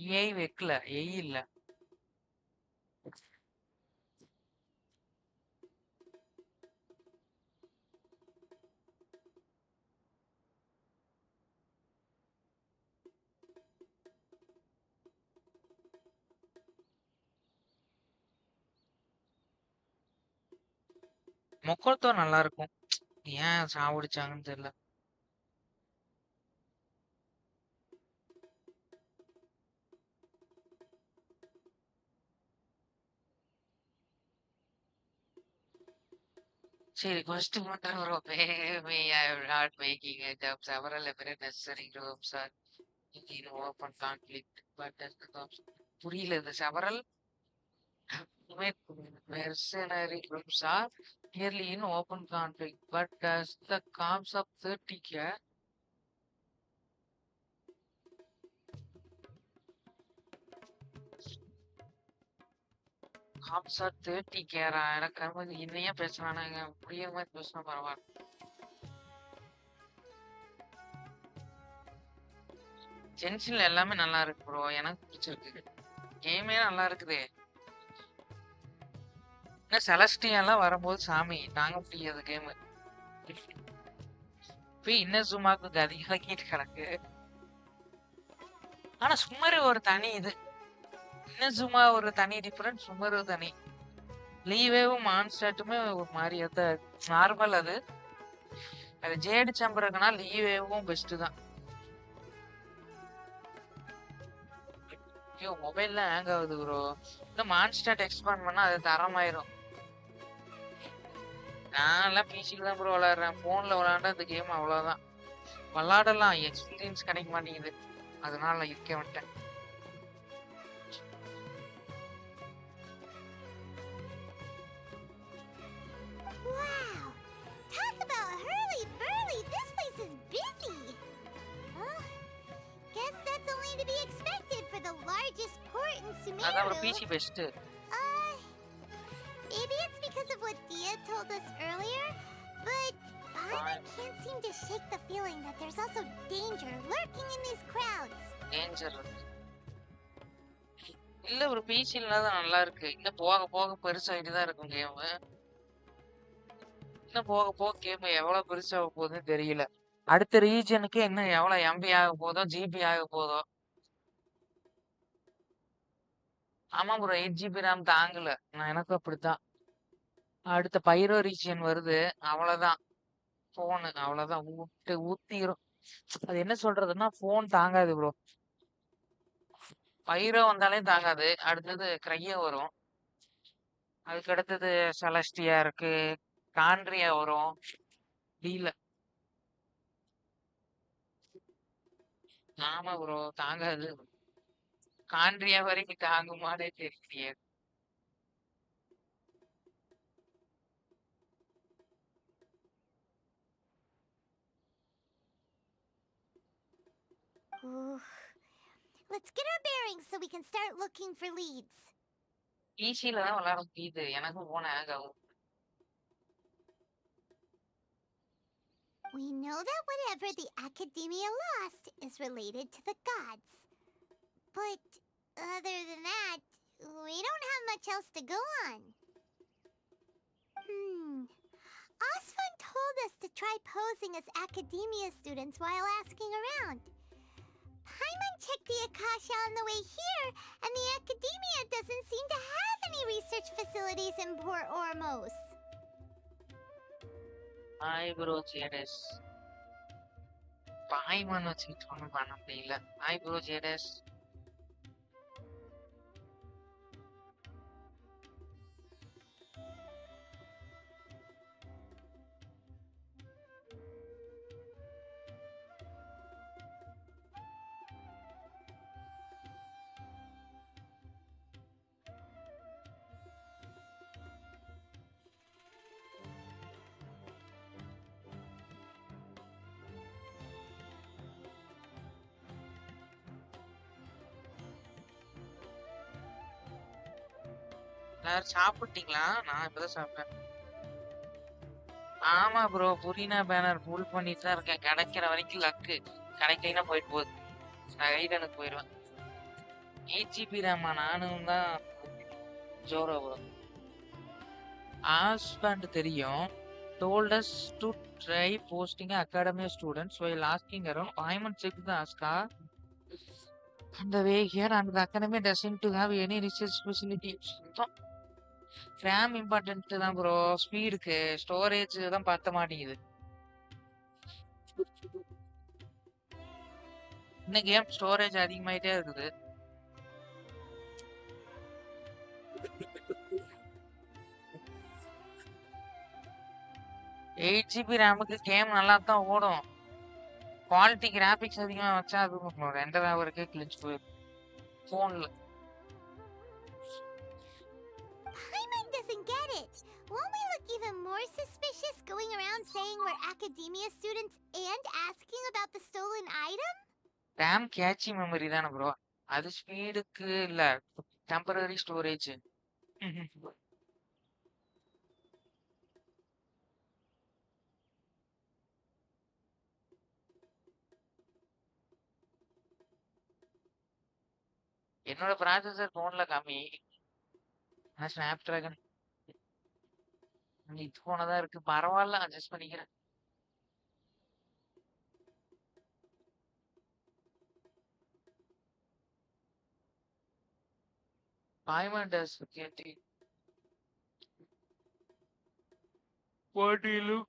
S1: ஏஐ வைக்கல, ஏஐ இல்ல. மொக்கோத்தோ நல்லா இருக்கும். ஏன் சாவடிச்சாங்கன்னு தெரியல. சரி, கொஸ்டின் மட்டும் bro. Maybe I am not making it up. Several evident necessary groups are in open conflict, but as the புரியல இந்த several mercenary groups are nearly in open conflict, but does the comps of 30 care? Comps are 30 care. எனக்கு கருமது என்னையா பேசுறானுங்க, புரியுற மாதிரி பேசினா பரவாயில்ல. ஜென்ஷன்ல எல்லாமே நல்லா இருக்கு ப்ரோ. எனக்கு பிடிச்சிருக்கு. கேமே நல்லா இருக்குது. இன்னும் செலஸ்டியெல்லாம் வரும்போது சாமி தாங்க முடியாது கேமு. போய் இன்னும் சும்மாக்கு கதி கலக்கிட்டு கிடக்கு. ஆனா சுமரு ஒரு தனி இது. இன்னும் சும்மா ஒரு தனி டிஃபரன்ஸ், சுமரு தனி. லீவேவும் மான்ஸ்டாட்டுமே ஒரு மாதிரி நார்மல் அது. அது ஜேடு சம்பரக்குனா லீவேவும் பெஸ்ட் தான். ஐயோ மொபைல்ல ஹேங் ஆகுது ப்ரோ. இன்னும் மான்ஸ்டாட் எக்ஸ்பாண்ட் பண்ணா அது தரமாயிரும். நான் எல்லாம் பிசில தான் ப்ரோ விளையாடுறேன். போன்ல விளையாண்டா இந்த கேம் அவ்வளவுதான். விளையாடலாம், எக்ஸ்பீரியன்ஸ் கிடைக்க மாட்டேங்குது. அதனால இருக்க மாட்டேன்.
S2: Wow! Talk about hurly-burly! This place is busy! Huh? Guess that's only to be expected for the largest port in
S1: அதான் ப்ரோ
S2: Sumeru.
S1: பிசி best.
S2: Maybe it's because of what Dia told us earlier, but Paimon can't seem to shake the feeling that there's also danger lurking in these crowds.
S1: Danger இல்ல ஒரு பிசில தான் நல்லா இருக்கு. இன்னும் போக போக பெருசாயிட்டு தான் இருக்கும் கேம். இன்னும் போக போக கேம் எவ்வளவு பெருசாக போகுதுன்னு தெரியல. அடுத்த ரீஜனுக்கு இன்னும் எவ்வளவு எம்பி ஆக போதோ, ஜிபி ஆக போதோ. ஆமா ப்ரோ, 8 GB RAM தாங்கல. எனக்கும் அப்படித்தான். அடுத்த பைரோ ரீஜன் வருது, அவ்வளவுதான். போனு அவ்வளவுதான் ஊத்திரும். அது என்ன சொல்றதுன்னா போன் தாங்காது ப்ரோ. பைரோ வந்தாலே தாங்காது. அடுத்தது கிரைய வரும். அதுக்கு அடுத்தது செலஸ்டியா இருக்கு, கான்ட்ரியா வரும். டீல ஆமா ப்ரோ தாங்காது. கான்ட்ரியா வரைக்கும் தாங்குமானே தெரியலையே.
S2: Ooh. Let's get our bearings so we can start looking for leads.
S1: பிசில தான் விளையாட முடியுது. எனக்கும் போன ஹேங் ஆகும்.
S2: We know that whatever the Academia lost is related to the gods. But other than that, we don't have much else to go on. Osvan told us to try posing as Academia students while asking around. Paimon checked the Akasha on the way here, and the Academia doesn't seem to have any research facilities in Port Ormos.
S1: Hi bro ஜேடஸ். Paimon வச்சுக்கிட்டு ஒன்றும் பண்ண முடியல. Hi bro ஜேடஸ். எல்லாரும் சாப்பிட்டீங்களா? நான் இப்பதான் சாப்பிட்டேன். ஆமா ப்ரோ, புரினா பேனர் ஃபுல் பண்ணிட்டு தான் இருக்கேன். கிடைக்கிற வரைக்கும் லக்கு. கிடைக்கலைன்னா போயிட்டு போகுது. நான் ரைடனுக்கு போயிடுவேன். 8 GB RAM நானும் தான் ஜோரோ ப்ரோ. ஆஸ்பண்ட் தெரியும். told us to try posting academy students while asking around. Paimon checked the Aska. On the way here, and the academy doesn't to have any research facilities. RAM important தான் bro. ஸ்பீடுக்கு storage தான் பத்த மாட்டேங்குது. இந்த game storage அதிகமாயிட்டே இருக்குது. Eight GB ரேமுக்கு game நல்லா தான் ஓடும். குவாலிட்டி கிராபிக்ஸ் அதிகமா வச்சா அது ரெண்டரை ஹவருக்கே கிழிச்சு போயிடும் போன்ல.
S2: Paimon doesn't get it. Won't we look even more suspicious going around saying we're Academia students and asking about the stolen item?
S1: RAM catchy memory தானே ப்ரோ. அது ஸ்பீடுக்கு இல்ல, டெம்பரரி ஸ்டோரேஜ். என்னோட ப்ராசஸர் ஃபோன்ல கம்மி. ஆனா ஸ்னாப் டிராகன் இது போனதா இருக்கு. பரவாயில்ல, அட்ஜஸ்ட் பண்ணிக்கிறேன். Diamond security. What do you look?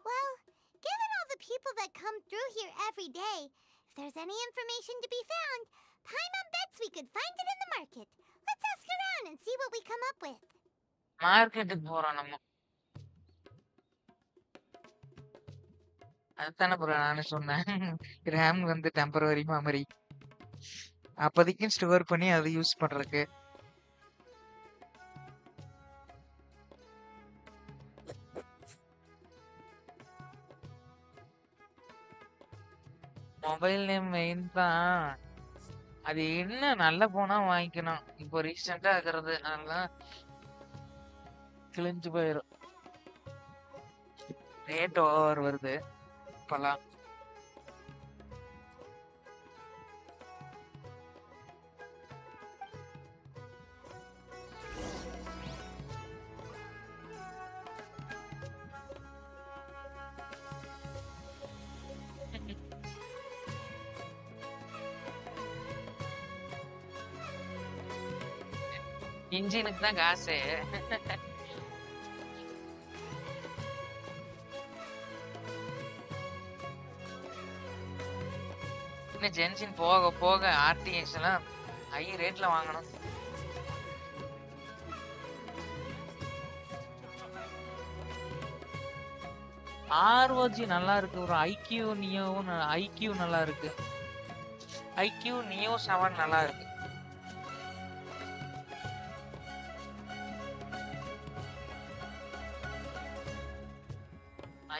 S2: Well, given all the people that come through here every day, if there's any information to be found, Paimon bets we could find it in the market. Let's ask around and see what we come up with.
S1: மார்க்கெட்டுக்கு போறோம் நம்ம. அதுதானே bro நானும் சொன்னேன். RAM வந்து temporary memory. அப்போதைக்கு store பண்ணி அதை யூஸ் பண்றதுக்கு. மொபைல் நேம் மெயின் தான். அது என்ன நல்ல போனா வாங்கிக்கணும். இப்போ ரீசெண்டா இருக்கிறது அதெல்லாம் கிழிஞ்சு போயிடும். ரேட் ஓவர் வருது இப்பெல்லாம். இன்ஜினுக்கு தான் காசு. இன்னும் ஜென்ஷின் போக போக ஆர்டிஎக்ஸ் எல்லாம் ஹை ரேட்ல வாங்கணும். ஆர்ஓஜி நல்லா இருக்கு. ஒரு ஐக்யூ நியோவும் ஐக்யூ நல்லா இருக்கு. ஐக்யூ நியோ 7 நல்லா இருக்கு.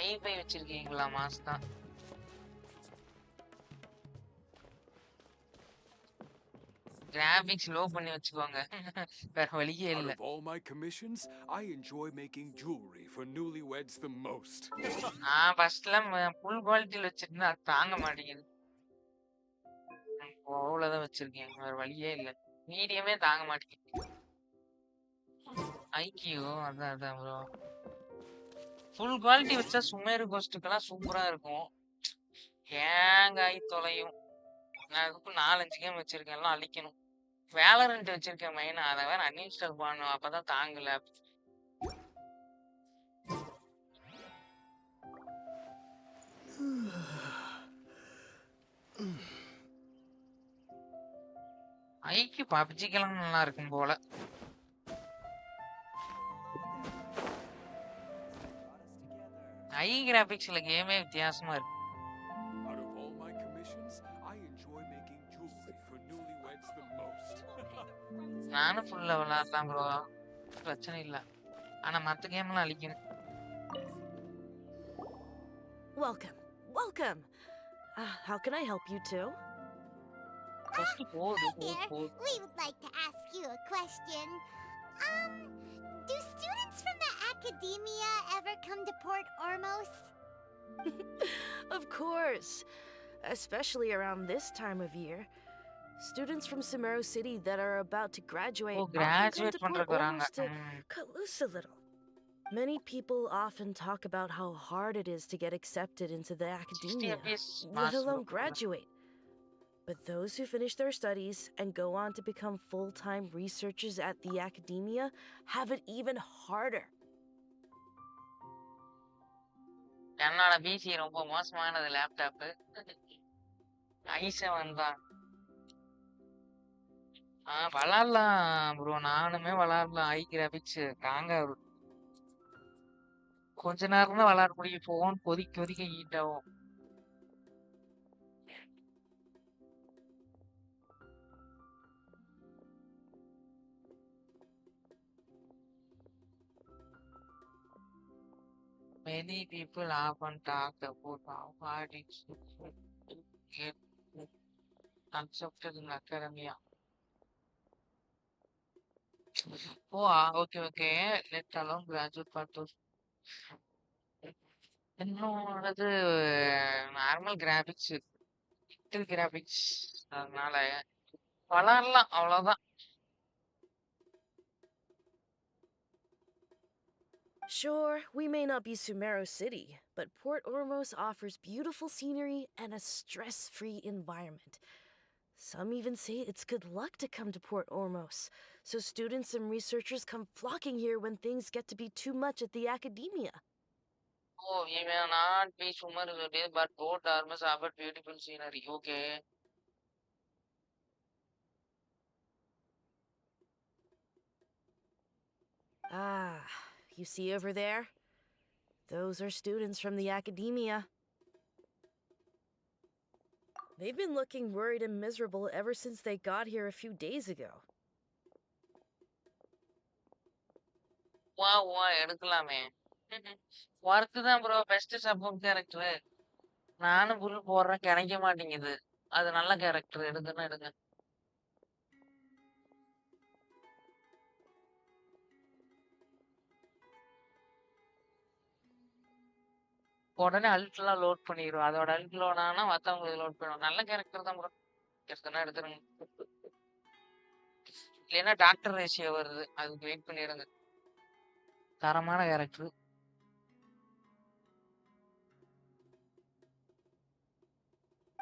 S1: ஐபை வச்சிருக்கீங்களா? மாஸ் தான். கிராபிக்ஸ் லோ பண்ணி வச்சுக்கோங்க. வேற வழியே
S14: Out
S1: இல்ல.
S14: of all my commissions, I enjoy making jewelry for newlyweds the most.
S1: நான் ஃபர்ஸ்ட்ல ஃபுல் குவாலிட்டியில் வச்சிருந்தேன். அது தாங்க மாட்டேங்குது. அவ்வளவுதான் வச்சிருக்கேன். வேற வழியே இல்ல. மீடியமே தாங்க மாட்டேங்குது. ஐக்கியூ அதான் அதான் ப்ரோ. ஃபுல் குவாலிட்டி வச்சா சுமேரு கோஸ்ட்டுக்கெல்லாம் சூப்பரா இருக்கும். ஏங்க ஐ தொலையும். நான் அதுக்கு 4-5 கேம் வச்சிருக்கேன். எல்லாம் அழிக்கணும். வேலரண்ட் வச்சிருக்கேன் மெயினா. அதை வேற அன்இன்ஸ்டால் பண்ணணும். அப்பதான் தாங்கல. ஐக்கு பப்ஜிக்கெல்லாம் நல்லா இருக்கும் போல. ஐ கிராபிக்ஸ்ல கேமே வித்தியாசமா இருக்கு.
S14: Out of all my commissions, I enjoy making jewelry for newlyweds the most.
S1: நானும் ஃபுல்லா விளையாடலாம் ப்ரோ. பிரச்சனை இல்ல. ஆனா மத்த கேம்லாம் அழிக்கணும்.
S6: Welcome. Welcome. How can I help you too?
S1: First
S2: Hi there. We would like to ask you a question. Do students from the academia ever come to Port Ormos?
S6: Of course. Especially around this time of year. Students from Sumeru City that are about to graduate often come
S1: graduate
S6: to Port
S1: பண்றதுக்கு வராங்க.
S6: Ormos to cut loose a little. Many people often talk about how hard it is to get accepted into the academia, let alone graduate. But those who finish their studies and go on to become full-time researchers at the academia have it even harder.
S1: என்னோட PC ரொம்ப மோசமானது laptop. i7 தான். விளாடலாம் bro. நானுமே விளாடலாம். ஐ graphics தாங்க. கொஞ்ச நேரம் தான் விளாட முடியும். போன் கொதிக்க கொதிக்க ஹீட் ஆகும். Many people often talk about how hard it is to get accepted in academia. Oh, okay. Let alone graduate part of. என்னோடது நார்மல் கிராபிக்ஸ், டிஜிட்டல் கிராபிக்ஸ். அதனால வளரலாம் அவ்வளவுதான்.
S16: Sure, we may not be Sumeru City, but Port Ormos offers beautiful scenery and a stress free environment. Some even say it's good luck to come to Port Ormos, so students and researchers come flocking here when things get to be too much at the academia.
S1: Oh, we may not be Sumeru City, but both armies offer beautiful scenery. Okay.
S16: Ah, you see over there? Those are students from the academia. They've been looking worried and miserable ever since they got here a few days ago.
S1: வா எடுக்கலாமே. Work தான் bro best support character. நானும் புல் போடுறேன் கிடைக்க மாட்டேங்குது. அது நல்ல character, எடுங்க. உடனே அல்ட்லாம் லோட் பண்ணிடும். அதோட அல்ட் லோட் ஆனா மத்தவங்க லோட் பண்ணுவோம். நல்ல கேரக்டர் தான் ப்ரோ. எடுத்துருங்க. இல்லைன்னா டாக்டர் ரேஷியோ வருது, அதுக்கு வெயிட் பண்ணிடுங்க. தரமான character.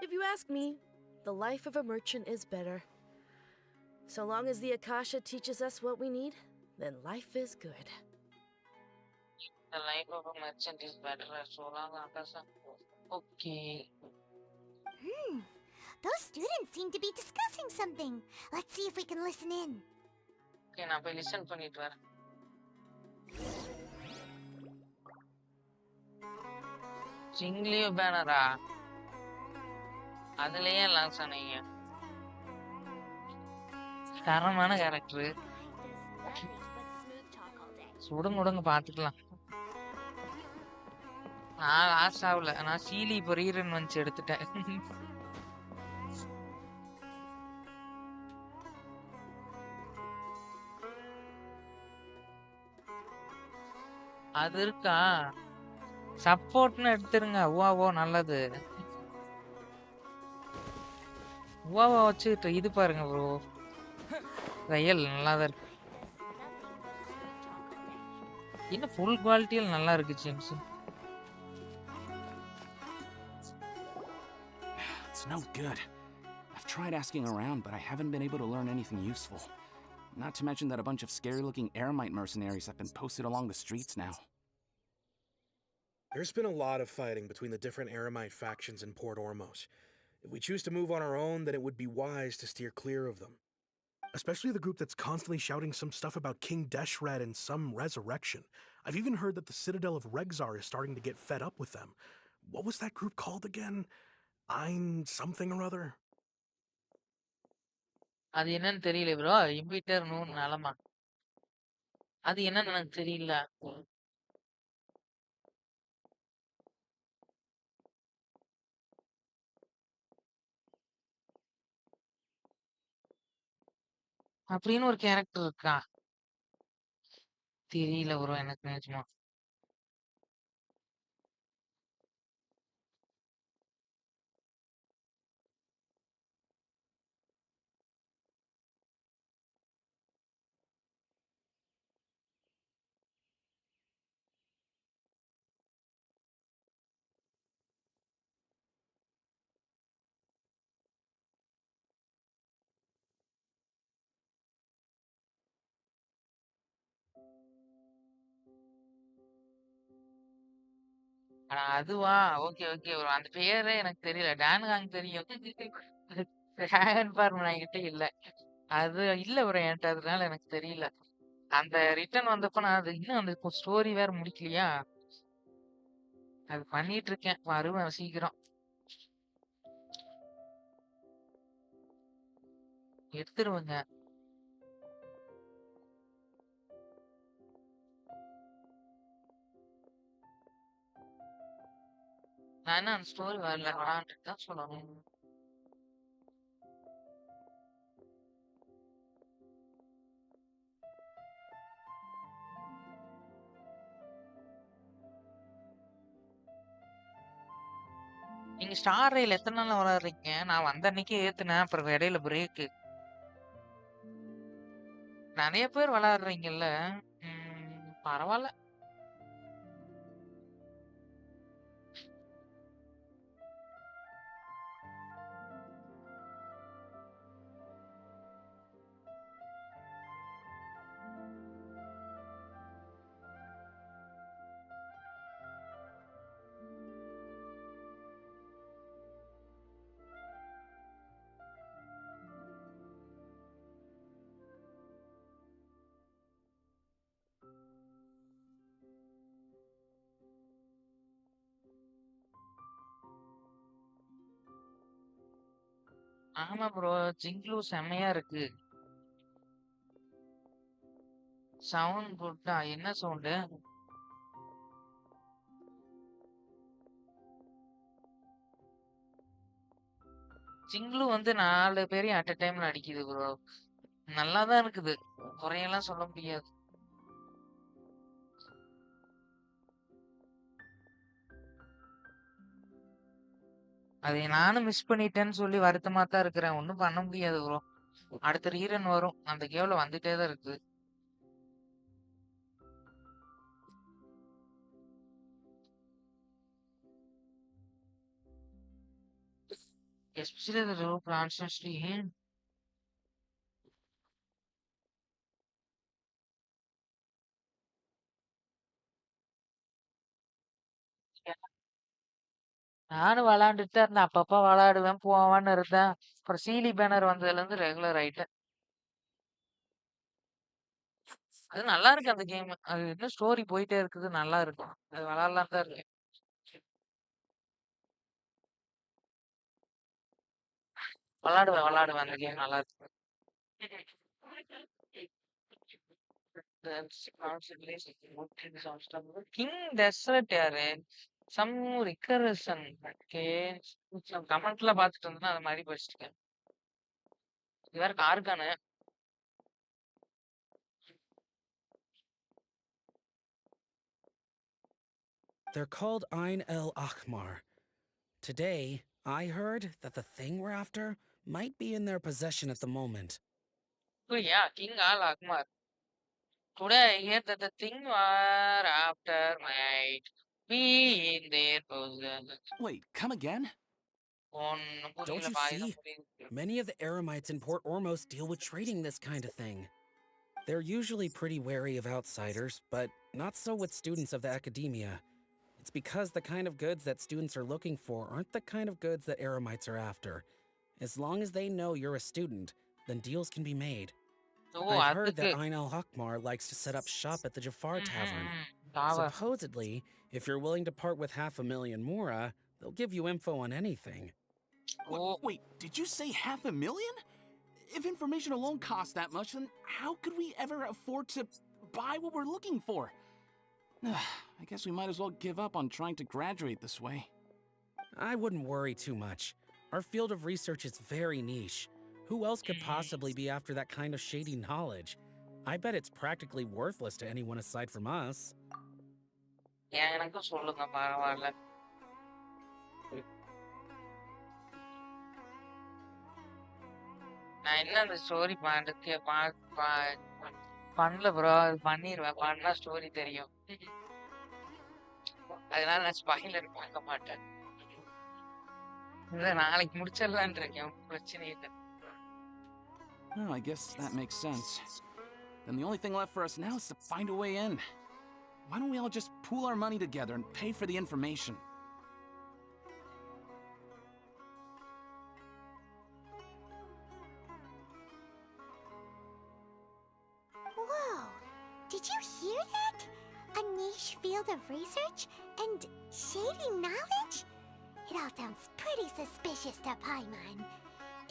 S16: If you ask me, the life of a merchant is better. So long as the Akasha teaches us what we need, then life is good.
S1: The life of a merchant is better. So long as okay.
S2: Those students seem to be discussing something. Let's see if we can listen in.
S1: Okay, நான் போய் listen பண்ணிட்டு வரேன். சிங்லியோ பேனரா? அதுலயே launch ஆனீங்க. தரமான character. சுடுங்க பாத்துக்கலாம். நான் last ஆகல. நான் சீலி இப்போ ரீரன் வந்து எடுத்துட்டேன். அது இருக்கா? சப்போர்ட்னு எடுத்துருங்க. ஓ நல்லது. ஓவா வச்சுக்கிட்டு இது பாருங்க ப்ரோ. ரியல் நல்லா தான் இருக்கு. இன்னும் ஃபுல் குவாலிட்டியில் நல்லா இருக்கு gentian.
S17: It's no good. I've tried asking around, but I haven't been able to learn anything useful. Not to mention that a bunch of scary-looking Eremite mercenaries have been posted along the streets now.
S18: There's been a lot of fighting between the different Eremite factions in Port Ormos. If we choose to move on our own, then it would be wise to steer clear of them. Especially the group that's constantly shouting some stuff about King Deshred and some resurrection. I've even heard that the Citadel of Regzar is starting to get fed up with them. What was that group called again? Ein something or other?
S1: அது என்னன்னு தெரியல bro. இம்பிட்டர் noon நலமா? அது என்னன்னு எனக்கு தெரியல. அப்படின்னு ஒரு கேரக்டர் இருக்கா? தெரியல ப்ரோ எனக்கு நிஜமா. ஆனா அதுவா? Okay bro. அந்த பேரே எனக்கு தெரியல. டான்காங் தெரியும். டிராகன் ஃபார்ம் என்கிட்ட இல்ல. அது இல்ல ப்ரோ என்கிட்ட, அதனால எனக்கு தெரியல. அந்த ரிட்டர்ன் வந்தப்ப நான் அது இன்னும் அந்த ஸ்டோரி வேற முடிக்கலையா? அது பண்ணிட்டு இருக்கேன். வருவேன் சீக்கிரம். எடுத்துருவேங்க. நான் என்ன அந்த ஸ்டோரி வரல. விளாண்டுட்டு தான் சொல்லணும். நீங்க ஸ்டார் ரயில் எத்தனை நாள் விளையாடுறீங்க? நான் வந்த அன்னைக்கு ஏத்துனேன். அப்புறம் இடையில பிரேக்கு. நெறைய பேர் விளையாடுறீங்கல்ல. பரவால்ல. ஆமா ப்ரோ. ஜிங்க்லூ செம்மையா இருக்கு. சவுண்ட் குட்டா என்ன சவுண்டு? ஜிங்க்லூ வந்து 4 பேரையும் அட் அ டைம்ல அடிக்குது ப்ரோ. நல்லா தான் இருக்குது. குறையெல்லாம் சொல்ல முடியாது. அதை நானும் மிஸ் பண்ணிட்டேன்னு சொல்லி வருத்தமா தான் இருக்கிறேன். ஒண்ணும் பண்ண முடியாது ப்ரோ. அடுத்த ரீரன் வரும். அந்த கேவ்ல வந்துட்டே தான் இருக்கு. Especially the rope constantly. நானும் விளையாண்டுட்டு தான் இருந்தேன். அப்பப்ப விளையாடுவேன், போவேன்னு இருந்தேன். அப்புறம் சீலி பேனர் வந்ததுலேருந்து ரெகுலர் ஆயிட்டேன். அது நல்லா இருக்கு அந்த கேம். அது இன்னும் ஸ்டோரி போயிட்டே இருக்குது. நல்லா இருக்கும். அது விளையாடலாம் தான் இருக்கேன். விளையாடுவேன் அந்த கேம் நல்லா இருக்கு. கிங் டெசர்ட் யாரு? சம் ரிகரேஷன். ஓகே. கமெண்ட்ல பாத்துட்டு இருந்தேன்னா அது மாதிரி படிச்சிருக்கேன். இது வேற காருக்கானு.
S17: They're called Ein el Akhmar. Today, I heard that the thing we're after might be in their possession at the moment.
S1: Oh yeah, King Al Akbar. Today I hear that the thing we're after might be in their possession.
S17: Wait, come again?
S1: ஒண்ணும்
S17: Don't
S1: புரியல.
S17: you
S1: பாதி தான்
S17: see?
S1: புரியுது.
S17: Many of the Eremites in Port Ormos deal with trading this kind of thing. They're usually pretty wary of outsiders, but not so with students of the academia. It's because the kind of goods that students are looking for aren't the kind of goods that Eremites are after. As long as they know you're a student, then deals can be made.
S1: O
S17: I've heard
S1: அதுக்கு.
S17: that Ein al Hakmar likes to set up shop at the Jafar Tavern.
S1: தாவ.
S17: Supposedly, if you're willing to part with 500,000 mora, they'll give you info on anything.
S14: Wait, did you say 500,000? If information alone costs that much, then how could we ever afford to buy what we're looking for? I guess we might as well give up on trying to graduate this way.
S17: I wouldn't worry too much. Our field of research is very niche. Who else could possibly be after that kind of shady knowledge? I bet it's practically worthless to anyone aside from us.
S1: எனக்கும் சொல்லுங்க பரவாயில்ல. நான் என்ன அந்த story பண்ணுறதுக்கு பண்ணல bro. அது பண்ணிடுவேன். பண்ணா ஸ்டோரி தெரியும். அதனால நான் ஸ்பாயிலர் பார்க்க மாட்டேன். இல்ல நாளைக்கு முடிச்சிடலான்னு இருக்கேன். பிரச்சனை இல்லை.
S14: Oh, I guess that makes sense. Then the only thing left for us now is to find a way in. Why don't we all just pool our money together and pay for the information?
S2: Whoa! Did you hear that? A niche field of research and shady knowledge? It all sounds pretty suspicious to Paimon.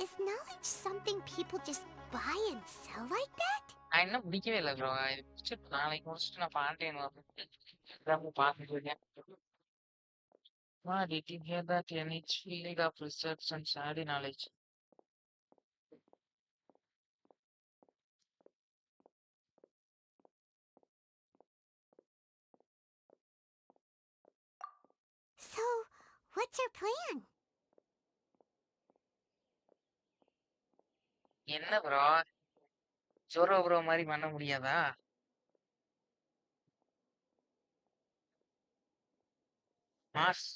S2: Is knowledge something people just buy and sell like that?
S1: நான் இன்னும் பிடிக்கவே இல்லை bro. இது முடிச்சுட்டு நாளைக்கு முடிச்சுட்டு நான் பாண்டேன் பார்த்துட்டு இருக்கேன். Did you hear that in each field of research and study knowledge?
S2: So, what's our plan?
S1: என்ன ப்ரோ? ஜோரோ ப்ரோ மாதிரி பண்ண முடியாதா? Mass.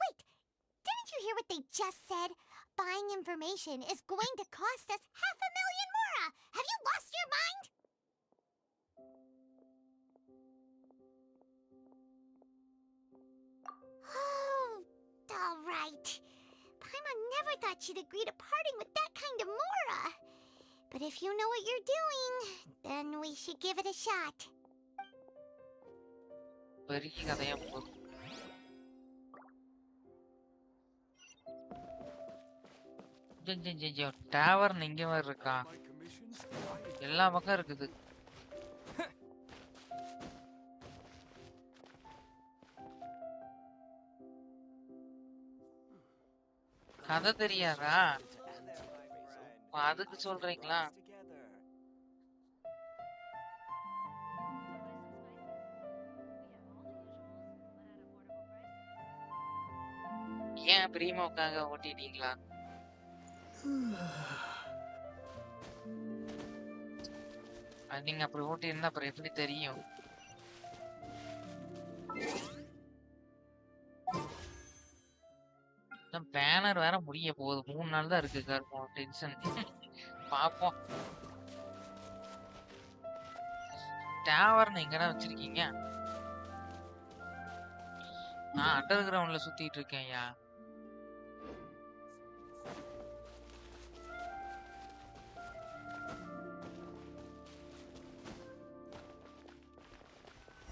S2: Wait, didn't you hear what they just said? Buying information is going to cost us 500,000 mora! Have you lost your mind? Oh, all right. Paimon never thought she'd agree to parting with that kind of mora. But if you know what you're doing, then we should give it a shot.
S1: பெரிய கதையா போகுது. Tower இங்க மாதிரி இருக்கா? எல்லா பக்கம் இருக்குது. கதை தெரியாதா? அதுக்கு சொல்றீங்களா? ஏன் பிரீமோக்காக ஓட்டிட்டீங்களா? அது நீங்க அப்படி ஓட்டியிருந்தா அப்புறம் எப்படி தெரியும்? பேனர் வேற முடிய போகுது. 3 நாள் தான் இருக்கு. கருப்போம் டென்ஷன். பாப்போம். டவர் எங்கடா வச்சிருக்கீங்க? நான் அண்டர் கிரவுண்ட்ல சுத்திட்டு இருக்கேன்யா.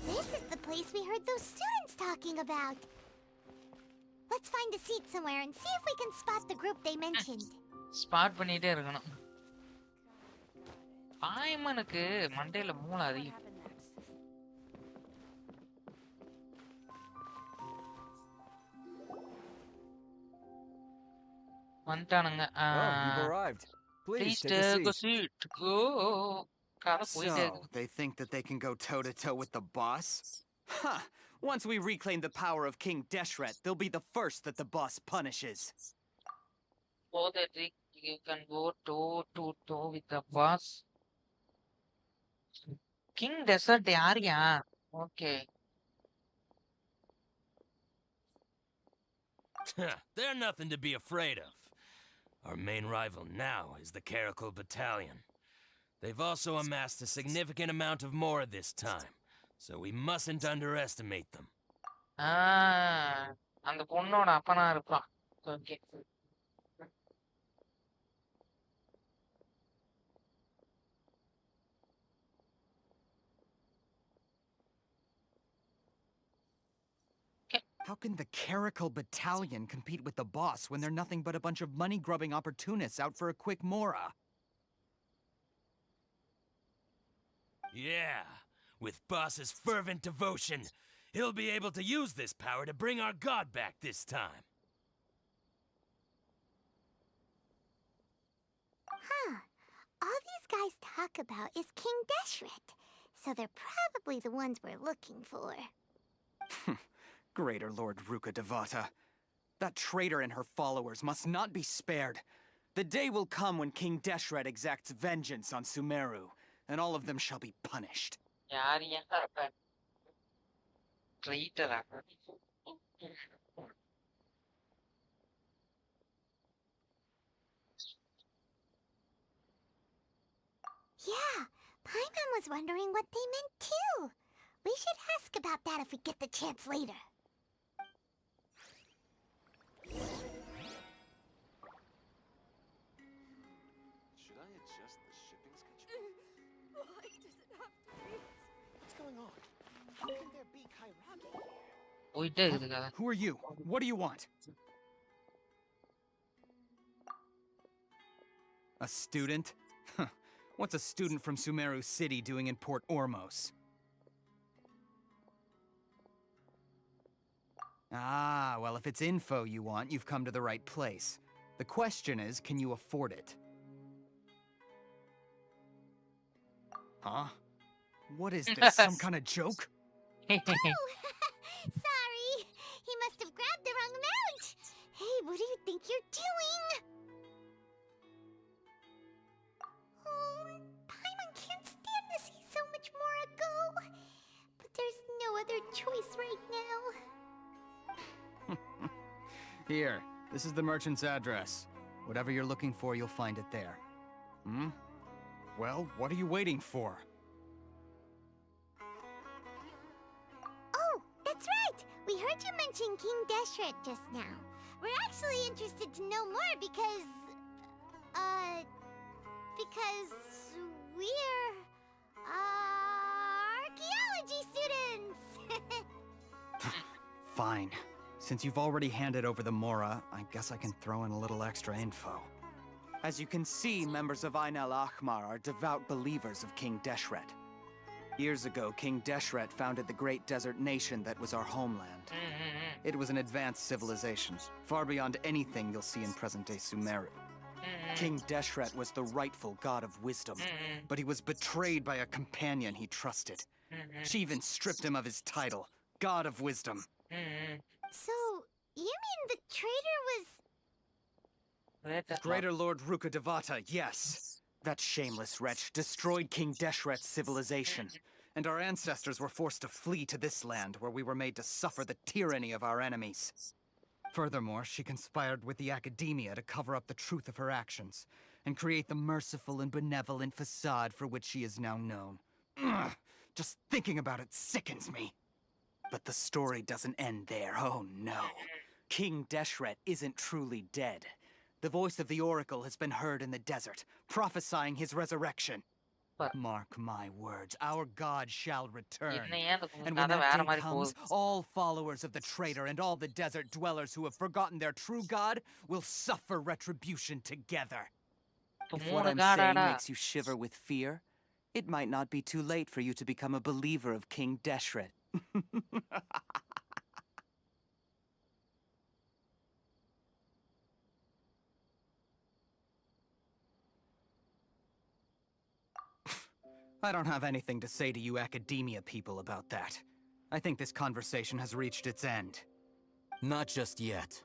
S2: This is the place we heard those students talking about. Let's find a seat somewhere and see if we can spot the group they mentioned.
S1: Spot பண்ணிட்டே இருக்கணும். பாய்மனுக்கு மண்டையில மூளை அதிகம். வந்துட்டானுங்க.
S19: You've arrived. Please take a seat.
S1: Go.
S19: So, they think that they can go toe-to-toe with the boss? Huh! Once we reclaim the power of King Deshret, they'll be the first that the boss punishes.
S1: So that you can go toe-to-toe with the boss. King Desert யாரியா? Okay.
S20: They're nothing to be afraid of. Our main rival now is the Caracal Battalion. They've also amassed a significant amount of more this time, so we mustn't underestimate them.
S1: அந்த பொண்ணோட அப்பனா இருப்பான். Okay.
S19: How can the Caracal Battalion compete with the boss when they're nothing but a bunch of money-grubbing opportunists out for a quick mora?
S20: Yeah, with boss's fervent devotion, he'll be able to use this power to bring our god back this time.
S2: Huh. All these guys talk about is King Deshret, so they're probably the ones we're looking for.
S19: Greater Lord Ruka Devata. That traitor and her followers must not be spared. The day will come when King Deshret exacts vengeance on Sumeru, and all of them shall be punished.
S1: Traitor.
S2: Yeah, Paimon was wondering what they meant too. We should ask about that if we get the chance later.
S21: Should I adjust the shipping schedule?
S16: Why does it have to be?
S21: What's going on? How can there be Kairagi here?
S1: போயிட்டே இருக்குது கதை.
S19: Who are you? What do you want? A student? What's a student from Sumeru City doing in Port Ormos? Ah, well, if it's info you want, you've come to the right place. The question is, can you afford it? Huh? What is this, some kind of joke?
S2: Oh, sorry. He must have grabbed the wrong amount. Hey, what do you think you're doing? Oh, Paimon can't stand to see so much more go. But there's no other choice right now.
S19: Here, this is the merchant's address. Whatever you're looking for, you'll find it there. Hmm? Well, what are you waiting for?
S2: Oh, that's right! We heard you mention King Deshret just now. We're actually interested to know more because we're, archaeology students!
S19: Fine. Since you've already handed over the Mora, I guess I can throw in a little extra info. As you can see, members of Ain al-Ahmar are devout believers of King Deshret. Years ago, King Deshret founded the great desert nation that was our homeland. It was an advanced civilization, far beyond anything you'll see in present-day Sumeru. King Deshret was the rightful god of wisdom, but he was betrayed by a companion he trusted. She even stripped him of his title, God of Wisdom.
S2: So, you mean the traitor was...
S19: Greater Lord Rukkhadevata, yes. That shameless wretch destroyed King Deshret's civilization, and our ancestors were forced to flee to this land where we were made to suffer the tyranny of our enemies. Furthermore, she conspired with the academia to cover up the truth of her actions, and create the merciful and benevolent facade for which she is now known. Ugh, just thinking about it sickens me. But the story doesn't end there, oh no. King Deshret isn't truly dead. The voice of the Oracle has been heard in the desert, prophesying his resurrection. Mark my words, our god shall return. And when that day comes, all followers of the traitor and all the desert dwellers who have forgotten their true god will suffer retribution together. If what I'm saying makes you shiver with fear, it might not be too late for you to become a believer of King Deshret. I don't have anything to say to you academia people about that. I think this conversation has reached its end.
S10: Not just yet.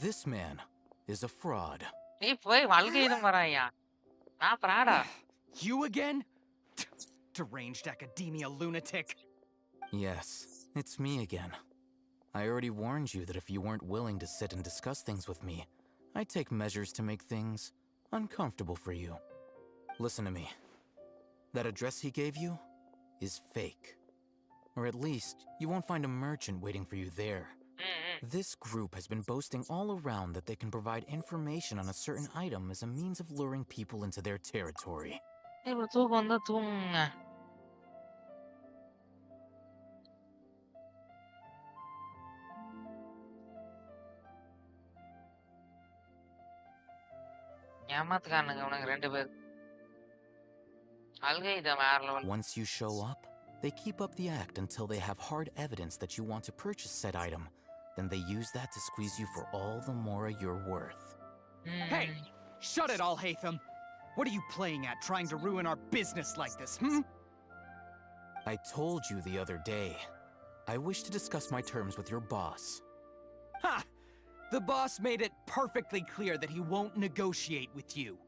S10: This man is a fraud.
S19: You again? Deranged academia lunatic.
S10: Yes, it's me again. I already warned you that if you weren't willing to sit and discuss things with me, I'd take measures to make things uncomfortable for you. Listen to me. That address he gave you is fake. Or at least, you won't find a merchant waiting for you there. This group has been boasting all around that they can provide information on a certain item as a means of luring people into their territory. Once you show up, they keep up the act until they have hard evidence that you want to purchase said item. Then they use that to squeeze you for all the more you're worth.
S19: Hey! Shut it all, Hatham! What are you playing at, trying to ruin our business like this, hmm?
S10: I told you the other day. I wish to discuss my terms with your boss.
S19: Ha! The boss made it perfectly clear that he won't negotiate with you.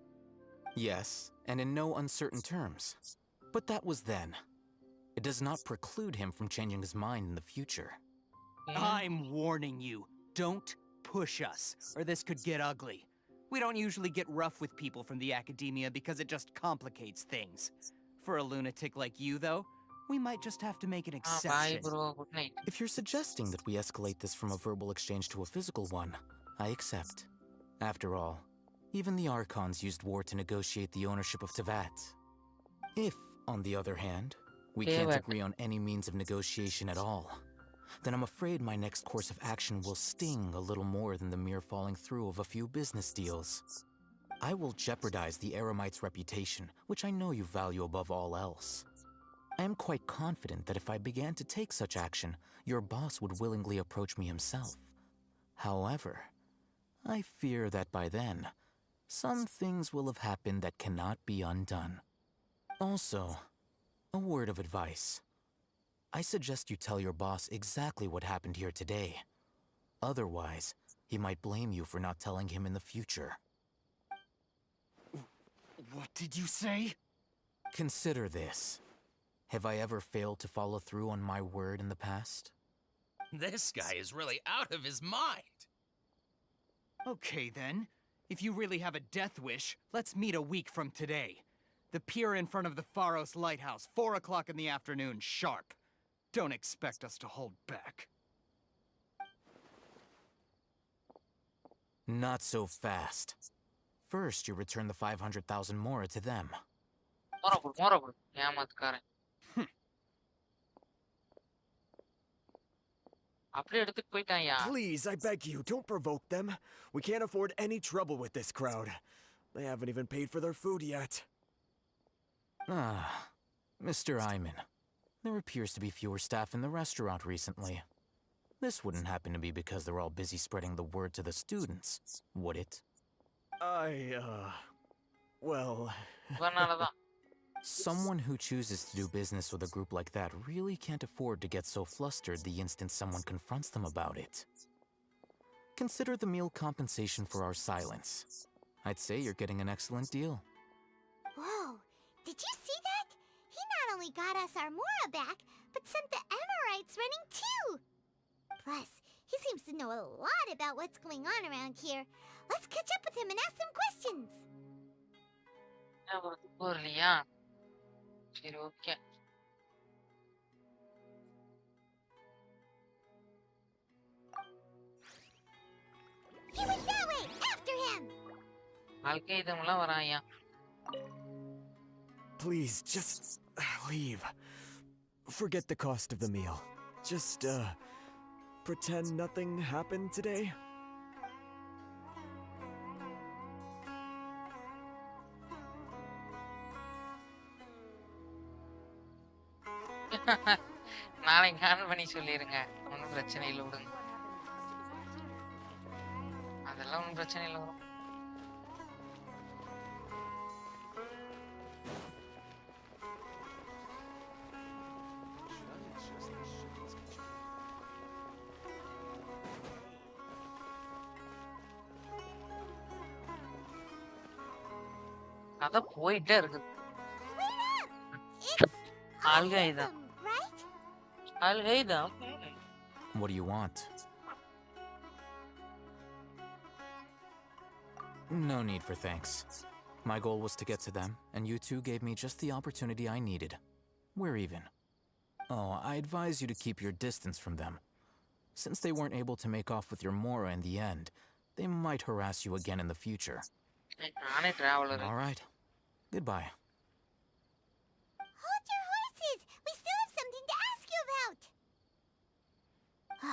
S10: Yes, and in no uncertain terms. But that was then. It does not preclude him from changing his mind in the future.
S19: I'm warning you. Don't push us, or this could get ugly. We don't usually get rough with people from the academia because it just complicates things. For a lunatic like you, though, we might just have to make an exception.
S10: If you're suggesting that we escalate this from a verbal exchange to a physical one, I accept. After all, even the archons used war to negotiate the ownership of Tevat. If, on the other hand, we can't agree on any means of negotiation at all, then I'm afraid my next course of action will sting a little more than the mere falling through of a few business deals. I will jeopardize the Eremite's reputation, which I know you value above all else. I am quite confident that if I began to take such action, your boss would willingly approach me himself. However, I fear that by then, some things will have happened that cannot be undone. Also, a word of advice. I suggest you tell your boss exactly what happened here today. Otherwise, he might blame you for not telling him in the future.
S19: What did you say?
S10: Consider this. Have I ever failed to follow through on my word in the past?
S20: This guy is really out of his mind.
S19: Okay then. If you really have a death wish, let's meet a week from today. The pier in front of the Pharos Lighthouse, 4 o'clock in the afternoon, sharp. Don't expect us to hold back.
S10: Not so fast. First, you return the 500,000 mora to them.
S1: Horrible. ஏமாத்துக்காரன். அப்படியே எடுத்துட்டு போயிட்டான்யா.
S15: Please, I beg you, don't provoke them. We can't afford any trouble with this crowd. They haven't even paid for their food yet.
S10: Ah, Mr. Iman. There appears to be fewer staff in the restaurant recently. This wouldn't happen to be because they're all busy spreading the word to the students, would it?
S15: Well...
S1: இவனாலதான்.
S10: Someone who chooses to do business with a group like that really can't afford to get so flustered the instant someone confronts them about it. Consider the meal compensation for our silence. I'd say you're getting an excellent deal.
S2: Whoa, did you see that? He not only got us our Mora back, but sent the Emirites running too! Plus, he seems to know a lot about what's going on around here. Let's catch up with him and ask some questions.
S1: போறலையா? சரி, okay.
S2: He went that way! After him!
S1: அல்கைதம்லாம் வரான்யா.
S15: Please, just leave. Forget the cost of the meal. Just, pretend nothing happened today.
S1: நாளைக்கு கால் பண்ணி சொல்லிருங்க. ஒன்றும் பிரச்சனை இல்லை, விடுங்க. அதெல்லாம் ஒன்றும் பிரச்சனை இல்லை, வரும். அதான் போயிட்டே இருக்குது. அல்கைதம். Al-Qaeda.
S10: What do you want? No need for thanks. My goal was to get to them, and you two gave me just the opportunity I needed. We're even. Oh, I advise you to keep your distance from them. Since they weren't able to make off with your Mora in the end, they might harass you again in the future. All right. Goodbye.
S2: Hold your horses! We still have something to ask you about!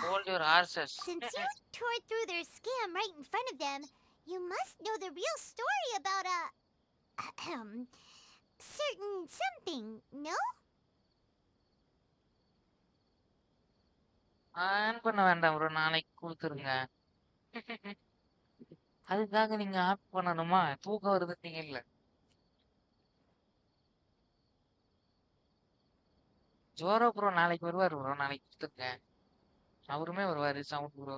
S1: Hold your horses.
S2: Since you tore through their scam right in front of them, you must know the real story about a... certain something, no?
S1: On பண்ண வேண்டாம் bro, நாளைக்கு கொடுத்துருங்க. அதுக்காக நீங்க app பண்ணணுமா? தூக்கம் வருதுன்னீங்க இல்ல. ஜோரோ bro நாளைக்கு வருவாரு ப்ரோ, நாளைக்கு கொடுத்துருங்க. அவருமே வருவாரு, சவுண்ட் ப்ரோ.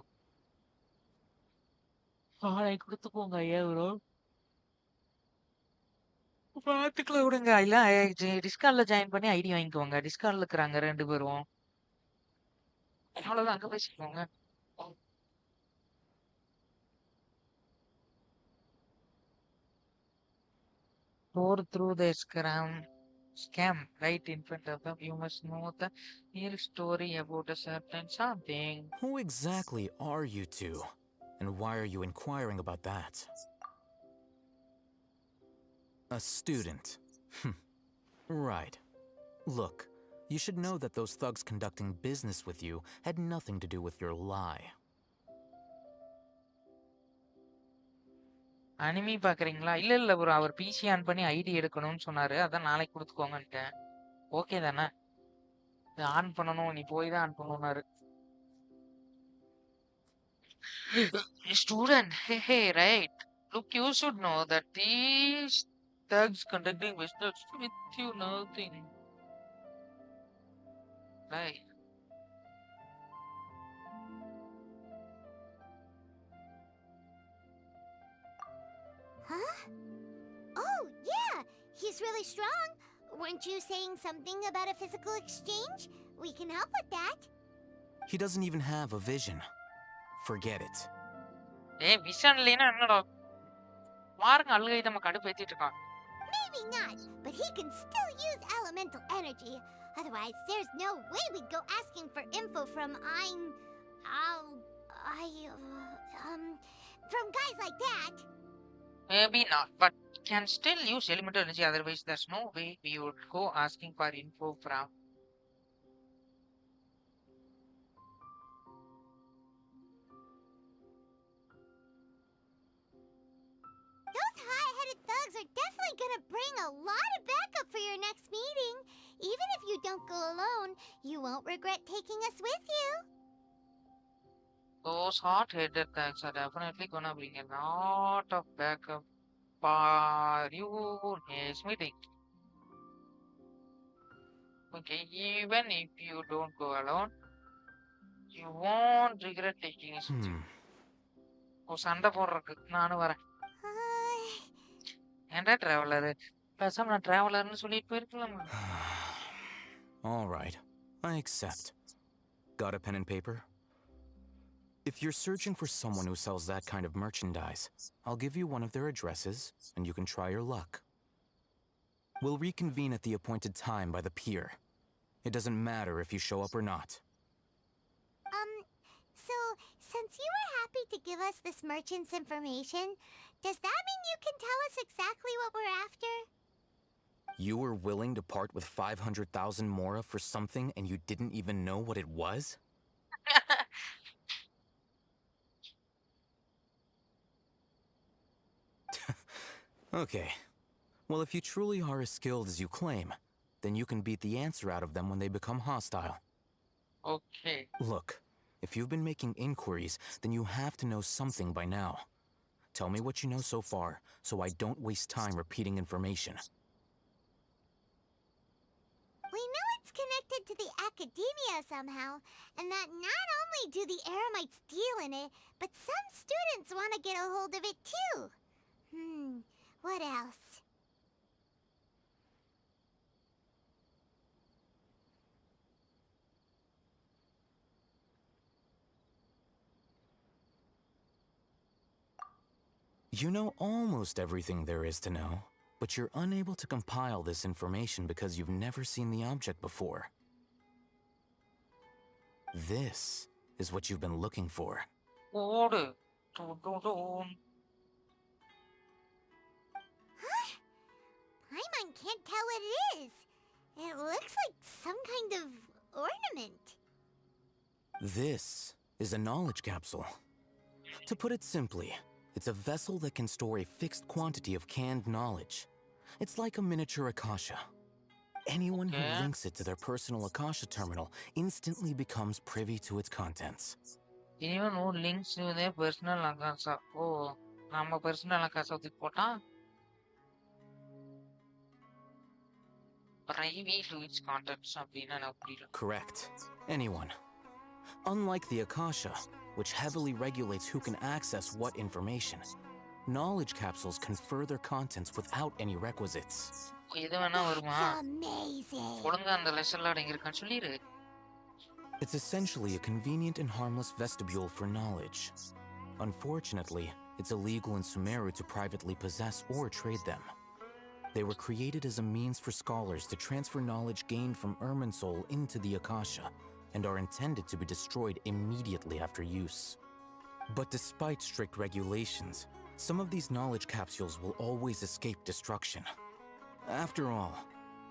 S1: நாளைக்கு கொடுத்துக்கோங்க ஐயா ப்ரோ. பார்த்துக்கலாம் விடுங்க. இல்ல டிஸ்கார்ட்ல ஜாயின் பண்ணி ஐடி வாங்கிக்கோங்க. டிஸ்கார்ட்ல இருக்கிறாங்க 2 பேரும். அவ்வளவுதான், அங்க பேசிக்கோங்க. Pour through the scam right in front of them. You must know the real story about a certain something.
S10: Who exactly are you two? And why are you inquiring about that? A student. Right. Look, you should know that those thugs conducting business with you had nothing to do with your lie.
S1: Anime பாக்குறீங்களா? இல்ல இல்ல bro. Our PC on பண்ணி ID எடுக்கணும்னு சொன்னாரு. அதான் நாளைக்கு கொடுத்துக்கோங்கன்ட்டேன். Okay தானே? On பண்ணணும். நீ போய் தான் on பண்ணணும்னாரு. Student, hey, right. Look, you should know that these thugs conducting business with you nothing. Right.
S2: Huh? Oh, yeah! He's really strong. Weren't you saying something about a physical exchange? We can help with that.
S10: He doesn't even have a vision. Forget it.
S1: ஏய் vision இல்லைன்னா என்னடா? பாருங்க அழுகை நம்ம கடுப்பேத்திட்டு இருக்கான்.
S2: Maybe not, but he can still use elemental energy. Otherwise, there's no way we'd go asking for info from from guys like that.
S1: Maybe not, but can still use elemental energy. Otherwise, there's no way we would go asking for info from.
S2: Those hot-headed thugs are definitely gonna bring a lot of backup for your next meeting. Even if you don't go alone, you won't regret taking us with you.
S1: Those hot-headed thugs are definitely gonna bring a lot of backup for you next meeting. Okay, even if you don't go alone, you won't regret taking us with you. ஓ சண்டை போடுறதுக்கு நானும் வரேன். ஏன்டா டிராவலரு? பேசாம நான் டிராவலர்னு சொல்லிட்டு போயிருக்கலாம்.
S10: All right, I accept. Got a pen and paper? If you're searching for someone who sells that kind of merchandise, I'll give you one of their addresses, and you can try your luck. We'll reconvene at the appointed time by the pier. It doesn't matter if you show up or not.
S2: So, since you were happy to give us this merchant's information, does that mean you can tell us exactly what we're after?
S10: You were willing to part with 500,000 mora for something and you didn't even know what it was? Okay. Well, if you truly are as skilled as you claim, then you can beat the answer out of them when they become hostile.
S1: Okay.
S10: Look, if you've been making inquiries, then you have to know something by now. Tell me what you know so far, so I don't waste time repeating information.
S2: We know it's connected to the academia somehow, and that not only do the Eremites deal in it, but some students want to get a hold of it too. What else?
S10: You know almost everything there is to know, but you're unable to compile this information because you've never seen the object before. This is what you've been looking for.
S1: ஓடு.
S2: Huh? Paimon can't tell what it is. It looks like some kind of ornament.
S10: This is a knowledge capsule. To put it simply, it's a vessel that can store a fixed quantity of canned knowledge. It's like a miniature Akasha. Anyone who links it to their personal Akasha terminal instantly becomes privy to its contents.
S1: Even no links to their personal Akasha. Oh, நம்ம personal Akasha தூக்கி போட்டா privy to its contents அப்படின்னா எனக்கு புரியல.
S10: Correct. Anyone. Unlike the Akasha, which heavily regulates who can access what information, knowledge capsules confer their contents without any requisites.
S1: இது வேணா வருமா?
S2: Amazing.
S1: ஒழுங்கா அந்த லெசன்ல அடங்கியிருக்கான்னு சொல்லிரு.
S10: It's essentially a convenient and harmless vestibule for knowledge. Unfortunately, it's illegal in Sumeru to privately possess or trade them. They were created as a means for scholars to transfer knowledge gained from Irminsul into the Akasha, and are intended to be destroyed immediately after use. But despite strict regulations, some of these knowledge capsules will always escape destruction. After all,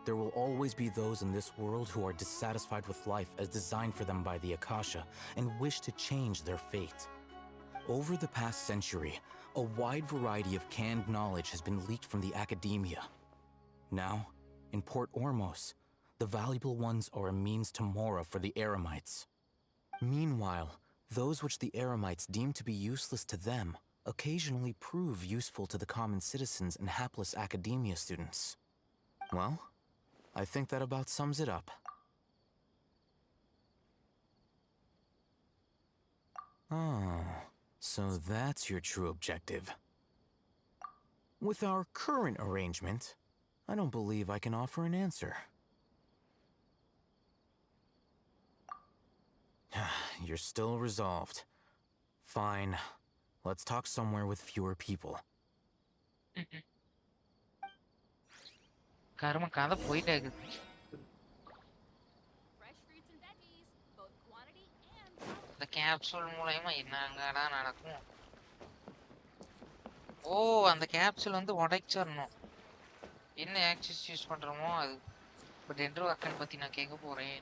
S10: there will always be those in this world who are dissatisfied with life as designed for them by the Akasha and wish to change their fate. Over the past century, A wide variety of canned knowledge has been leaked from the academia. Now, in Port Ormos, the valuable ones are a means to mora for the Eremites. Meanwhile, those which the Eremites deem to be useless to them occasionally prove useful to the common citizens and hapless academia students. Well, I think that about sums it up. Oh, so that's your true objective. With our current arrangement, I don't believe I can offer an answer. You're still resolved. Fine. Let's talk somewhere with fewer people.
S1: கரும கதை போயிட்டே இருக்குது. இந்த capsule மூலமா என்னங்கடா நடக்கும்? ஓ, அந்த capsule வந்து உடைச்சிடணும். என்ன ஆக்சஸ் யூஸ் பண்றோமோ அது. பட் டென்ட்ரோ அக்கன் பத்தி நான் கேட்க போறேன்.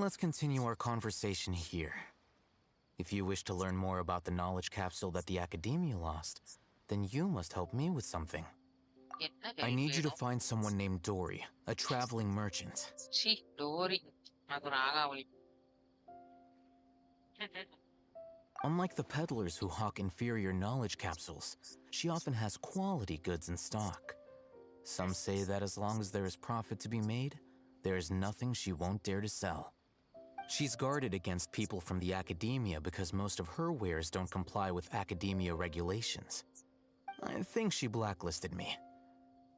S10: Let's continue our conversation here. If you wish to learn more about the knowledge capsule that the Academia lost, then you must help me with something. I need you to find someone named Dory, a traveling merchant.
S1: See, Dory.
S10: Unlike the peddlers who hawk inferior knowledge capsules, she often has quality goods in stock. Some say that as long as there is profit to be made, there is nothing she won't dare to sell. She's guarded against people from the academia because most of her wares don't comply with academia regulations. I think she blacklisted me.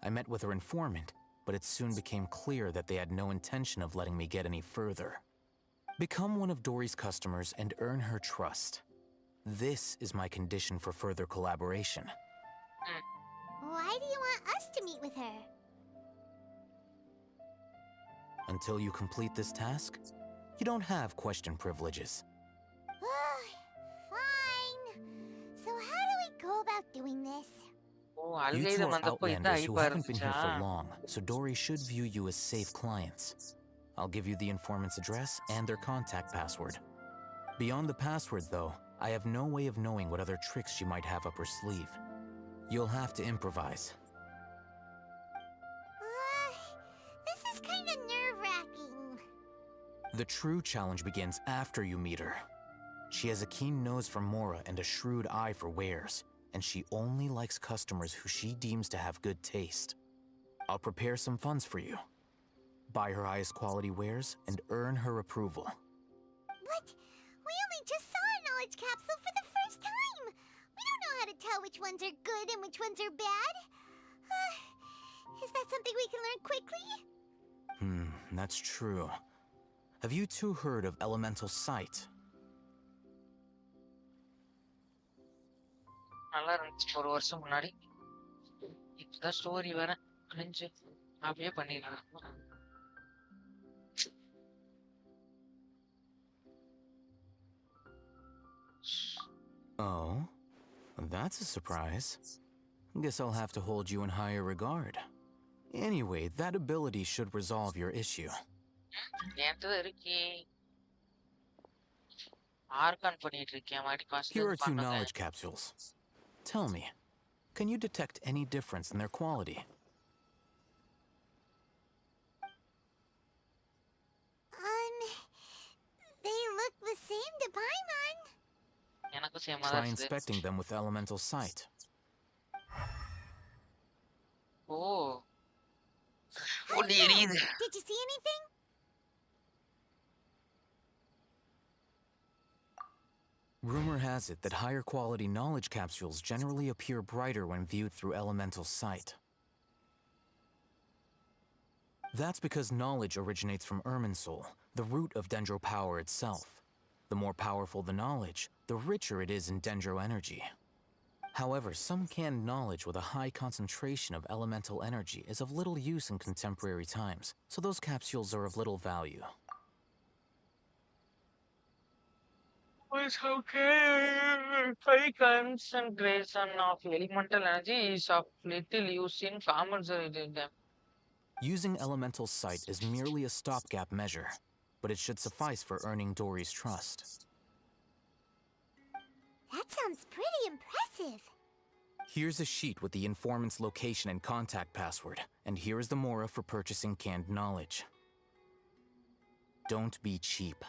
S10: I met with her informant, but it soon became clear that they had no intention of letting me get any further. Become one of Dory's customers and earn her trust. This is my condition for further collaboration.
S2: Why do you want us to meet with her?
S10: Until you complete this task, you don't have question privileges.
S2: Fine. So how do we go about doing this?
S10: You two are outlanders who haven't been here for long, so Dory should view you as safe clients. I'll give you the informant's address and their contact password. Beyond the password, though, I have no way of knowing what other tricks she might have up her sleeve. You'll have to improvise.
S2: This is kind of nerve-wracking.
S10: The true challenge begins after you meet her. She has a keen nose for mora and a shrewd eye for wares, and she only likes customers who she deems to have good taste. I'll prepare some funds for you. Buy her highest quality wares and earn her approval.
S2: But we only just saw a knowledge capsule for the first time. We don't know how to tell which ones are good and which ones are bad. Is that something we can learn quickly?
S10: That's true. Have you two heard of elemental sight?
S1: நல்லா இருந்துச்சு ஒரு வருஷம் முன்னாடி. இப்பதான் story வேற அழிஞ்சு அப்படியே பண்ணிடலாம்.
S10: Oh, that's a surprise. Guess I'll have to hold you in higher regard. Anyway, that ability should resolve your issue. Here are 2 knowledge capsules. Tell me, can you detect any difference in their quality?
S2: They look the same to Paimon.
S10: Try inspecting them with elemental sight.
S1: Oh.
S2: Did you see anything?
S10: Rumor has it that higher quality knowledge capsules generally appear brighter when viewed through elemental sight. That's because knowledge originates from Irminsul, the root of Dendro power itself. The more powerful the knowledge, the richer it is in Dendro energy. However, some canned knowledge with a high concentration of elemental energy is of little use in contemporary times, so those capsules are of little value.
S1: It's okay. High concentration of elemental energy is of little use in common.
S10: Using elemental sight is merely a stopgap measure, but it should suffice for earning Dory's trust.
S2: sounds pretty impressive.
S10: Here's a sheet with the informant's location and contact password, and here is the mora for purchasing canned knowledge. Don't be cheap.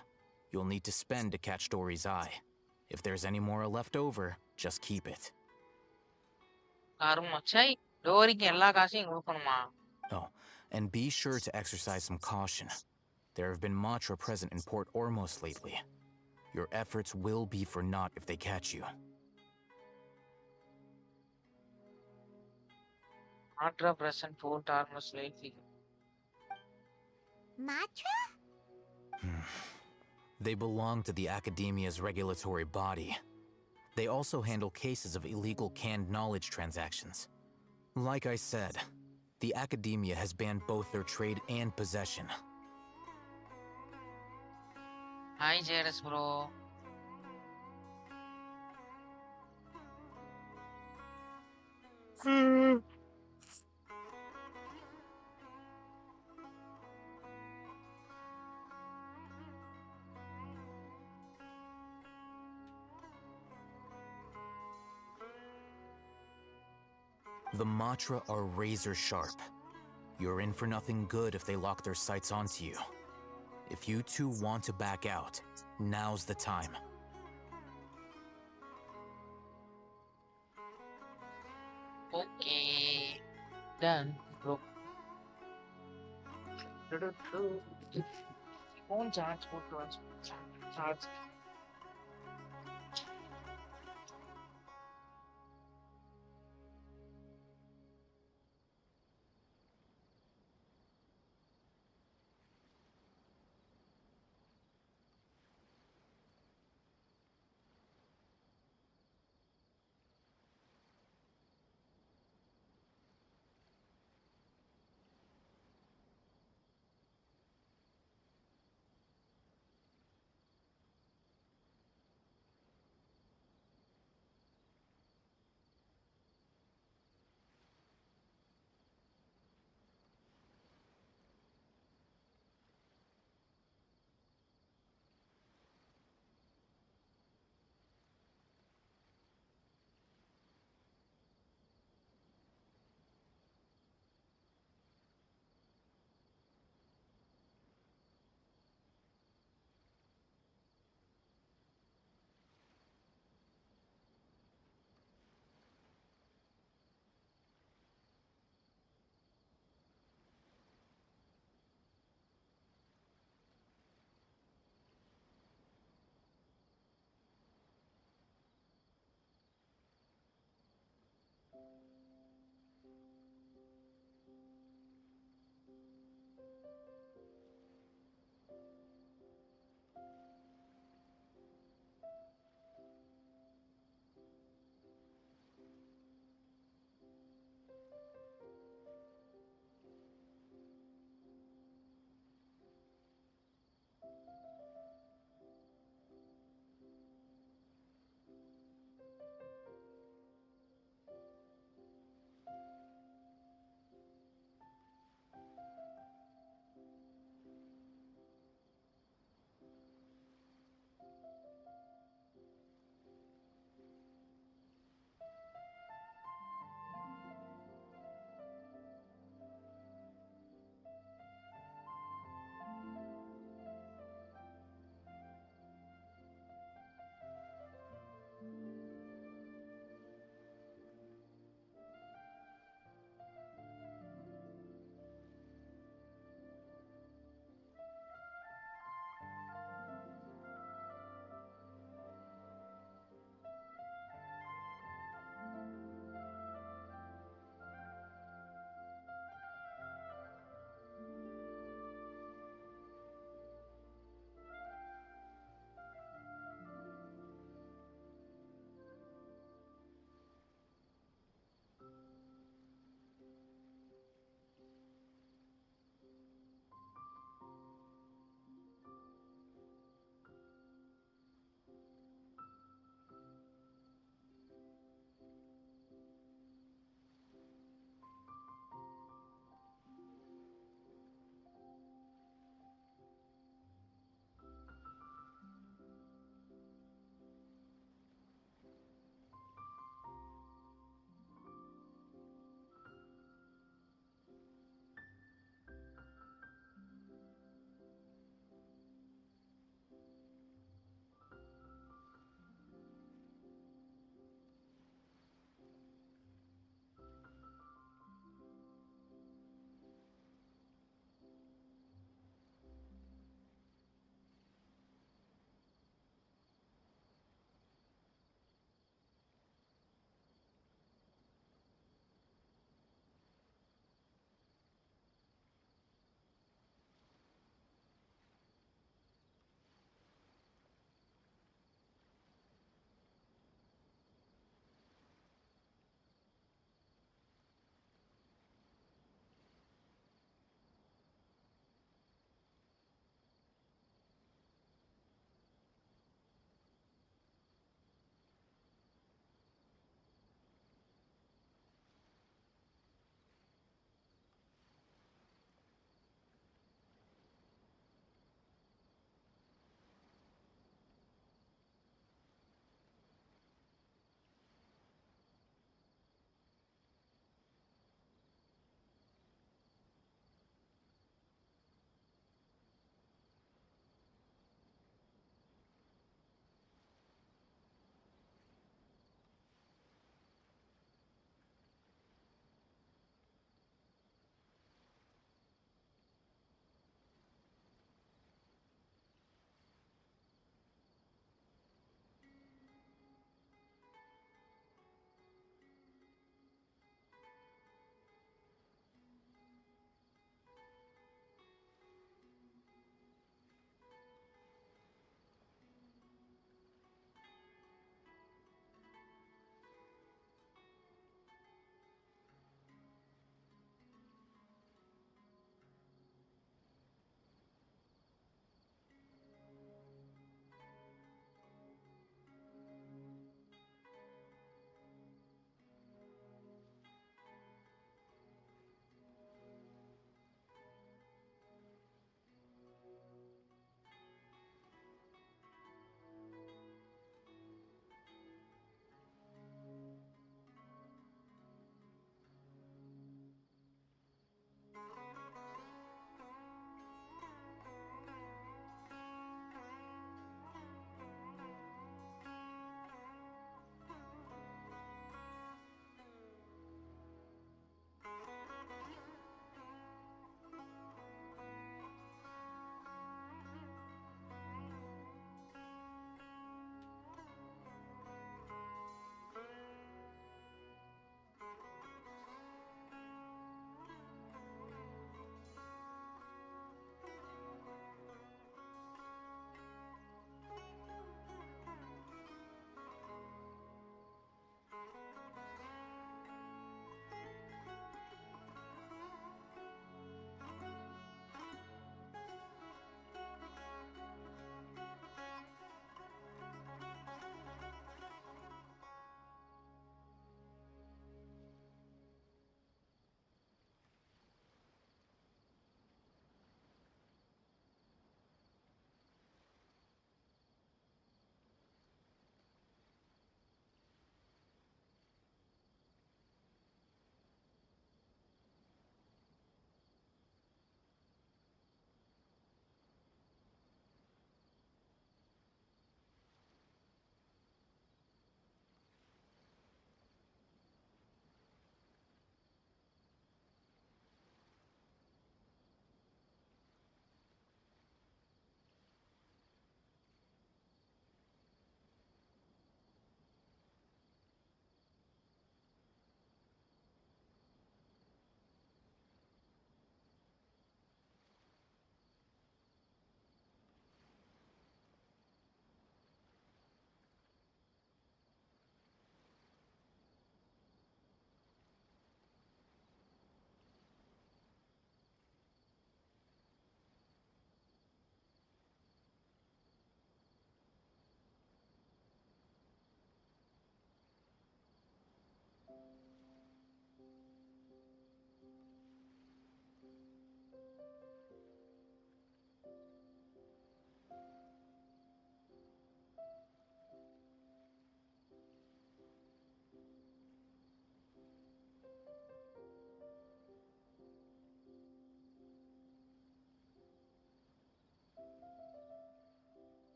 S10: You'll need to spend to catch Dory's eye. If there's any mora left over, just keep it.
S1: அருமச்சை டோரிக்கு எல்லா காசையும் கொடுக்கணுமா?
S10: Oh, and be sure to exercise some caution. There have been Matra present in Port Ormos lately. Your efforts will be for naught if they catch you.
S1: Matra present Port Ormos lately.
S2: Matra?
S10: They belong to the Academia's regulatory body. They also handle cases of illegal canned knowledge transactions. Like I said, the Academia has banned both their trade and possession.
S1: Hi, JRS bro.
S10: The Matra are razor sharp. You're in for nothing good if they lock their sights onto you. If you two want to back out, now's the time.
S1: Okay. Done, bro. Phone charge, charge.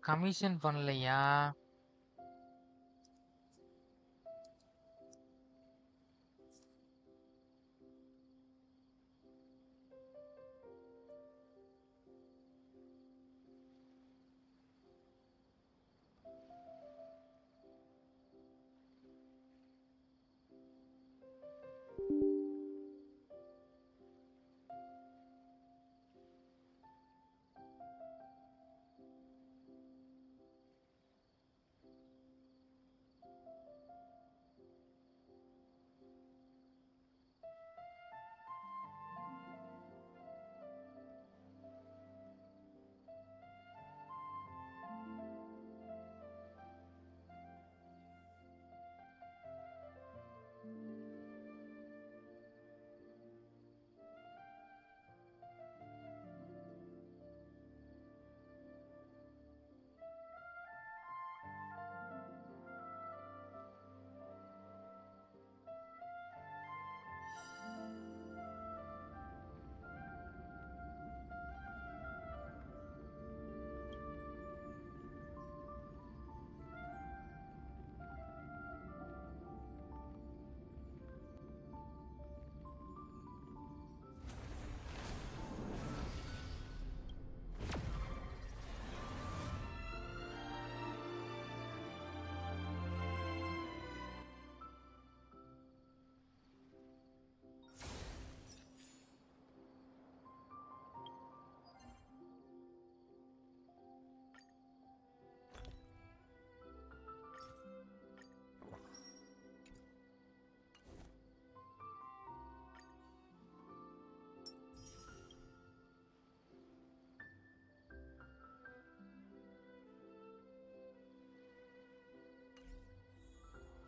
S1: Commission பண்ணலையா?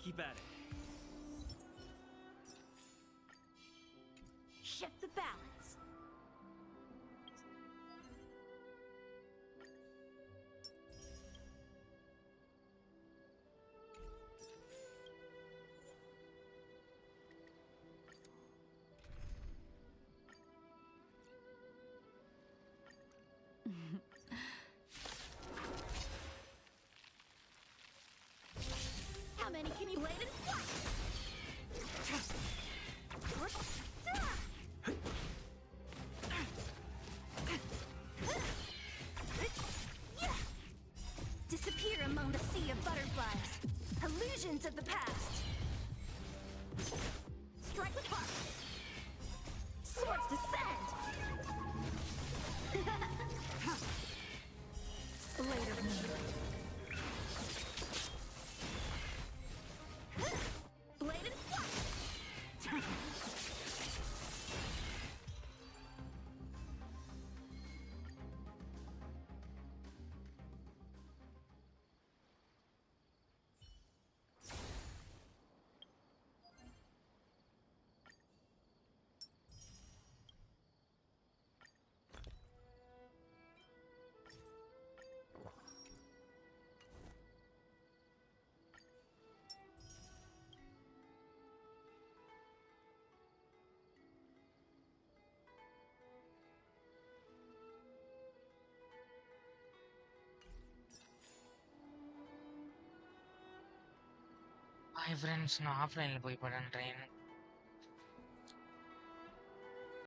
S7: Keep at it.
S4: Shift the balance. How many can you wait and disappear among the sea of butterflies. Illusions of the past. Strike with heart. Swords descend. Blade of me. Blade and flash.
S1: Hi friends, நான் ஆஃப்லைனில் போய் பண்றேன்.